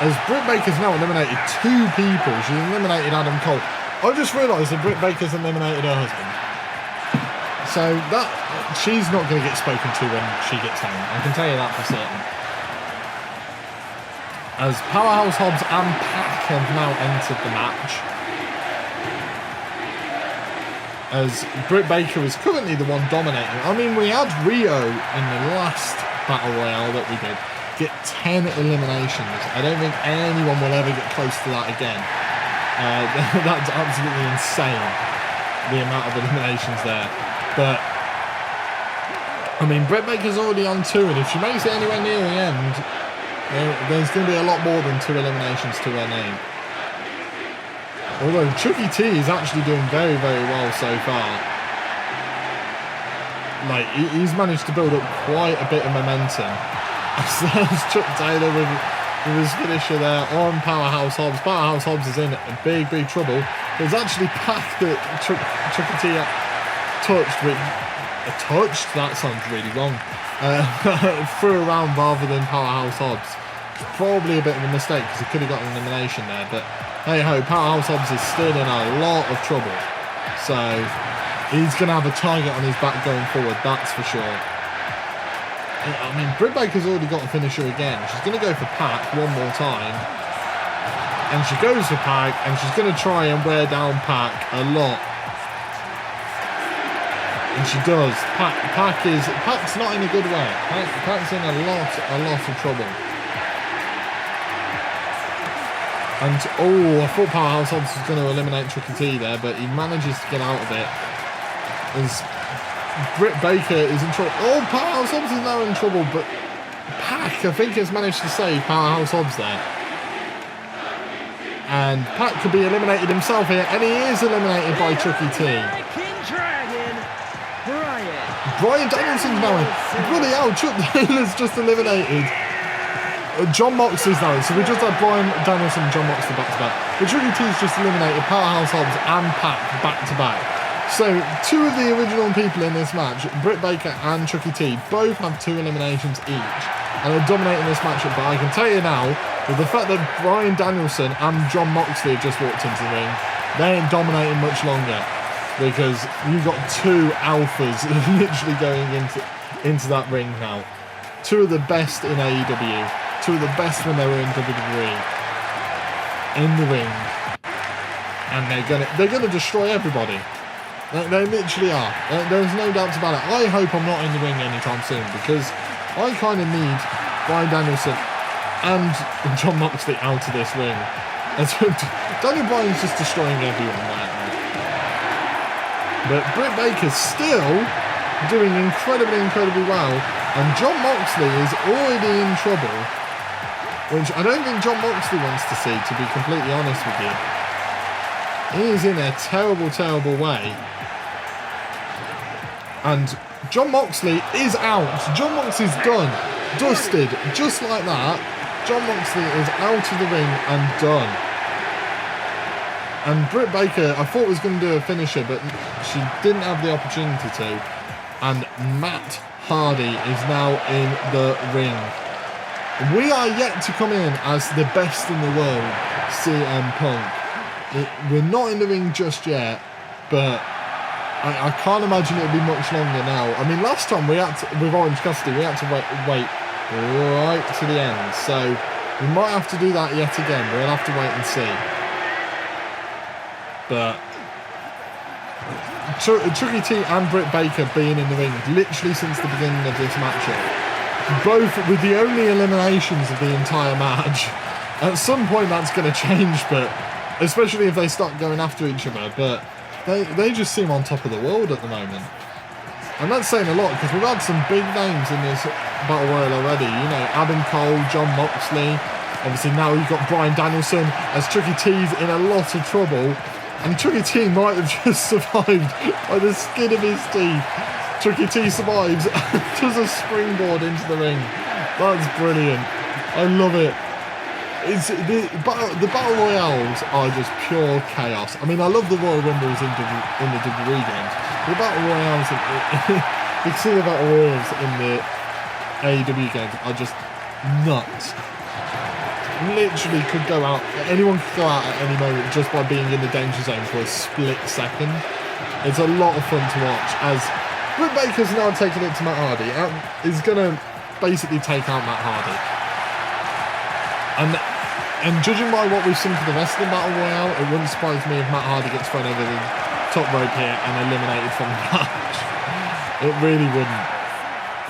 As Britt Baker's now eliminated 2 people. She's eliminated Adam Cole. I just realised that Britt Baker's eliminated her husband. So that she's not going to get spoken to when she gets home. I can tell you that for certain. As Powerhouse Hobbs and Pac have now entered the match. As Britt Baker is currently the one dominating. I mean, we had Rio in the last Battle Royale that we did get 10 eliminations. I don't think anyone will ever get close to that again. That's absolutely insane, the amount of eliminations there. But, I mean, Britt Baker's already on 2, and if she makes it anywhere near the end, there's going to be a lot more than 2 eliminations to her name. Although Chucky T is actually doing very, very well so far. Like, he's managed to build up quite a bit of momentum. There's Chuck Taylor with his finisher there on Powerhouse Hobbs. Powerhouse Hobbs is in big, big trouble. There's actually Pac that Chucky T touched with... touched? That sounds really wrong. Threw around rather than Powerhouse Hobbs. Probably a bit of a mistake because he could have got an elimination there, but hey ho, Powerhouse Hobbs is still in a lot of trouble. So he's going to have a target on his back going forward, that's for sure. I mean, Britt Baker's already got a finisher again. She's going to go for Pac one more time. And she goes for Pac, and she's going to try and wear down Pac a lot. And she does. Pac's not in a good way. Pac's in a lot of trouble. And, oh, I thought Powerhouse Hobbs was going to eliminate Chucky T there, but he manages to get out of it. As Britt Baker is in trouble. Oh, Powerhouse Hobbs is now in trouble, but Pac, I think, has managed to save Powerhouse Hobbs there. And Pac could be eliminated himself here, and he is eliminated by Chucky T. Brian Danielson's now in. Bloody hell, Chuck Taylor's just eliminated. John Moxley's now in, so we just had Brian Danielson and John Moxley back to back. But Chucky T's just eliminated Powerhouse Hobbs and Pac back to back. So 2 of the original people in this match, Britt Baker and Chucky T, both have 2 eliminations each. And they're dominating this matchup, but I can tell you now, with the fact that Brian Danielson and John Moxley have just walked into the ring, they ain't dominating much longer. Because you've got 2 alphas literally going into that ring now. 2 of the best in AEW. 2 of the best when they were in WWE. In the ring. And they're gonna destroy everybody. They literally are. There's no doubt about it. I hope I'm not in the ring anytime soon because I kind of need Bryan Danielson and Jon Moxley out of this ring. Daniel Bryan's just destroying everyone right now. But Britt Baker's still doing incredibly well. And Jon Moxley is already in trouble, which I don't think Jon Moxley wants to see, to be completely honest with you. He is in a terrible way. And Jon Moxley is out. Jon Moxley's done. Dusted. Just like that. Jon Moxley is out of the ring and done. And Britt Baker, I thought was going to do a finisher, but she didn't have the opportunity to. And Matt Hardy is now in the ring. We are yet to come in as the best in the world, CM Punk. We're not in the ring just yet, but I can't imagine it'll be much longer now. I mean, last time we had to, with Orange Cassidy, we had to wait right to the end. So we might have to do that yet again. We'll have to wait and see. But Chucky T and Britt Baker being in the ring literally since the beginning of this matchup, both with the only eliminations of the entire match. At some point that's going to change, but especially if they start going after each other. But they just seem on top of the world at the moment. And that's saying a lot because we've had some big names in this Battle Royal already. You know, Adam Cole, Jon Moxley. Obviously now you've got Bryan Danielson as Chucky T's in a lot of trouble. And Chucky T might have just survived by the skin of his teeth. Chucky T survives and does a springboard into the ring. That's brilliant. I love it. The Battle Royales are just pure chaos. I mean, I love the Royal Rumbles in the WWE games. The Battle Royales, you can see the Battle Royals in the AEW games are just nuts. Literally could go out, anyone could go out at any moment just by being in the danger zone for a split second. It's a lot of fun to watch as Britt Baker's now taking it to Matt Hardy. Is going to basically take out Matt Hardy. And judging by what we've seen for the rest of the Battle Royale, it wouldn't surprise me if Matt Hardy gets thrown over the top rope here and eliminated from the match. It really wouldn't.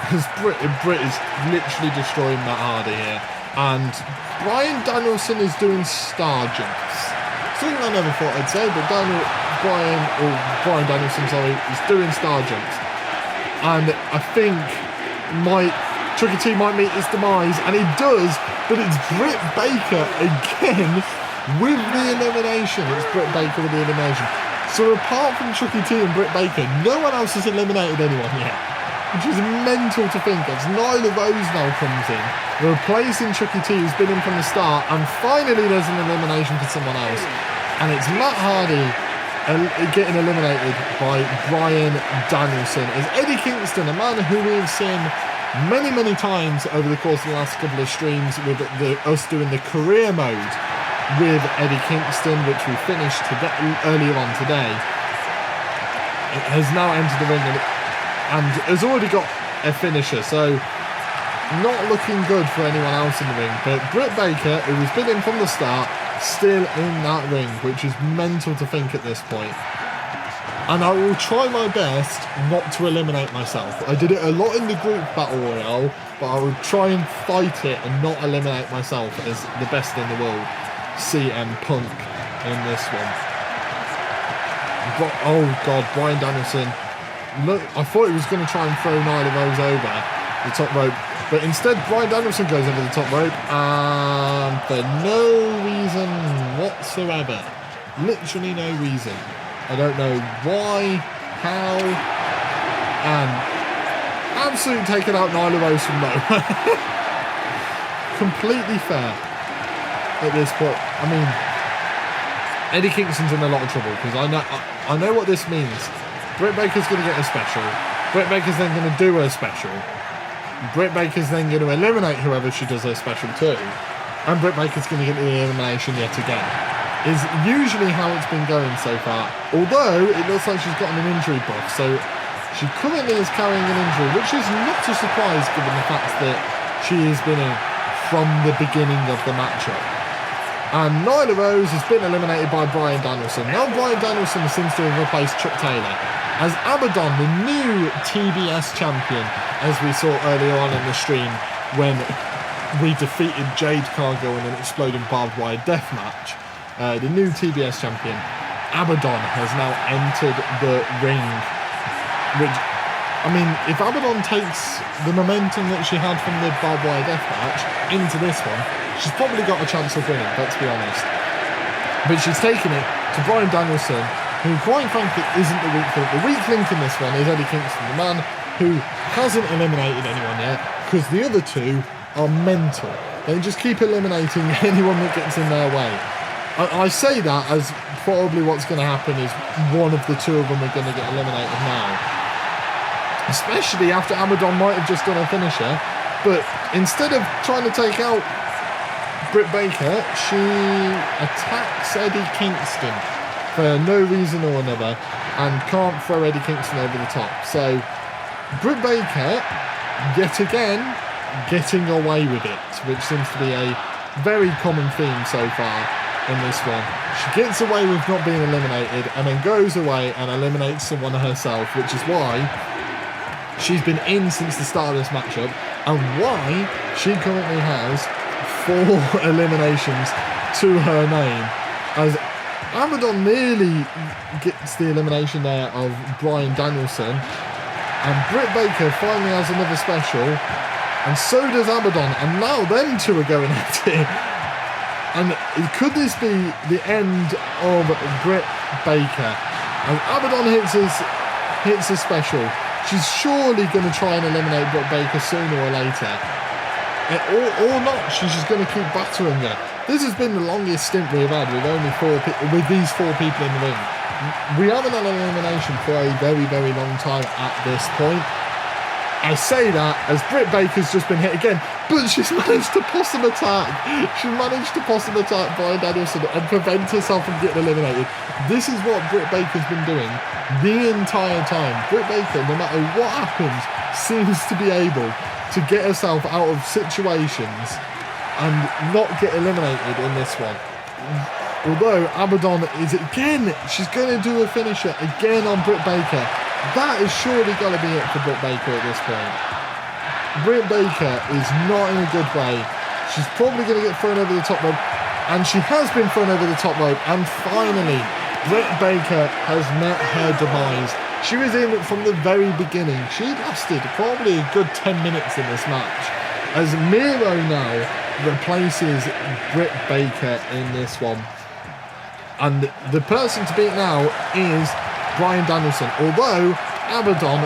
Because Britt is literally destroying Matt Hardy here. And Bryan Danielson is doing star jumps. Something I never thought I'd say, but Bryan Danielson, is doing star jumps. And I think Chucky T might meet his demise, and he does, but it's Britt Baker again with the elimination. It's Britt Baker with the elimination. So apart from Chucky T and Britt Baker, no one else has eliminated anyone yet. Which is mental to think of. Nyla Rose now comes in, replacing Chucky T, who's been in from the start, and finally there's an elimination for someone else. And it's Matt Hardy getting eliminated by Bryan Danielson. It's Eddie Kingston, a man who we've seen many times over the course of the last couple of streams with us doing the career mode with Eddie Kingston, which we finished earlier on today. It has now entered the ring and has already got a finisher, so not looking good for anyone else in the ring. But Britt Baker, who has been in from the start, still in that ring, which is mental to think at this point. And I will try my best not to eliminate myself. I did it a lot in the group Battle Royale, but I will try and fight it and not eliminate myself as the best in the world, CM Punk, in this one. But, oh God, Bryan Danielson. Look, I thought he was going to try and throw Nyla Rose over the top rope, but instead Bryan Danielson goes over the top rope, and for no reason whatsoever. Literally no reason. I don't know why, how, and absolutely taking out Nyla Rose from nowhere. Completely fair at this point. I mean, Eddie Kingston's in a lot of trouble because I know what this means. Britt Baker's going to get a special. Britt Baker's then going to do her special. Britt Baker's then going to eliminate whoever she does her special to. And Britt Baker's going to get the elimination yet again. Is usually how it's been going so far. Although it looks like she's gotten an injury buff. So she currently is carrying an injury, which is not a surprise given the fact that she has been in from the beginning of the matchup. And Nyla Rose has been eliminated by Bryan Danielson. Now Bryan Danielson seems to have replaced Chuck Taylor as Abaddon, the new TBS champion, as we saw earlier on in the stream when we defeated Jade Cargill in an exploding barbed wire death match. The new TBS champion, Abaddon, has now entered the ring. Which, I mean, if Abaddon takes the momentum that she had from the barbed wire death match into this one, she's probably got a chance of winning, let's be honest. But she's taken it to Bryan Danielson, who quite frankly isn't the weak link. The weak link in this one is Eddie Kingston, the man who hasn't eliminated anyone yet, because the other two are mental. They just keep eliminating anyone that gets in their way. I say that as probably what's going to happen is one of the two of them are going to get eliminated now. Especially after Abaddon might have just done a finisher, but instead of trying to take out Britt Baker, she attacks Eddie Kingston for no reason or another and can't throw Eddie Kingston over the top. So Britt Baker, yet again, getting away with it, which seems to be a very common theme so far in this one. She gets away with not being eliminated and then goes away and eliminates someone herself, which is why she's been in since the start of this matchup and why she currently has 4 eliminations to her name, as Abaddon nearly gets the elimination there of Bryan Danielson, and Britt Baker finally has another special, and so does Abaddon, and now them two are going at it. And could this be the end of Britt Baker? As Abaddon hits his special, she's surely going to try and eliminate Britt Baker sooner or later. Or not, she's just going to keep battering her. This has been the longest stint we've had with these 4 people in the ring. We haven't had an elimination for a very, very long time at this point. I say that as Britt Baker's just been hit again, but she's managed to possum attack. She managed to possum attack Bryan Danielson and prevent herself from getting eliminated. This is what Britt Baker's been doing the entire time. Britt Baker, no matter what happens, seems to be able to get herself out of situations and not get eliminated in this one. Although Abaddon is again, she's going to do a finisher again on Britt Baker. That is surely going to be it for Britt Baker at this point. Britt Baker is not in a good way. She's probably going to get thrown over the top rope, and she has been thrown over the top rope, and finally Britt Baker has met her demise. She was in from the very beginning. She lasted probably a good 10 minutes in this match, as Miro now replaces Britt Baker in this one. And the person to beat now is Bryan Danielson, although Abaddon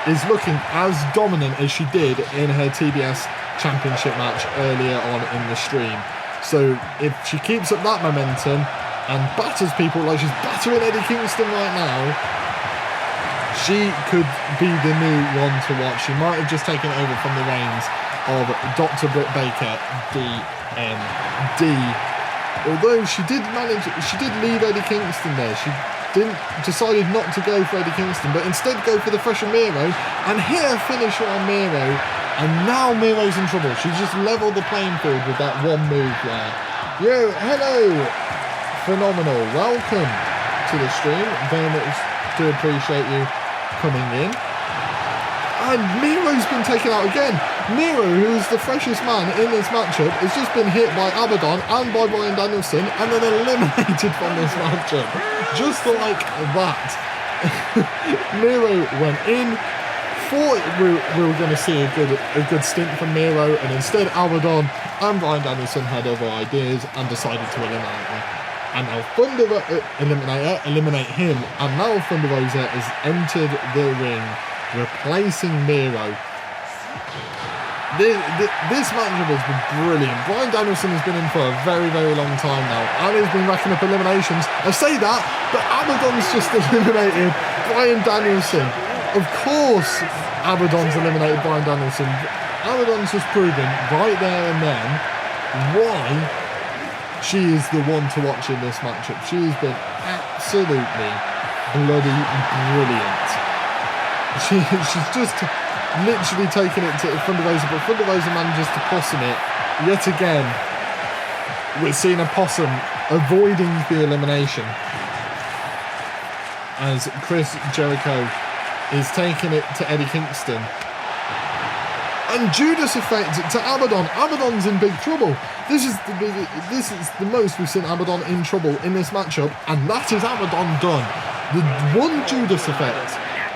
is looking as dominant as she did in her TBS championship match earlier on in the stream. So if she keeps up that momentum and batters people like she's battering Eddie Kingston right now, she could be the new one to watch. She might have just taken over from the reins of Dr. Britt Baker, DMD. Although she did leave Eddie Kingston there. She decided not to go for Eddie Kingston, but instead go for the fresher Miro and hit a finisher on Miro. And now Miro's in trouble. She's just leveled the playing field with that one move there. Yo, hello, phenomenal. Welcome to the stream. Very much do appreciate you coming in. And Miro's been taken out again. Miro, who's the freshest man in this matchup, has just been hit by Abaddon and by Bryan Danielson and then eliminated from this matchup. Just like that. Miro went in, thought we were going to see a good stint from Miro, and instead Abaddon and Bryan Danielson had other ideas and decided to eliminate her. And now eliminate him, and now Thunder Rosa has entered the ring, replacing Miro. This matchup has been brilliant. Bryan Danielson has been in for a very, very long time now, and he's been racking up eliminations. I say that, but Abaddon's just eliminated Bryan Danielson. Of course, Abaddon's eliminated Bryan Danielson. Abaddon's just proven right there and then why she is the one to watch in this matchup. She has been absolutely bloody brilliant. She's just literally taking it to Thunder Rosa, but Thunder Rosa manages to possum it yet again. we're seeing a possum avoiding the elimination as Chris Jericho is taking it to Eddie Kingston. And Judas effect to Abaddon. Abaddon's in big trouble. This is the most we've seen Abaddon in trouble in this matchup, and that is Abaddon done. The one Judas effect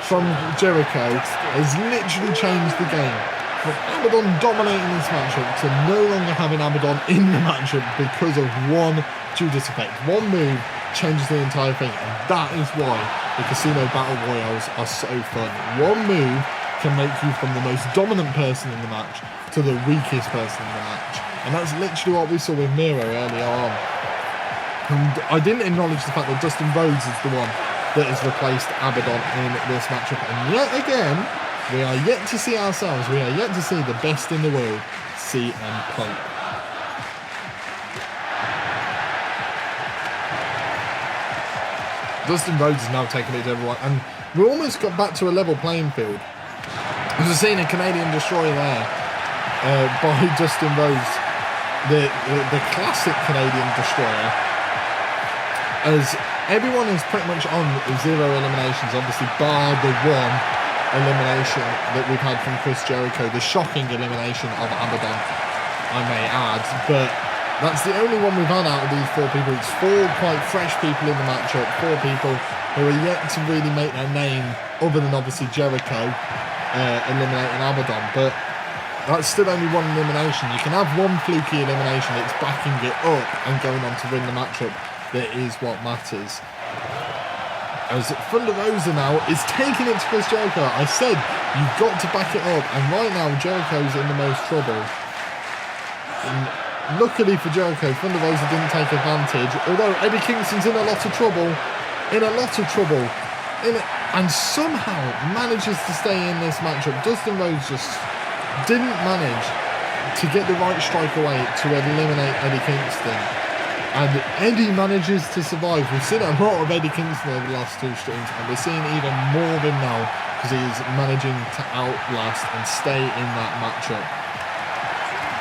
from Jericho has literally changed the game. From Abaddon dominating this matchup to no longer having Abaddon in the matchup because of one Judas effect. One move changes the entire thing, and that is why the Casino Battle Royals are so fun. One move can make you from the most dominant person in the match to the weakest person in the match. And that's literally what we saw with Miro earlier on. And I didn't acknowledge the fact that Dustin Rhodes is the one that has replaced Abaddon in this matchup. And yet again, we are yet to see ourselves, we are yet to see the best in the world, CM Punk. Dustin Rhodes is now taking it to everyone, and we almost got back to a level playing field. We've seen a Canadian Destroyer there by Dustin Rhodes, the classic Canadian Destroyer, as everyone is pretty much on 0 eliminations, obviously bar the one elimination that we've had from Chris Jericho, the shocking elimination of Abaddon, I may add, but that's the only one we've had out of these 4 people. It's 4 quite fresh people in the matchup, 4 people who are yet to really make their name, other than obviously Jericho eliminating Abaddon, but that's still only one elimination. You can have one fluky elimination, it's backing it up and going on to win the matchup that is what matters. As Thunder Rosa now is taking it to Chris Jericho. I said you've got to back it up, and right now Jericho's in the most trouble. And luckily for Jericho, Thunder Rosa didn't take advantage, although Eddie Kingston's in a lot of trouble, and somehow manages to stay in this matchup. Dustin Rhodes just didn't manage to get the right strike away to eliminate Eddie Kingston. And Eddie manages to survive. We've seen a lot of Eddie Kingston over the last 2 streams, and we're seeing even more of him now because he is managing to outlast and stay in that matchup.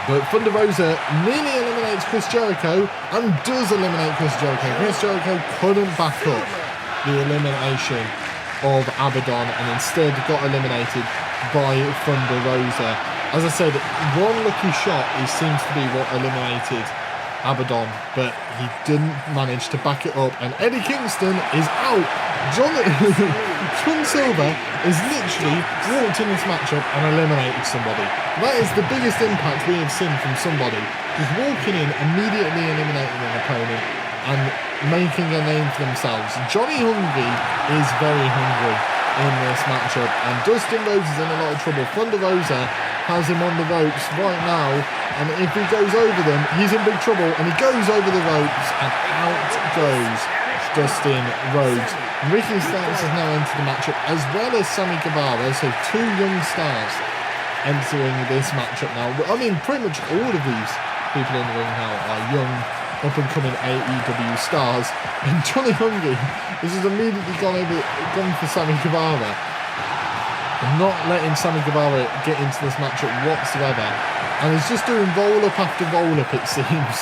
But Thunder Rosa nearly eliminates Chris Jericho and does eliminate Chris Jericho. Chris Jericho couldn't back up the elimination of Abaddon and instead got eliminated by Thunder Rosa. As I said, one lucky shot seems to be what eliminated Abaddon, but he didn't manage to back it up, and Eddie Kingston is out. John Silver has literally walked in this matchup and eliminated somebody. That is the biggest impact we have seen from somebody, just walking in, immediately eliminating an opponent and making a name for themselves. Johnny Hungry is very hungry in this matchup, and Dustin Rhodes is in a lot of trouble. Thunder Rosa has him on the ropes right now, and if he goes over them, he's in big trouble, and he goes over the ropes, and out goes Dustin Rhodes. Ricky Starks has now entered the matchup, as well as Sammy Guevara, so 2 young stars entering this matchup now. I mean, pretty much all of these people in the ring now are young, up-and-coming AEW stars, and Johnny Hungry has just immediately gone for Sammy Guevara, not letting Sammy Guevara get into this matchup whatsoever, and he's just doing roll-up after roll-up, it seems.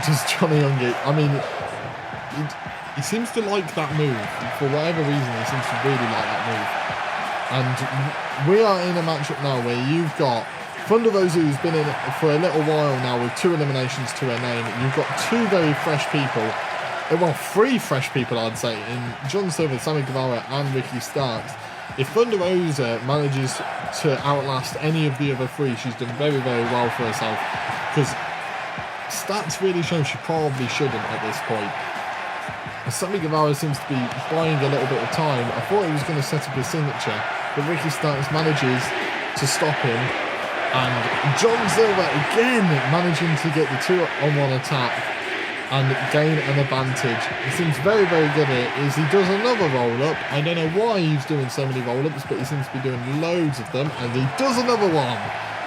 Just Johnny Hungry. I mean, he seems to like that move. For whatever reason, he seems to really like that move. And we are in a matchup now where you've got Thunder Rosa, who's been in for a little while now with 2 eliminations to her name. You've got 2 very fresh people, well, 3 fresh people I'd say, in John Silver, Sammy Guevara and Ricky Starks. If Thunder Rosa manages to outlast any of the other 3, she's done very, very well for herself, because stats really show she probably shouldn't at this point. Sammy Guevara seems to be buying a little bit of time. I thought he was going to set up his signature, but Ricky Starks manages to stop him. And John Silver again managing to get the 2-on-1 attack and gain an advantage. He seems very, very good at it. He does another roll-up. I don't know why he's doing so many roll-ups, but he seems to be doing loads of them. And he does another one.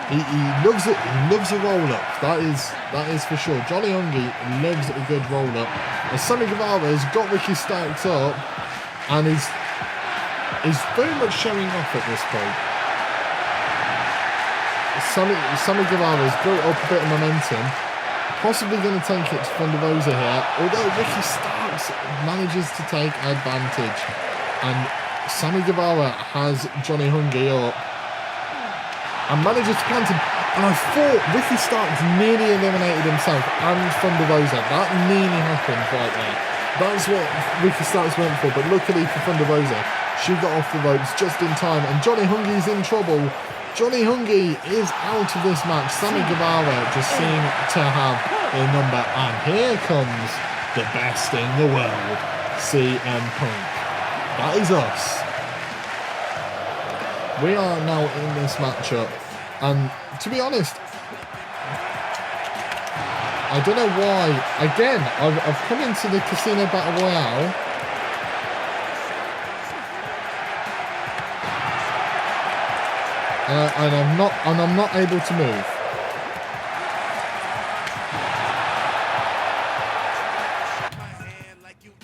He loves it. He loves a roll-up. That is for sure. Johnny Hungry loves a good roll-up. And Sammy Guevara has got Ricky Starks up and is very much showing off at this point. Sammy Guevara's built up a bit of momentum, possibly going to take it to Thunder Rosa here, although Ricky Starks manages to take advantage. And Sammy Guevara has Johnny Hungee up and manages to plant him. And I thought Ricky Starks nearly eliminated himself and Thunder Rosa. That nearly happened right there. That's what Ricky Starks went for, but luckily for Thunder Rosa, she got off the ropes just in time, and Johnny Hungee's in trouble. Johnny Hungee is out of this match. Sammy Guevara just seemed to have the number, and here comes the best in the world, CM Punk. That is us. We are now in this matchup, and to be honest, I don't know why. Again, I've come into the Casino Battle Royale and I'm not able to move.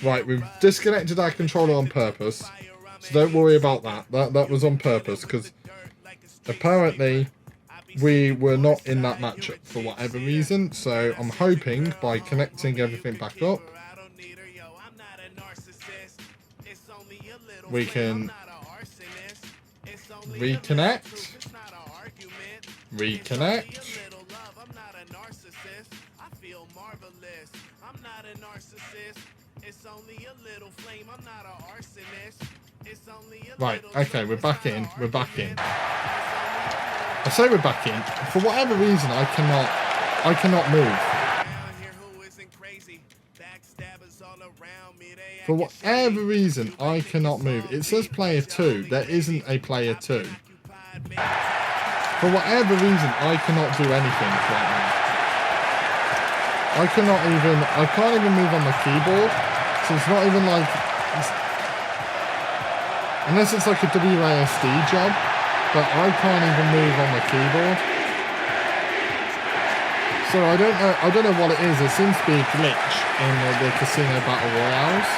Right, we've disconnected our controller on purpose, so don't worry about that. That was on purpose because apparently we were not in that matchup for whatever reason, so I'm hoping by connecting everything back up we can reconnect. Right, okay, we're back in. I say we're back in. For whatever reason, I cannot move. For whatever reason, I cannot move. It says player 2. There isn't a player 2. For whatever reason, I cannot do anything right now. I can't even move on the keyboard. So it's not even like... unless it's like a WASD job. But I can't even move on the keyboard. So I don't know what it is. It seems to be a glitch in the Casino Battle Royales.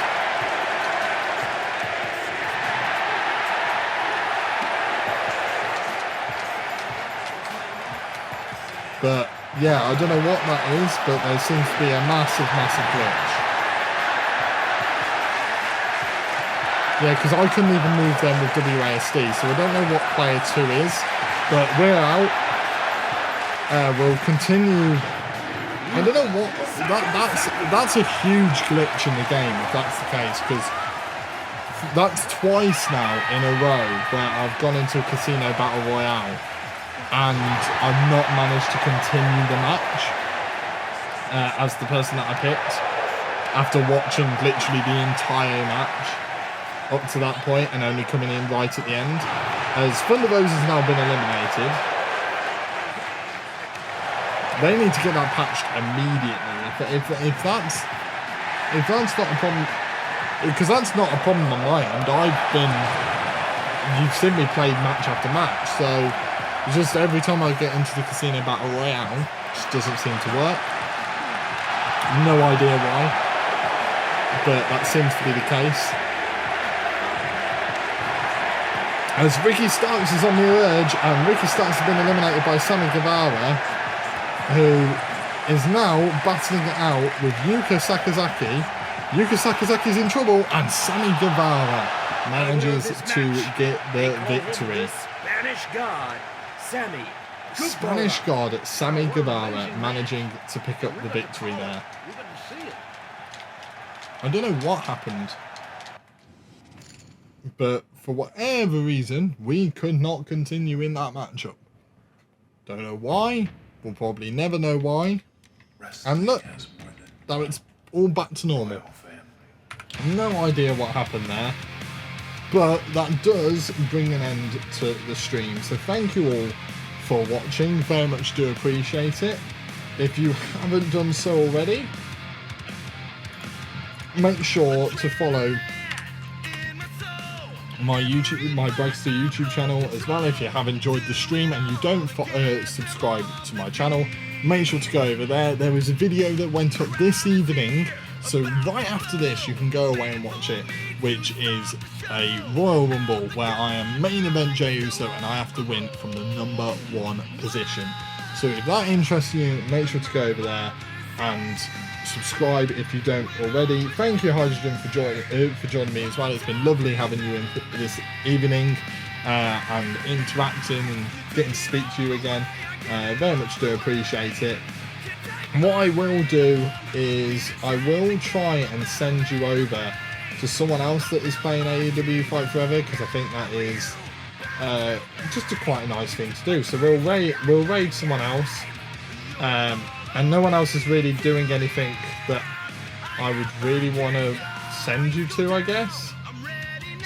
But yeah, I don't know what that is, but there seems to be a massive glitch. Yeah, because I couldn't even move them with WASD, so I don't know what player 2 is, but we're out. We'll continue. I don't know what that's a huge glitch in the game if that's the case, because that's twice now in a row where I've gone into a Casino Battle Royale and I've not managed to continue the match as the person that I picked after watching literally the entire match up to that point and only coming in right at the end. As Thunder Rosa has now been eliminated, they need to get that patched immediately. If that's not a problem, because that's not a problem on my end. You've seen me play match after match, so it's just every time I get into the Casino Battle Royale, it just doesn't seem to work. No idea why, but that seems to be the case. As Ricky Starks is on the edge, and Ricky Starks has been eliminated by Sammy Guevara, who is now battling it out with Yuka Sakazaki. Yuka Sakazaki's in trouble, and Sammy Guevara manages to get the victory. Spanish God, Sammy Guevara. Spanish God, Sammy Guevara, managing to pick up the victory there. I don't know what happened, but for whatever reason, we could not continue in that matchup. Don't know why. We'll probably never know why. And look, now it's all back to normal. No idea what happened there. But that does bring an end to the stream. So thank you all for watching. Very much do appreciate it. If you haven't done so already, make sure to follow my Bragster YouTube channel as well. If you have enjoyed the stream and you don't subscribe to my channel, make sure to go over there. There was a video that went up this evening, so right after this you can go away and watch it, which is a Royal Rumble where I am main event Jey Uso and I have to win from the #1 position. So if that interests you, make sure to go over there. and subscribe if you don't already. Thank you, Hydrogen, for joining me as well. It's been lovely having you in this evening and interacting and getting to speak to you again. Very much do appreciate it. What I will do is I will try and send you over to someone else that is playing AEW Fight Forever, because I think that is just quite a nice thing to do. So we'll raid someone else, and no one else is really doing anything that I would really want to send you to, I guess.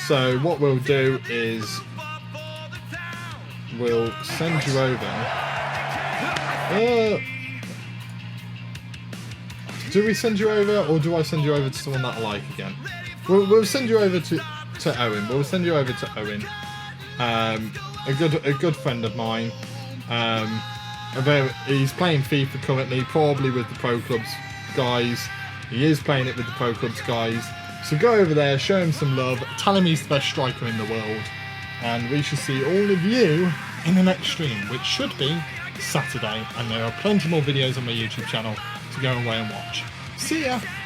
So what we'll do is we'll send you over. Do we send you over, or do I send you over to someone that I like again? We'll send you over to Owen. We'll send you over to Owen. A good friend of mine. He's playing FIFA currently, probably with the Pro Clubs guys. He is playing it with the Pro Clubs guys. So go over there, show him some love, tell him he's the best striker in the world, and we shall see all of you in the next stream, which should be Saturday. And there are plenty more videos on my YouTube channel to go away and watch. See ya!